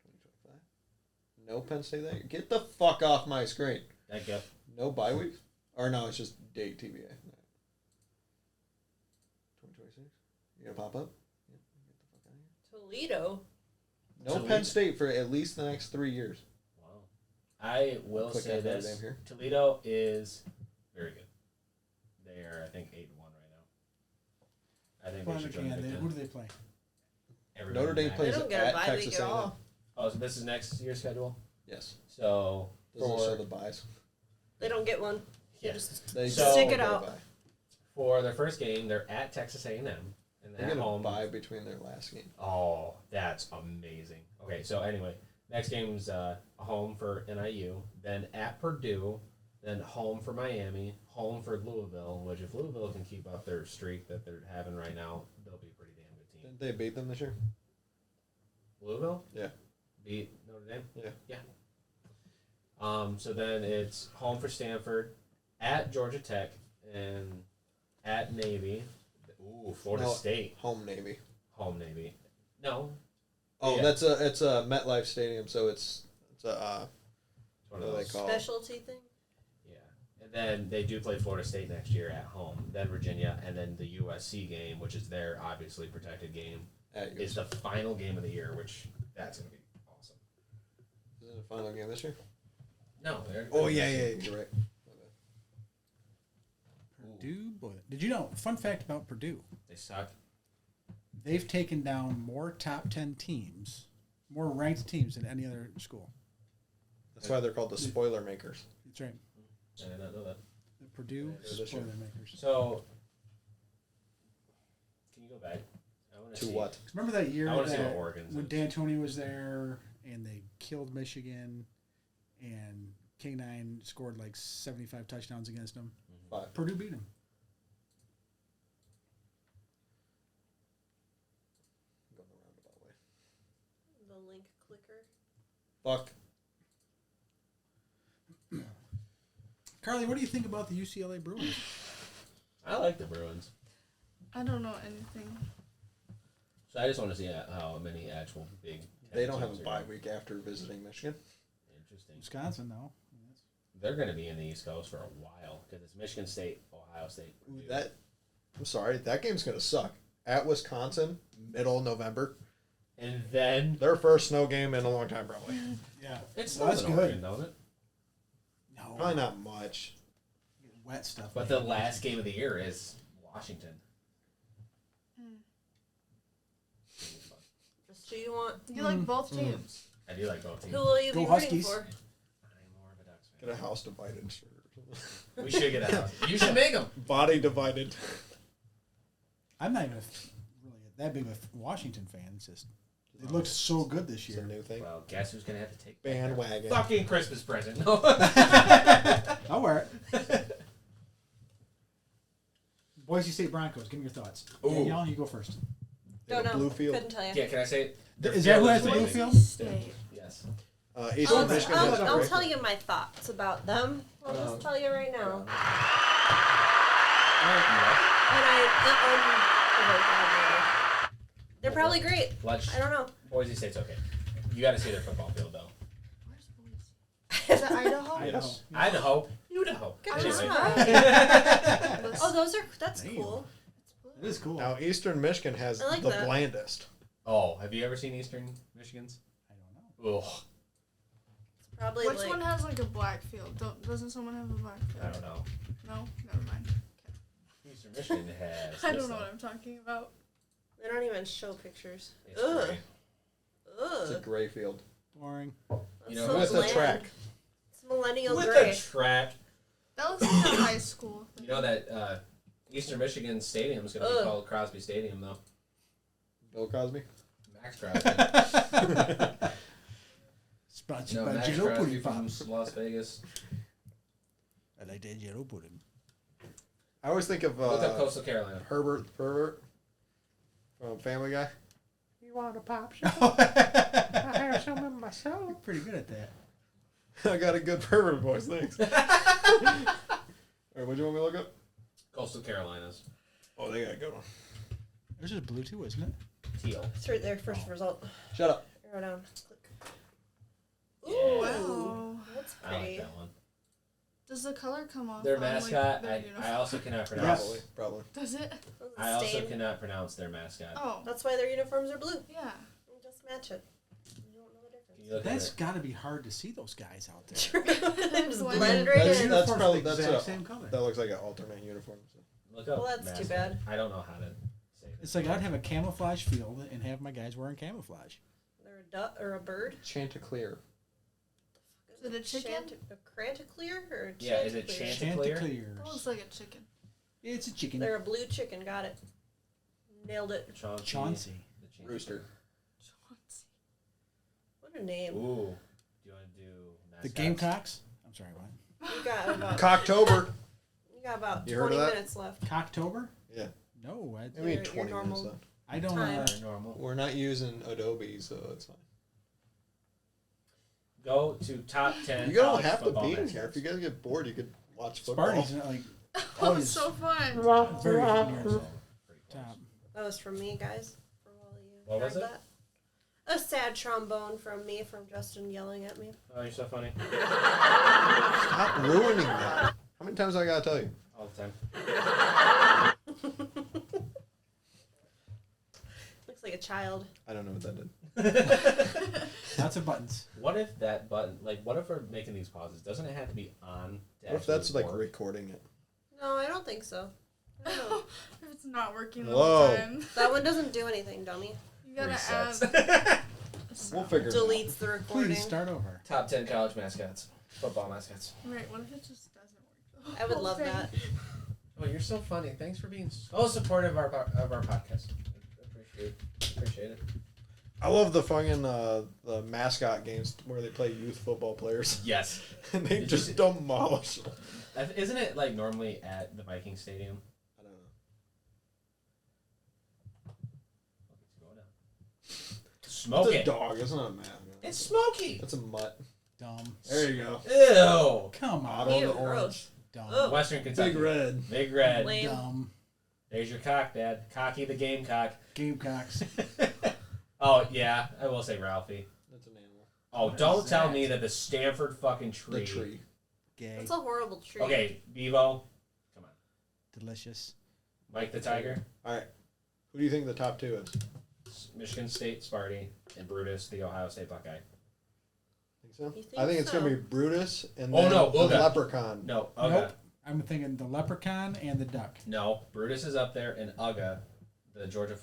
2025. No Penn State there. Get the fuck off my screen. Thank you. No bye weeks? Or no, it's just date TBA. 2026. You gonna pop up? Yeah, get the fuck out of here. Toledo. No Toledo. Penn State for at least the next 3 years. Wow. I will Click say on Notre this: Dame here. Toledo is very good. They are, I think, 8-1 right now. I think they should join the Big Ten. Who do they play? Everybody Notre Dame back. They plays don't get a at bye Texas week at A&M. all. Oh, so this is next year's schedule. Yes. So Doesn't for show the buys. They don't get one. They yeah, just They So- don't Stick it get a out. bye. for their first game, they're at Texas A&M and They at get a home. bye between their last game. Oh, that's amazing. Okay, so anyway, next game's home for NIU, then at Purdue, then home for Miami, home for Louisville, which if Louisville can keep up their streak that they're having right now, they'll be a pretty damn good team. Didn't they beat them this year? Louisville? Yeah. Beat Notre Dame? Yeah. Yeah. So then it's home for Stanford, at Georgia Tech, and at Navy. Ooh, Florida No. State. Home Navy. Home Navy. No. Oh, Yeah. it's a MetLife Stadium, so it's a It's one what of do they those. call? specialty thing. Yeah. And then they do play Florida State next year at home, then Virginia, and then the USC game, which is their obviously protected game, At is the final game of the year, which that's going to be awesome. Is it a final game this year? No. Oh yeah, you're right. Purdue, boy, did you know? Fun fact about Purdue: They suck. they've taken down more top 10 teams, more ranked teams than any other school. That's why they're called the spoiler makers. That's right. I did not know that. The Purdue Yeah, Spoilermakers. So, can you go back? I want To see. what? Remember that year I want to see that what Oregon's when is. D'Antoni was there and they killed Michigan and K9 scored like 75 touchdowns against them? 5. Purdue beat them. Going the roundabout way. The link clicker. Fuck. Carly, what do you think about the UCLA Bruins? I like the Bruins. I don't know anything. So I just want to see how many actual big. They don't have a teams are bye going. week after visiting Michigan. Interesting. Wisconsin, though. They're going to be in the East Coast for a while because it's Michigan State, Ohio State. Purdue. I'm sorry, that game's gonna suck. At Wisconsin, middle of November. And then Their first snow game in a long time, probably. Yeah. it's Well, that's Southern good. Oregon, don't it? No. Probably not much. Wet stuff. But the last game of the year is Washington. Just who you want. You like both teams. I do like both teams. Who will you Go be Huskies. rooting for? I'm more of a Ducks Get a house divided shirt. fan. We should get a house. You should make them. Body divided. I'm not even really that big of a Washington fan. It's just it looked so good this It's a year. new thing. Well, guess who's going to have to take back their Bandwagon. fucking Christmas present? No. I'll wear it. Boise State Broncos. Give me your thoughts. Ooh. Danielle, you go first. They have Don't a know. blue field. Couldn't tell you. Yeah, can I say? Their Is that who field has the blue amazing. field? State. Yes. Eastern I'll, Michigan has I'll great- tell you my thoughts about them. I'll just tell you right now. And they're probably great. Let's. I don't know. Boise State's okay. You got to see their football field though. Where's Boise? Is it Idaho? Idaho. Idaho, Idaho. Good Anyway. job. Oh, that's Damn. cool. It is cool. Now Eastern Michigan has I like the that. blandest. Oh, have you ever seen Eastern Michigan's? I don't know. Ugh, It's probably Which like one has like a black field? Doesn't someone have a black field? I don't know. No? Never mind. Eastern Michigan has. I this don't know stuff. what I'm talking about. they don't even show pictures. It's Ugh. great. It's a Ugh. gray field. Boring. You know, So With the bland. track. It's millennial With gray. the track. That looks like a high school. You know that Eastern Michigan Stadium is going to be Ugh. called Crosby Stadium, though. Bill Cosby. Max Crosby. Sponsored You know, by Max Jello Crosby Pudding from Pops. Las Vegas. I like that Jello Pudding. I always think of Look up Coastal Carolina. Herbert from Family Guy. You want a pop shot? I have some in myself. Pretty good at that. I got a good pervert voice, thanks. Alright, what do you want me to look up? Coastal Carolinas. Oh, they got a good one. There's just blue too, isn't it? Teal. It's right there. First result. Shut up. Arrow down. Click. Yeah. Ooh, Wow. that's I like pretty. that one. Does the color come off? Their on, mascot, their I uniform? also cannot pronounce. Probably. Does it? Doesn't I also stain. cannot pronounce their mascot. Oh. That's why their uniforms are blue. Yeah. You just match it. You don't know the difference. Can you look That's at got to be hard to see those guys out there. True. They just Well, blend I right that's- in. that's Uniforms probably- the that's exact a- same color. That looks like an alternate uniform. So. it? Look up Well, that's too mascot. bad. I don't know how to say it. It's like I'd have a camouflage field and have my guys wearing camouflage. They're a duck or a bird. Chanticleer. Is it a chicken? A Crantacleer or a Yeah, is it Chanticleer? Chanticleer? That looks like a chicken. It's a chicken. They're a blue chicken. Got it. Nailed it. Chauncey. Chauncey. The Chauncey. Rooster. What a name. Ooh. Do you want to do The mascots? Gamecocks. I'm sorry, what? You got about Cocktober. you got about You heard 20 of that? minutes left. Cocktober? Yeah. No, I Your- mean, your 20 minutes normal- left. I don't. Time. Normal. We're not using Adobe, so it's fine. Go to top 10. You don't college have to football be in mascots. here. If you guys get bored, you could watch football. Sparty's not like Oh, it's so fun. very near So, the pretty close. top. That was from me, guys. For all of you. What was heard it? that. A sad trombone from me, from Justin yelling at me. Oh, you're so funny. Stop ruining that. How many times do I gotta tell you? All the time. Looks like a child. I don't know what that did. Lots of buttons. What if that button, like, what if we're making these pauses? Doesn't it have to be on? To What if actually that's like work? recording it? No, I don't think so. I don't know. If it's not working the Whoa. whole time. That one doesn't do anything, dummy. You gotta Resets. We'll figure it out. Deletes the recording. Please start over. Top 10 college mascots. Football mascots. Right, what if it just doesn't work? I would love that. Oh, you're so funny. Thanks for being so supportive of our podcast. Appreciate it. I love the fucking the mascot games where they play youth football players Yes. and they Did you just see- demolish them. Isn't it like normally at the Viking Stadium? I don't know. Smoke It's a it. dog. It's not a mascot. It's Smokey. It's a mutt. Dumb. There you go. Ew. Come on. Auto Ew, the orange. gross. Dumb. Ugh. Western Kentucky. Big red. Big red. Lame. Dumb. There's your cock, Dad. Cocky the Gamecock. Gamecocks. Oh, yeah. I will say Ralphie. That's an animal. Oh, What don't is tell that? me that the Stanford fucking tree. The tree. Gay. That's a horrible tree. Okay, Bevo. Come on. Delicious. Mike the Tiger. All right. Who do you think the top two is? Michigan State Sparty. And Brutus, the Ohio State Buckeye. Think so? You think I think it's so? gonna be Brutus and Oh, then no, the Uga. leprechaun. No, Uga. Nope. I'm thinking the leprechaun and the duck. No, Brutus is up there, and Uga, the Georgia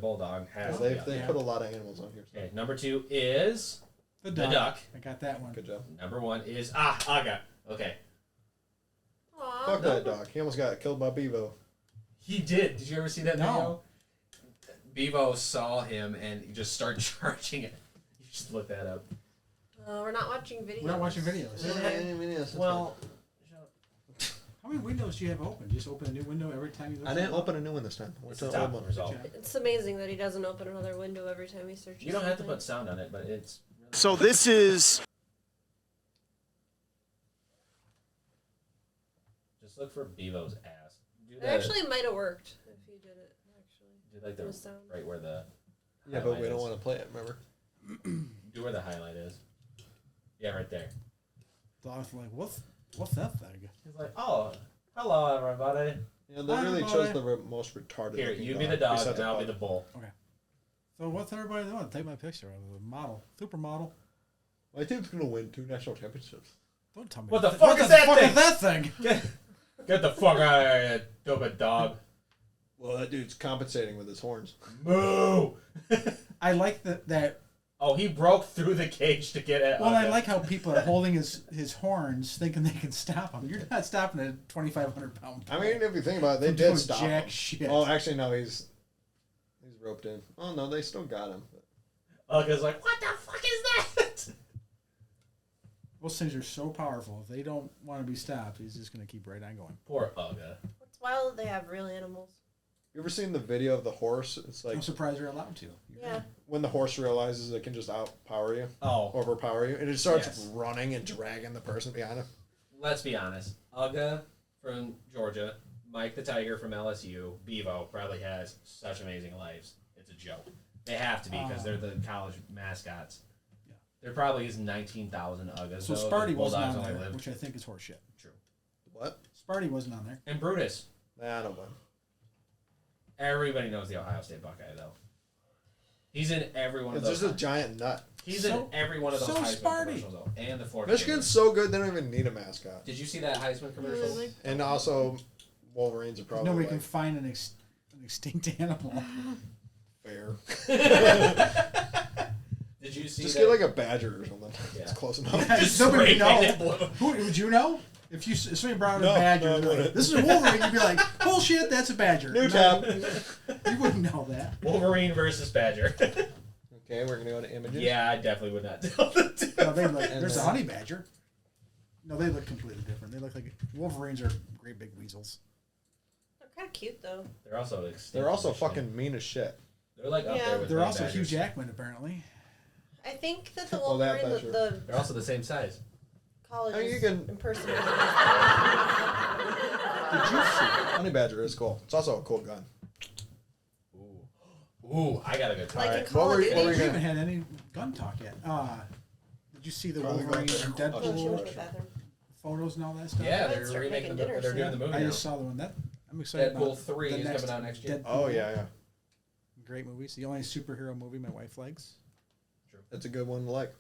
Bulldog, has. They to be up they there. put a lot of animals on here. So. Okay, number 2 is The the duck. duck. I got that one. Good job. Number 1 is Uga. Okay, Aw. Fuck that dog. He almost got killed by Bevo. he did. Did you ever see that No. video? Bevo saw him and he just started charging it. You should look that up. We're not watching videos. We're not watching videos. Well, How many windows do you have open? Just open a new window every time you look I at didn't it? open a new one this time. Went it's to the the old top one. result. Good job. It's amazing that he doesn't open another window every time he searches. You don't have to something. put sound on it, but it's. Really So this is Just look for Bevo's ass. Do It the, actually might have worked if you did it. Actually, do like the with sound. right where the. Yeah, but we highlight don't is. want to play it. Remember? Do where the highlight is. Yeah, right there. So I was like, what's that thing? He's like, oh, hello everybody. Yeah, they Hi, really boy. chose the most retarded. Here, looking you be the dog, besides and I'll be pup. the bull. So what's everybody doing? Take my picture of the model. Supermodel. My team's gonna win 2 national championships. Don't tell me. What the fuck is that fuck thing? is that thing? Get the fuck out of here, you stupid dog. Well, that dude's compensating with his horns. Moo! I like that. Oh, he broke through the cage to get at. Well, I Uga. like how people are holding his horns, thinking they can stop him. You're not stopping a 2,500-pound. I mean, if you think about it, they From doing did stop jack him. shit. Oh, actually, no, he's roped in. Oh no, they still got him. Uga's like, what the fuck is that? Those things are so powerful. If they don't want to be stopped, he's just going to keep right on going. Poor Uga. It's wild that they have real animals. You ever seen the video of the horse? It's like I'm surprised they're allowed to. Yeah. when the horse realizes it can just outpower you, Oh, overpower you, and it starts Yes. running and dragging the person behind him. let's be honest. Uga from Georgia, Mike the Tiger from LSU, Bevo probably has such amazing lives. It's a joke. They have to be because they're the college mascots. Yeah. There probably is 19,000 Ugas. So though. Sparty The wasn't Bulldogs on only there, live. which I think is horseshit. True. What? Sparty wasn't on there. And Brutus. Nah, I don't win. Everybody knows the Ohio State Buckeye, though. He's in every one of It's those. just a giant nut. He's So- in every one of those so Heisman Sparty. commercials, though. And the Florida. Michigan's so good they don't even need a mascot. Did you see that Heisman commercial? Really? And also, Wolverines are probably Nobody like, can find an extinct animal. fair. Did you see Just that? get like a badger or something. Yeah. It's close enough. Just Nobody spray know. paint it blue. Who would you know? If you somebody brought out No, a badger, no, I you'd be like, wouldn't. this is a Wolverine. You'd be like, bullshit, that's a badger. New No, tab. You wouldn't know that. Wolverine versus Badger. Okay, we're gonna go to images. Yeah, I definitely would not tell the two. No, they look. And There's a then- honey badger. No, they look completely different. They look like Wolverines are great big weasels. They're kind of cute though. They're also extinct They're also Michigan. fucking mean as shit. They're like up Yeah. there with They're honey also Hugh badgers. Jackman apparently. I think that the Well, that Wolverine, badger. the They're also the same size. college I mean, you can- impersonator. Did you see? Honey badger is cool. It's also a cool gun. Ooh, I got a good Like time. in Alright, Call what of were- Duty. what were We you haven't had any gun talk yet. Did you see the Probably Wolverine go- and Oh, Oh, she went Deadpool to the bathroom. photos and all that stuff? Yeah, Let's they're start remaking making the, dinners they're doing the soon. movie I now. just saw the one that I'm excited Deadpool about. 3 the is next coming out next year. Deadpool. Oh yeah. Great movie. It's the only superhero movie my wife likes. That's a good one to like.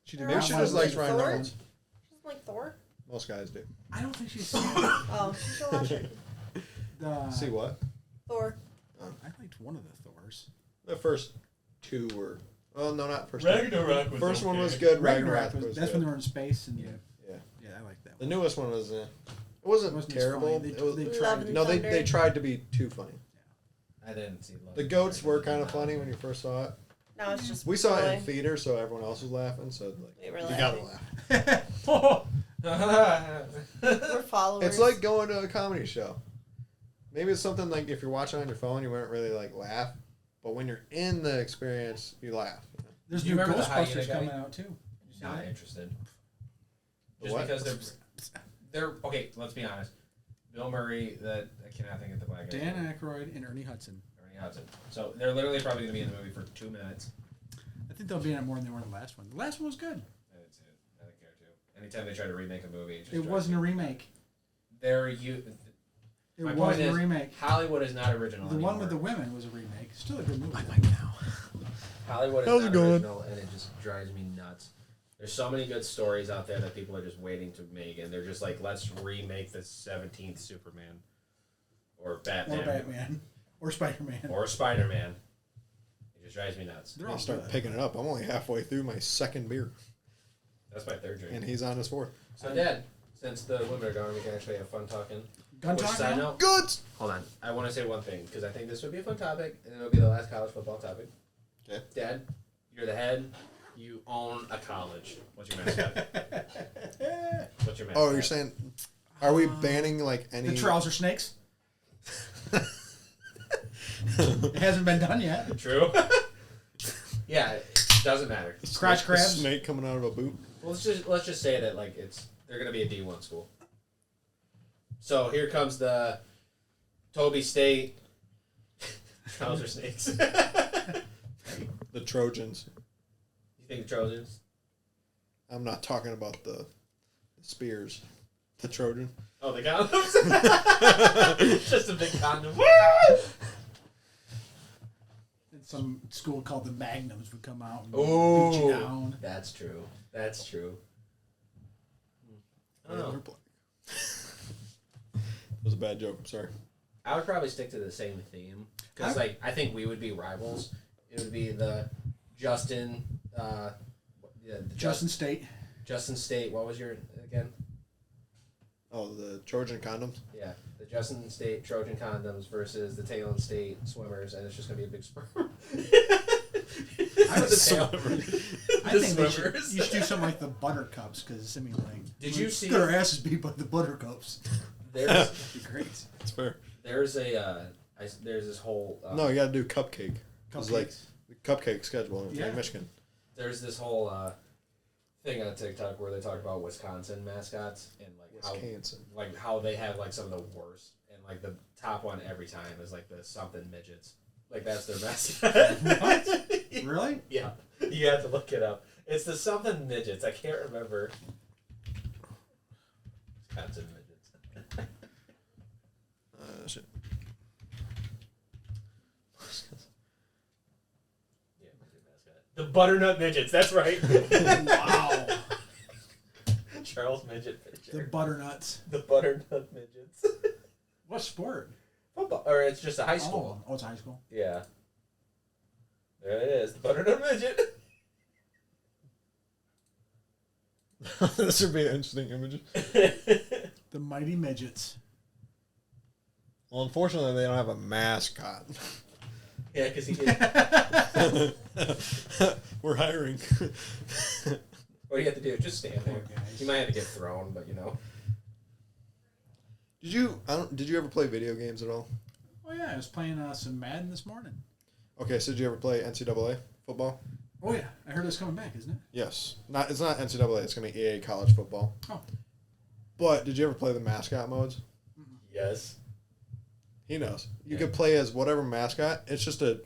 She did Maybe not she want just to likes see Ryan Thor? Reynolds. She doesn't like Thor. Most guys do. I don't think she's seen Oh, you should watch it. the. See what? Thor. I liked one of the Thors. The first two were. Oh no, not first. Two. Ragnarok was First one okay. was good. Ragnarok Ragnarok was that's good. when they were in space and Yeah. yeah, I like that The one. newest one was. It wasn't, Wasn't as terrible. funny. It was, They Love tried and to. no, they Thunder. tried to be too funny. I didn't see Love The and goats Thunder. were kind of funny when you first saw it. Now it's just We saw it in boring. theater, so everyone else was laughing. So like, We were you gotta laughing. laugh. We're followers. It's like going to a comedy show. Maybe it's something like if you're watching on your phone, you wouldn't really like laugh, but when you're in the experience, you laugh. There's Do you new remember the hyena Ghostbusters guy? coming out too. You see Not that? interested. The Just what? because they're okay. Let's be honest. Bill Murray, that I cannot think of the black guy. Dan Aykroyd and Ernie Hudson. Ernie Hudson. So they're literally probably going to be in the movie for 2 minutes. I think they'll be in it more than they were in the last one. The last one was good. I didn't see it. I didn't care to. Anytime they try to remake a movie, It wasn't a remake. They're you. It My point wasn't a is, remake. Hollywood is not original. The one with the anymore. women was a remake. Still a good movie. Hollywood is How's not it going? original, and it just drives me nuts. There's so many good stories out there that people are just waiting to make, and they're just like, let's remake the 17th Superman, or Batman, Or Batman. Or Spider-Man. or Spider-Man. It just drives me nuts. They're I all start good. picking it up. I'm only halfway through my second beer, That's my third drink. and he's on his fourth. So, Dad, since the women are gone, we can actually have fun talking. Gun Which talk side now? note? Good. Hold on. I want to say one thing, because I think this would be a fun topic, and it'll be the last college football topic. Okay. Dad, you're the head. You own a college. What's your mascot? What's your mascot? Oh, you're saying? Are we banning like any? The trouser snakes. It hasn't been done yet. True. Yeah, it doesn't matter. Crotch A crabs. snake coming out of a boot. Well, let's just say that like they're gonna be a D1 school. So here comes the Toby State trouser snakes. You The Trojans. think the Trojans? I'm not talking about the spears. The Trojan. Oh, the condoms. Just a big condom. And some school called the Magnums would come out and Ooh. beat you down. That's true. That's true. I don't Red know. or black. That was a bad joke. I'm sorry. I would probably stick to the same theme because, like, I think we would be rivals. It would be the Justin, the Justin State. Justin State. What was your again? Oh, the Trojan condoms. Yeah, the Justin State Trojan condoms versus the Talon State swimmers, and it's just gonna be a big sperm. I would The tail- I the think they swimmers. you should do something like the Buttercups because I mean, like, Did you see- Get our asses beat by the Buttercups. There's That'd be great. That's fair. there's there's this whole No, you got to do cupcake. It's like Cupcakes. the cupcake schedule in Yeah. Michigan. there's this whole thing on TikTok where they talk about Wisconsin mascots and Wisconsin. how they have like some of the worst, and like the top one every time is like the something midgets. Like that's their mascot. What? Really? Yeah, you have to look it up. It's the something midgets. I can't remember. Wisconsin midgets. Shit. Yeah, midget mascot. The butternut midgets. That's right. Wow. Charles Midget The picture. Butternuts. The butternut midgets. What sport? Football, or it's just a high school. Oh, it's high school. Yeah. There it is. The butternut midget. This would be an interesting image. The Mighty Midgets. Well, unfortunately, they don't have a mascot. Yeah, because he did. We're hiring. What do you have to do? Just stand there. Poor guys. You might have to get thrown, but you know. Did you ever play video games at all? Oh yeah, I was playing some Madden this morning. Okay, so did you ever play NCAA football? Oh yeah, I heard it's coming back, isn't it? Yes. It's not NCAA. It's going to be EA college football. Oh. But did you ever play the mascot modes? Yes. He knows. You Yeah. could play as whatever mascot. It's just you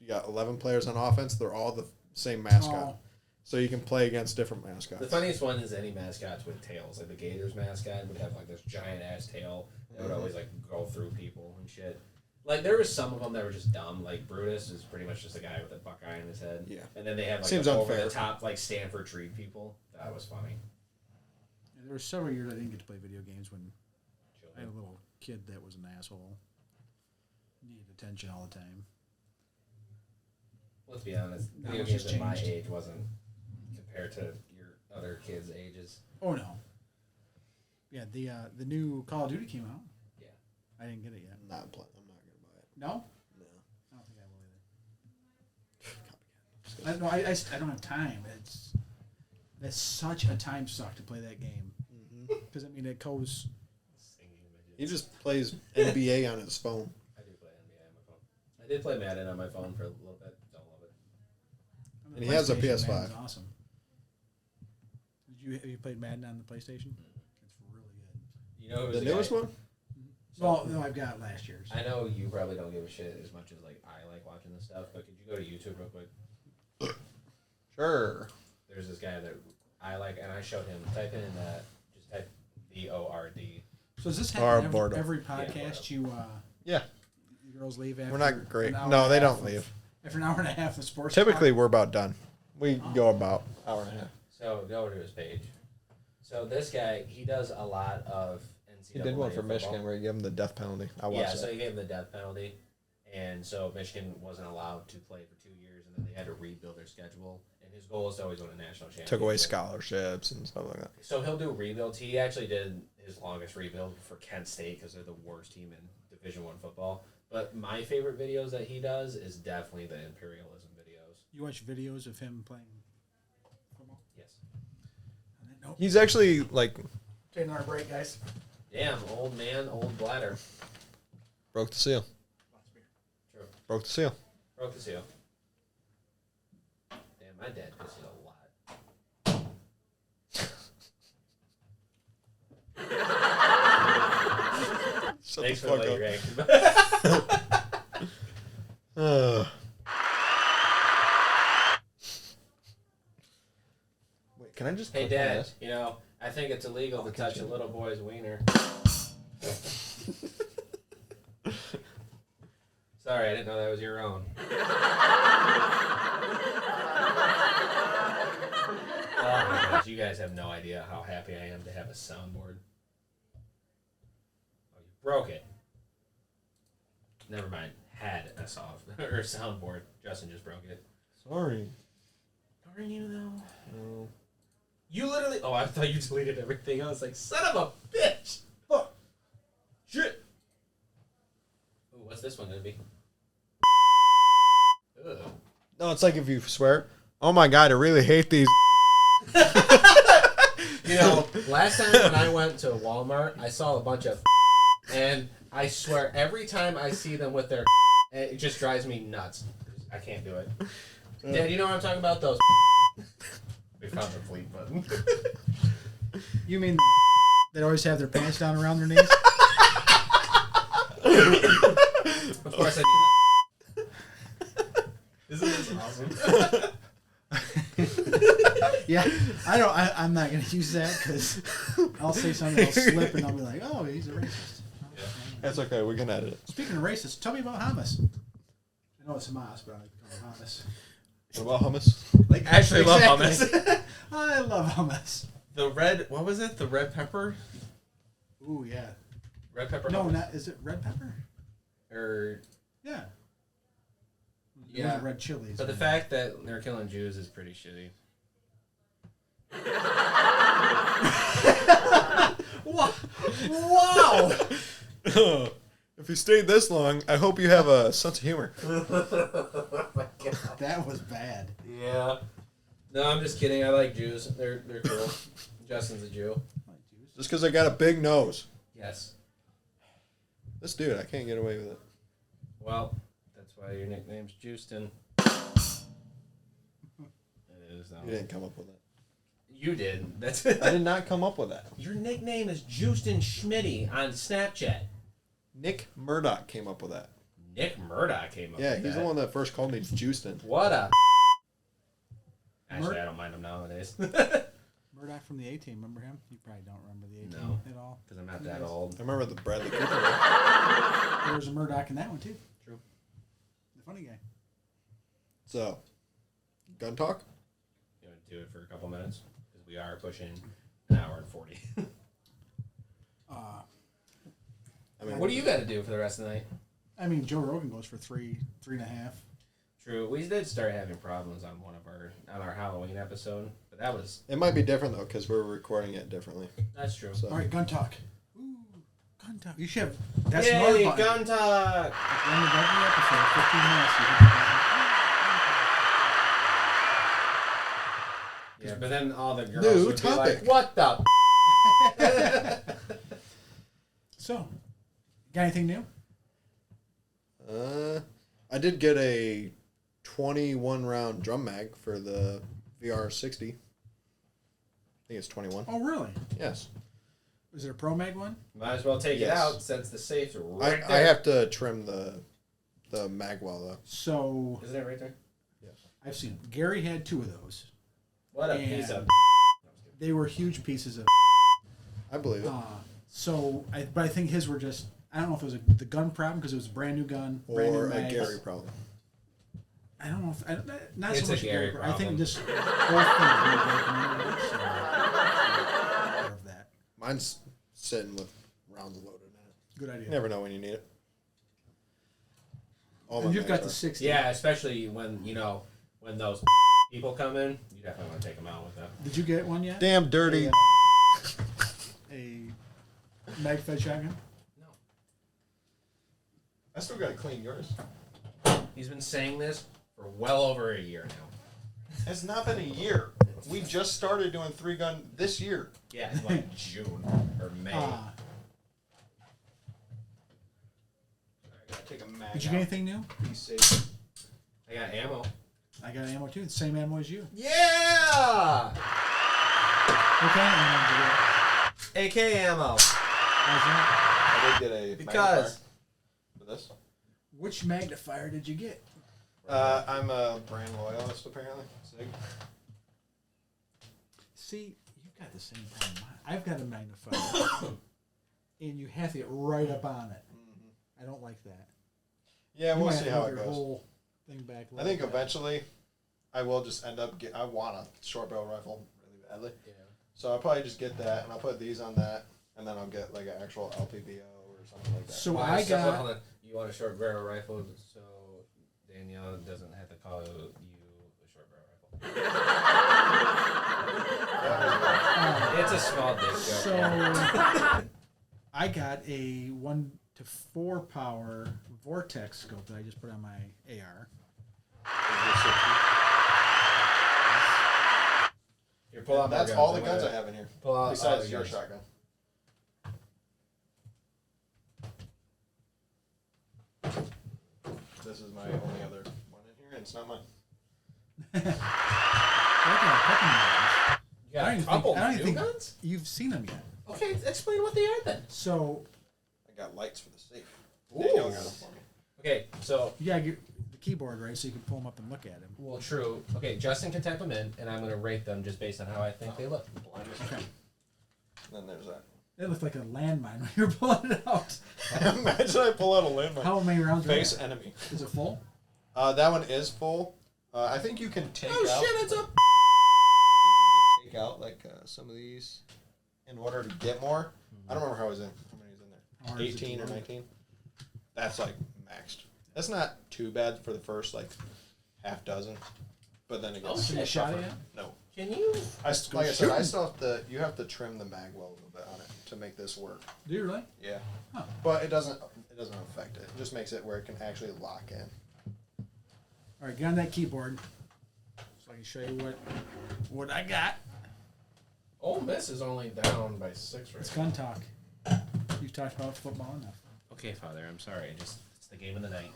got 11 players on offense. They're all the same mascot. Oh. So you can play against different mascots. The funniest one is any mascots with tails. Like the Gators mascot would have like this giant ass tail that would always like go through people and shit. Like there was some of them that were just dumb. Like Brutus is pretty much just a guy with a buckeye in his head. Yeah. And then they have like Seems over unfair. the top like Stanford Tree people. That was funny. There were several years I didn't get to play video games when I had a little kid that was an asshole. Needed attention all the time. Let's be honest. No, Video it's games just at my changed. age wasn't compared to your other kids' ages. Oh no. Yeah, the new Call of Duty came out. Yeah. I didn't get it yet. I'm not gonna buy it. No? No. I don't think I will either. I don't have time. That's such a time suck to play that game. Because I mean, it goes. He just plays NBA on his phone. I do play NBA on my phone. I did play Madden on my phone for a little bit. Don't love it. On the And he has a PlayStation, PS5. Madden's awesome. Have you played Madden on the PlayStation? It's really good. You know The newest one? Well, no, I've got last year's. I know you probably don't give a shit as much as like I like watching this stuff, but could you go to YouTube real quick? Sure. There's this guy that I like, and I showed him. Type in that. Just type BORD. So does this Or happen boredom. every podcast? Yeah. You girls leave after. We're not great. an hour No, and a they half don't of- leave. After an hour and a half of sports. Typically, talk? we're about done. We go about hour and a half. So go to his page. So this guy, he does a lot of NCAA He did one for football. Michigan where he gave him the death penalty. I watched Yeah, that. so he gave him the death penalty, and so Michigan wasn't allowed to play for 2 years, and then they had to rebuild their schedule. And his goal is to always win a national championship. Took away scholarships and stuff like that. So he'll do rebuilds. He actually did his longest rebuild for Kent State because they're the worst team in Division I football. But my favorite videos that he does is definitely the imperialism videos. You watch videos of him playing football? Yes. Nope. He's actually like Taking our break, guys. Damn, old man, old bladder. broke the seal. True. Broke the seal. Broke the seal. Damn, my dad pisses a lot. Shut Thanks the for fuck the up. reaction. Wait, can I just? Hey, click on Dad, this? you know, I think it's illegal to touch a continue. little boy's wiener. Sorry, I didn't know that was your own. Oh my gosh, you guys have no idea how happy I am to have a soundboard. Oh, you broke it. Never mind. Had a or soundboard. Justin just broke it. Sorry. Darn you though. No. You literally. Oh, I thought you deleted everything. I was like, son of a bitch. Fuck. Shit. Ooh, what's this one gonna be? Ugh. No, it's like if you swear. Oh my god, I really hate these. You know, last time when I went to Walmart, I saw a bunch of and I swear every time I see them with their it just drives me nuts. I can't do it. Dad, you know what I'm talking about? Those we found the delete button. You mean they always have their pants down around their knees? Of course I do that. Isn't this awesome? Yeah, I'm not gonna use that because I'll say something, I'll slip, and I'll be like, "Oh, he's a racist." Yeah. That's okay. We can edit it. Speaking of racist, tell me about hummus. I know it's Hamas, but I like to call it hummus. What about hummus? Like actually love hummus. I love hummus. The red, what was it? The red pepper? Ooh, yeah. Red pepper No, hummus? not is it red pepper? Or Yeah. It Yeah. wasn't red chilies. but the fact that they're killing Jews is pretty shitty. Wow! If you stayed this long, I hope you have a sense of humor. That was bad. Yeah. No, I'm just kidding. I like Jews. They're cool. Justin's a Jew. Just because I got a big nose. Yes. This dude, I can't get away with it. Well, that's why your nickname's Justin. It is though. You didn't come up with that. You did. That's I did not come up with that. Your nickname is Justin Schmitty on Snapchat. Nick Murdoch came up with that. Nick Murdoch came up Yeah, with he's that. the one that first called me Justin. What a... Actually, I don't mind him nowadays. Murdoch from the A-Team, remember him? You probably don't remember the A-Team No. at all. Because I'm not that old. I remember the Bradley Cooper one. There was a Murdoch in that one, too. True. The funny guy. So, gun talk? You want to do it for a couple minutes? Because we are pushing An hour and 40. I mean, What do you got to do for the rest of the night? I mean, Joe Rogan goes for 3.5. True. We did start having problems on our Halloween episode, but that was It might be different though because we're recording it differently. that's true. So All right, gun talk. Ooh, gun talk. You should have. That's Yay, another button. gun talk! At the end of every episode, 15 minutes. You hit the button. Yeah, but then all the girls New would topic. be like, "What the?" So, got anything new? I did get a 21 round drum mag for the VR60. I think it's 21. Oh, really? Yes. Is it a Pro Mag one? Might as well take it Yes. out since the safe's right I there. have to trim the mag well though. So, Isn't it right there? I've seen them. Gary had 2 of those. What a piece of. And they were huge pieces of. I believe it. But I think his were just. I don't know if it was the gun problem because it was a brand new gun, brand new Or a mags. Gary problem. I don't know if not It's so a much Gary Gary. I think problem. just both things were broken anyway, so aware of that. Mine's sitting with rounds loaded in it. Good idea. You never know when you need it. All And my you've got mags the are. 60. Yeah, especially when those people come in, you definitely want to take them out with them. Did you get one yet? Damn dirty. A mag-fed shotgun? No. I still gotta clean yours. He's been saying this for well over a year now. It's not been a year. We just started doing 3-gun this year. Yeah, it's like June or May. I gotta take a mag Did you get anything new? Be safe. I got ammo. I got ammo too. The same ammo as you. Yeah! What kind of ammo did you get? AK ammo. How's that? I did get a Because magnifier for this. Which magnifier did you get? I'm a brand loyalist apparently. Sig. See, you've got the same problem. I've got a magnifier, and you have to get right up on it. I don't like that. Yeah, You we'll might see have how to it move your goes. whole thing back. a I think little bit. eventually I will just end up I want a short barrel rifle really badly. yeah. So I'll probably just get that and I'll put these on that and then I'll get like an actual LPBO or something like that. So Well, I so, got. hold on. You want a short barrel rifle so Danielle doesn't have to call you a short barrel rifle. It's a small dick joke. So I got a 1 to 4 power vortex scope that I just put on my AR. Here, pull out more That's guns. all the I'm guns gonna I have in here. Pull out Besides all the your guns. shotgun. This is my only other one in here and it's not mine. I got a couple new ones. You got I a don't couple think- I don't new think- guns? You've seen them yet. Okay, explain what they are then. So I got lights for the safe. Ooh. Danielle got them for me. Okay, so you gotta get the keyboard right so you can pull them up and look at them. well, true. Okay, Justin can type them in, and I'm gonna rate them just based on how I think they look. Blind as Okay. Then there's that. It looked like a landmine when you were pulling it out. Imagine I pull out a landmine. How many rounds? Face Are there? enemy. Is it full? That one is full. I think you can take out. it's a. I think you can take out like some of these in order to get more. I don't remember how many is in How hard there. is it to 18 or load? 19. That's like maxed. That's not too bad for the first like half dozen, but then it Oh, gets shit. You shot it tougher. yet? No. Can you? Like I said, I still have to. You have to trim the mag well a little bit on it to make this work. Do you really? Yeah. Huh. But it doesn't. It doesn't affect it. It just makes it where it can actually lock in. All right, get on that keyboard so I can show you what I got. Ole Miss is only down by 6 right It's now. gun talk. You've talked about football enough. Okay, Father, I'm sorry. It's the game of the night.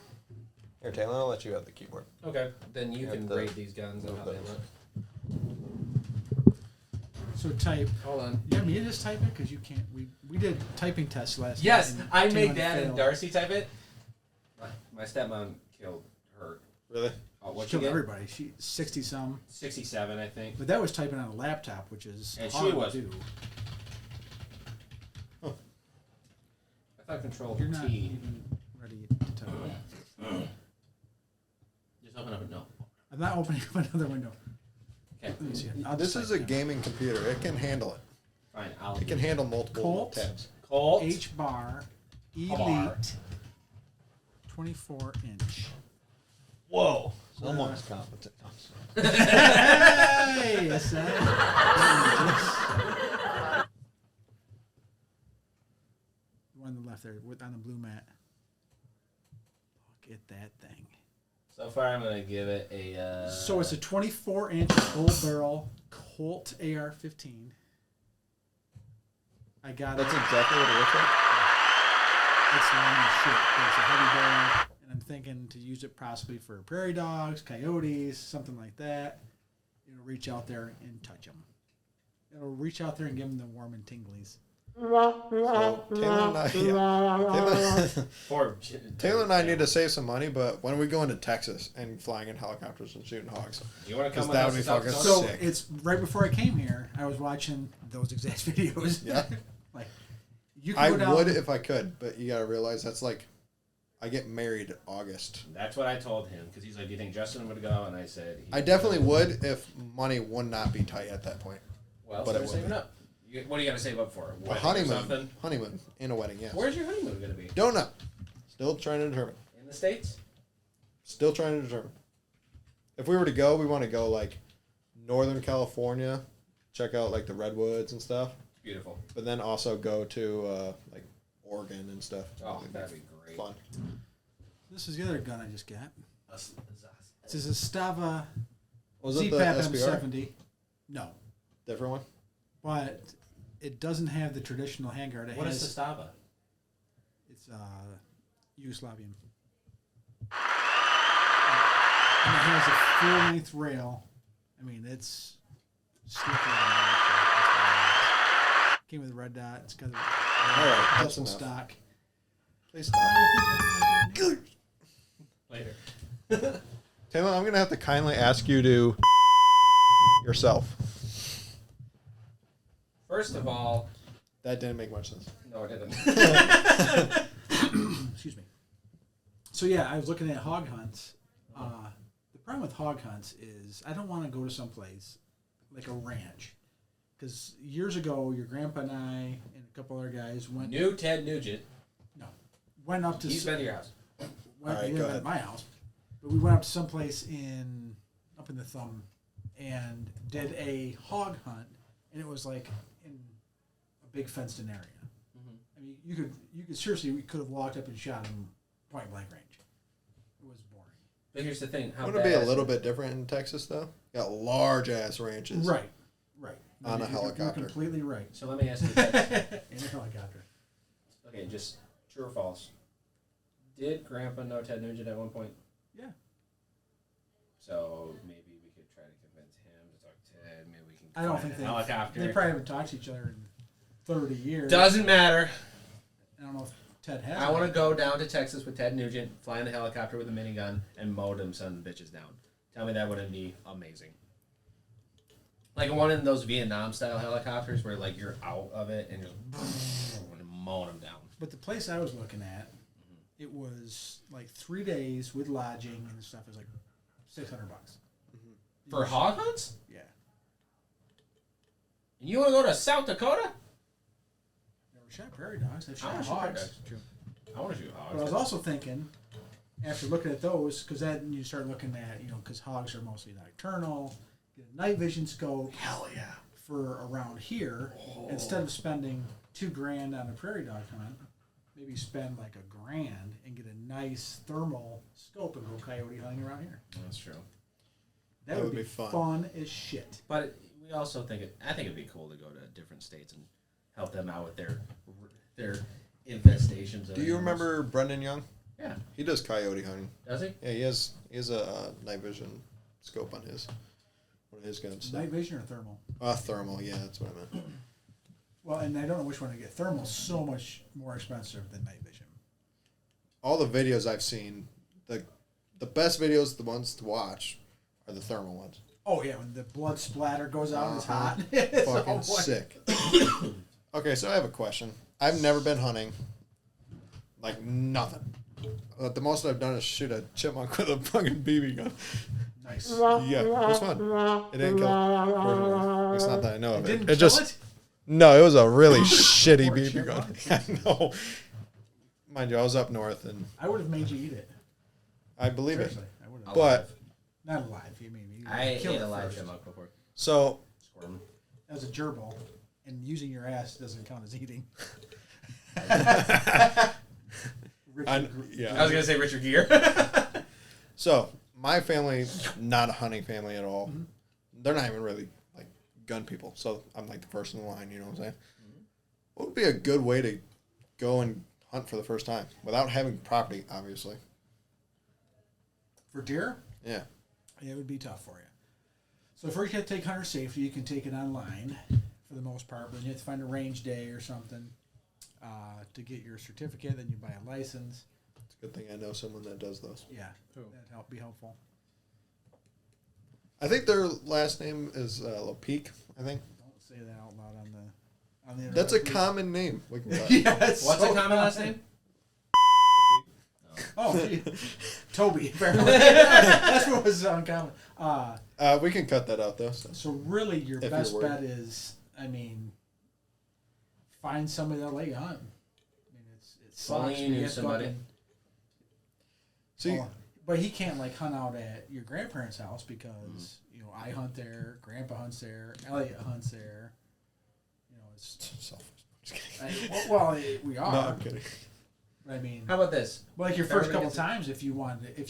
Here, Taylor, I'll let you have the keyboard. Okay, then you Yeah, can the- rate these guns and how they look. So type. Hold on. You want me to just type it? Because you can't. We did typing tests last Yes, night. and I two made of them Dad and failed. Darcy type it. My stepmom killed her. Really? Oh, what She you killed get? everybody. She 60 some. 67, I think. But that was typing on a laptop, which is And she hard was- to do. I thought Control You're not T. even ready to type. Just open up a no. I'm not opening up another window. Okay. Let me see it. I'll This just is type a it. gaming computer. It can handle it. Fine, I'll It can do handle multiple Colt. tabs. Colt. H bar, Bar. Elite, 24-inch. Whoa. Someone's competent. Hey, yes, the one on the left there, on the blue mat. Look at that thing. So far, I'm gonna give it a. So it's a 24-inch full barrel Colt AR-15. I got That's it. exactly what it looks like. It's long as shit. But it's a heavy barrel, and I'm thinking to use it possibly for prairie dogs, coyotes, something like that. It'll reach out there and touch them. It'll reach out there and give them the warm and tinglies. So Taylor and I need to save some money, but when are we going to Texas and flying in helicopters and shooting hogs? You want to come 'Cause with that us would be to South fucking Dakota? So sick. it's right before I came here. I was watching those exact videos. Yeah. Like you can I go down, would if I could, but you gotta realize that's like, I get married August. That's what I told him because he's like, "Do you think Justin would go?" And I said, I definitely would if money would not be tight at that point. Well, but so it we're would saving be. up. What are you gonna save up for? A Wedding or honeymoon. something? Honeymoon in a wedding, yes. Where's your honeymoon gonna be? Don't know. Still trying to determine. In the States? Still trying to determine. If we were to go, we want to go like Northern California, check out like the redwoods and stuff. Beautiful. But then also go to like Oregon and stuff. Oh, that'd be great. Fun. This is the other gun I just got. This is a Stava Was it the ZPAP SBR? M70. No, Different one? but it doesn't have the traditional handguard. It What has, is the Stava? It's Yugoslavian. And it has a full-length rail. I mean, it's slicker than that. Came with a red dot. It's got a Alright, that's adjustable enough. stock. Please stop. Later. Taylor, I'm going to have to kindly ask you to yourself. First of all, That didn't make much sense. no, it didn't. Excuse me. So yeah, I was looking at hog hunts. The problem with hog hunts is I don't want to go to some place like a ranch, because years ago your grandpa and I and a couple other guys went New Ted Nugent. went up to He's been to your house. went, All right, he go lived at ahead. my house, but we went up to some place up in the thumb and did a hog hunt, and it was like in a big fenced-in area. I mean, you could seriously, we could have walked up and shot him point blank range. It was boring. But here's the thing. How Wouldn't it be a bad- little bit different in Texas, though? Got large ass ranches. Right. On a You're helicopter. completely right. So let me ask you this. In a helicopter. Okay, just true or false. Did Grandpa know Ted Nugent at one point? Yeah. So maybe we could try to convince him to talk to Ted. Maybe we can. I don't find think a they helicopter. They probably haven't talked to each other in 30 years. Doesn't matter. I don't know if Ted has. I want to go down to Texas with Ted Nugent, fly in the helicopter with a minigun, and mow them son of bitches down. Tell me that wouldn't be amazing. Like one of those Vietnam style helicopters where like you're out of it and just mowing them down. But the place I was looking at, it was like 3 days with lodging and stuff. It was like $600. For hog hunts? Yeah. And you want to go to South Dakota? Never shot prairie dogs. I've I shot wanna shoot hogs. prairie dogs. I want to shoot hogs. But I was also thinking, after looking at those, because then you start looking at, because hogs are mostly nocturnal, get a night vision scope. Hell yeah. For around here, instead of spending $2,000 on a prairie dog hunt, maybe spend like $1,000 and get a nice thermal scope and go coyote hunting around here. That's true. That would be fun as shit. But we also think I think it'd be cool to go to different states and help them out with their infestations. Of Do you animals. remember Brendan Young? Yeah. He does coyote hunting. Does he? Yeah, he has a night vision scope on his one of his guns. Night vision or thermal? Thermal, yeah, that's what I meant. Well, and I don't know which one to get. Thermal's so much more expensive than night vision. All the videos I've seen, the best videos, the ones to watch, are the thermal ones. Oh yeah, when the blood splatter goes out and it's hot. Fucking sick. Okay, so I have a question. I've never been hunting. Like nothing. The most I've done is shoot a chipmunk with a fucking BB gun. Nice. Yeah, it was fun. It didn't kill it. Unfortunately. It's not that I know of it. Didn't It kill just it? No, it was a really shitty Or BB gun. I know. Mind you, I was up north, and I would have made you eat it. I believe Seriously, it. I would have. But Not alive. You mean you I killed ate it a live first. chipmunk before. so Squirm. As a gerbil, and using your ass doesn't count as eating. yeah. I was gonna say Richard Gere. So my family, not a hunting family at all. Mm-hmm. They're not even really like gun people. So I'm like the first in the line. You know what I'm saying? Mm-hmm. What would be a good way to go and hunt for the first time without having property, obviously? For deer? Yeah. It would be tough for you. So first you have to take hunter safety. You can take it online for the most part, but then you have to find a range day or something to get your certificate. Then you buy a license. It's a good thing I know someone that does those. Yeah, that'd be helpful. I think their last name is Lepeak, I think. Don't say that out loud on the That's a internet, common name. We can yes. What's a common last name? Oh, gee. Toby. Apparently. That's what was uncommon. We can cut that out though. So really, your If best you're worried. bet is, find somebody that'll let you hunt. I mean, it sucks. Only but you knew have to somebody. fucking- See, but he can't like hunt out at your grandparents' house because I hunt there, Grandpa hunts there, Elliot hunts there. It's selfish. Just kidding. we are. No, I'm kidding. I mean, How about this? like your first Everybody couple gets times, if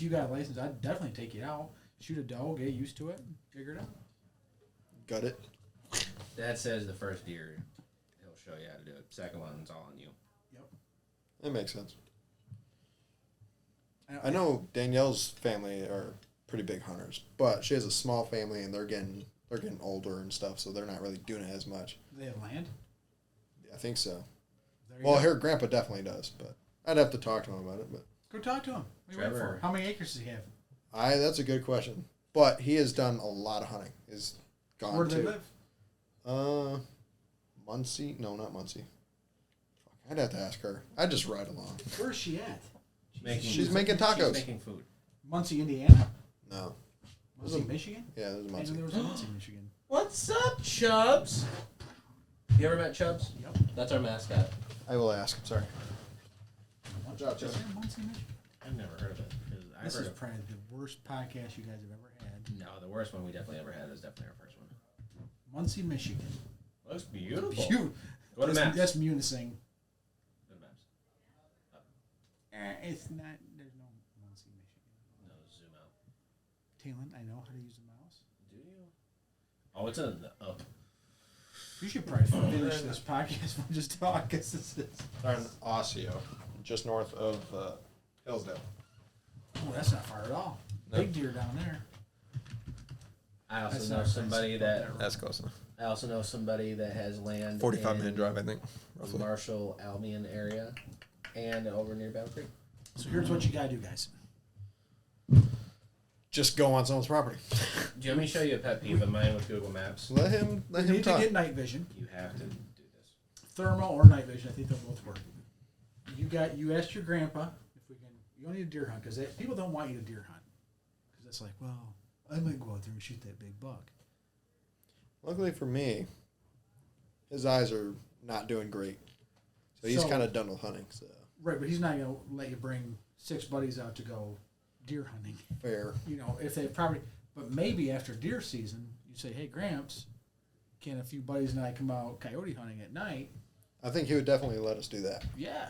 you got a license, I'd definitely take you out, shoot a doe, get used to it, figure it out. Got it. Dad says the first deer, he'll show you how to do it. Second one's all on you. Yep. That makes sense. I know Danielle's family are pretty big hunters, but she has a small family and they're getting older and stuff, so they're not really doing it as much. Do they have land? I think so. There you Well, go. her grandpa definitely does, but I'd have to talk to him about it. But Go talk to him. What are you waiting Trevor. for? How many acres does he have? that's a good question. But he has done a lot of hunting. He's gone Where do to they live? Muncie. No, not Muncie. Fuck, I'd have to ask her. I'd just ride along. Where's she at? She's making tacos. She's making food. Muncie, Indiana. No. Muncie, Michigan. Yeah, there's I knew Muncie. there was a Muncie, Michigan. What's up, Chubbs? You ever met Chubbs? Yep. That's our mascot. I will ask. Sorry. Good job, Is Chubb. there a Muncie, Michigan? I've never heard of it. 'Cause I've This heard is of, probably the worst podcast you guys have ever had. no, the worst one we definitely ever had was definitely our first one. Muncie, Michigan. Looks beautiful. You, Go to maps. That's Munising. Go to maps. It's not. There's no Muncie, Michigan. No, zoom out. Talon, I know how to use a mouse. Do you? Oh, it's in the. Oh. You should probably finish this podcast and just talk. Cause this is. They're in Osseo, just north of Hillsdale. Oh, that's not far at all. Nope. Big deer down there. I also That's know not somebody crazy. that. That's close enough. I also know somebody that has land. 45-minute in drive, I think, the roughly. Marshall Albion area, and over near Battle Creek. So here's what you gotta do, guys. Just go on someone's property. Do you want me to show you a pet peeve of mine with Google Maps? Let him You need to talk. get night vision, You have to do this. thermal or night vision. I think they'll both work. You asked your grandpa if we can. You don't need a deer hunt because people don't want you to deer hunt because it's like, well, I might go out there and shoot that big buck. Luckily for me, his eyes are not doing great, so he's So- kind of done with hunting. So Right, but he's not gonna let you bring 6 buddies out to go deer hunting. fair. If they probably, but maybe after deer season, you say, hey, Gramps, can a few buddies and I come out coyote hunting at night? I think he would definitely let us do that. Yeah.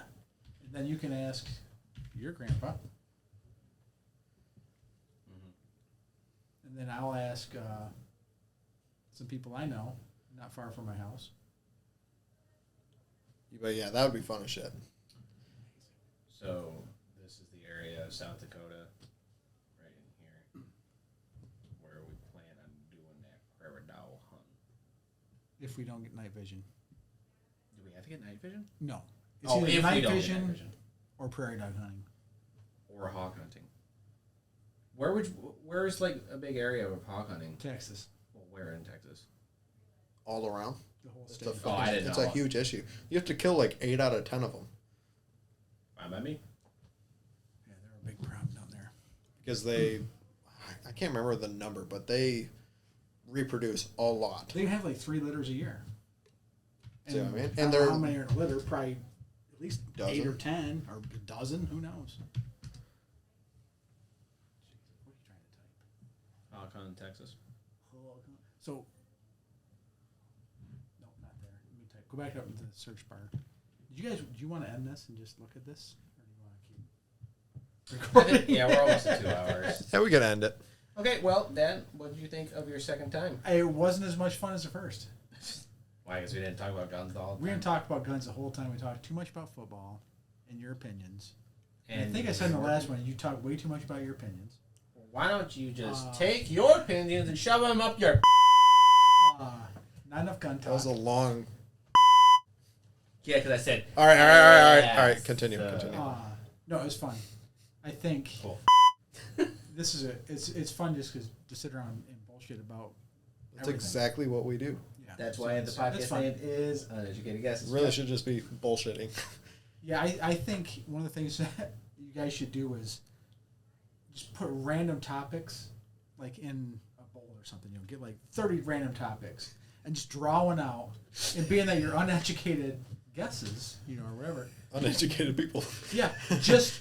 And then you can ask your grandpa. And then I'll ask some people I know, not far from my house. But yeah, that would be fun as shit. So this is the area of South Dakota, right in here, where we plan on doing that prairie dog hunt. If we don't get night vision. Do we have to get night vision? No. It's Oh, either if we night don't vision, get night vision or prairie dog hunting. or hawk hunting. Where is like a big area of hawk hunting? Texas. Well, where in Texas? All around. The whole It's, state. a, I didn't it's know. a huge issue. You have to kill like 8 out of 10 of them Fine by me. Yeah, they're a big problem down there. because they, I can't remember the number, but they reproduce a lot. They have like 3 litters a year. See what I mean? I And don't know they're how many are in a litter? Probably at least 8 Dozen. or 10 or a dozen. Who knows? What are you trying to type? Alcon, Texas. So, no, not there. Let me type. Go back up to the search bar. Do you want to end this and just look at this, or do you want to keep recording? Yeah, we're almost at 2 hours. yeah, we gotta end it. Okay, well, Dan, what did you think of your second time? It wasn't as much fun as the first. Why? Because we didn't talk about guns all the time. We didn't talk about guns the whole time. We talked too much about football and your opinions. And I think I said in the last one, you talked way too much about your opinions. Why don't you just take your opinions and shove them up your... Not enough gun talk. That was a long. Yeah, because I said... All right. Continue. No, it was fun. I think Cool. this is it's fun just to sit around and bullshit about. That's everything. exactly what we do. Yeah. That's why the It's podcast fun. name is Uneducated Guesses. It really should just be bullshitting. Yeah, I think one of the things that you guys should do is just put random topics, like in a bowl or something. Get like 30 random topics and just draw one out. And being that you're uneducated guesses, or whatever. Uneducated people. Yeah, just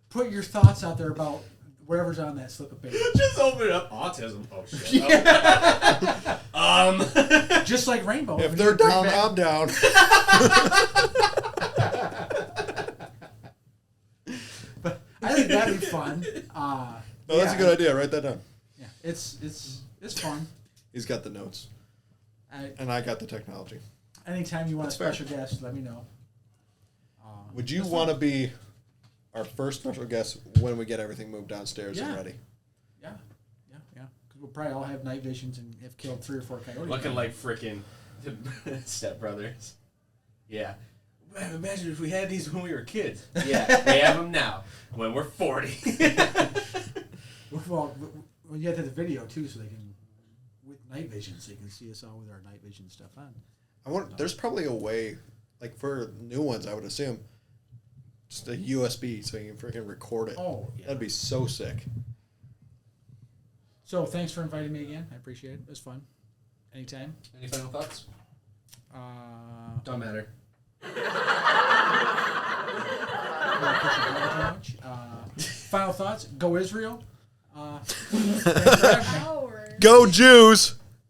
put your thoughts out there about whatever's on that slip of paper. Just open it up. Autism. Oh, shit. Yeah. Just like Rainbow. If they're down, I'm down. But I think that'd be fun. That's a good idea. Write that down. Yeah, it's fun. He's got the notes, and I got the technology. Anytime you want That's a special guest, let me know. Would you want to be our first special guest when we get everything moved downstairs and ready? Yeah. Because we'll probably all have night visions and have killed 3 or 4 coyotes. Looking like freaking Step Brothers. Yeah. Man, imagine if we had these when we were kids. Yeah, we have them now when we're 40. Well, you have to have the video too, so they can with night vision, so you can see us all with our night vision stuff on. There's probably a way, like for new ones, I would assume, just a USB so you can freaking record it. Oh, yeah. That'd be so sick. So thanks for inviting me again. I appreciate it. It was fun. Anytime. Any final thoughts? Don't matter. Final thoughts. Go Israel. Power. Go Jews!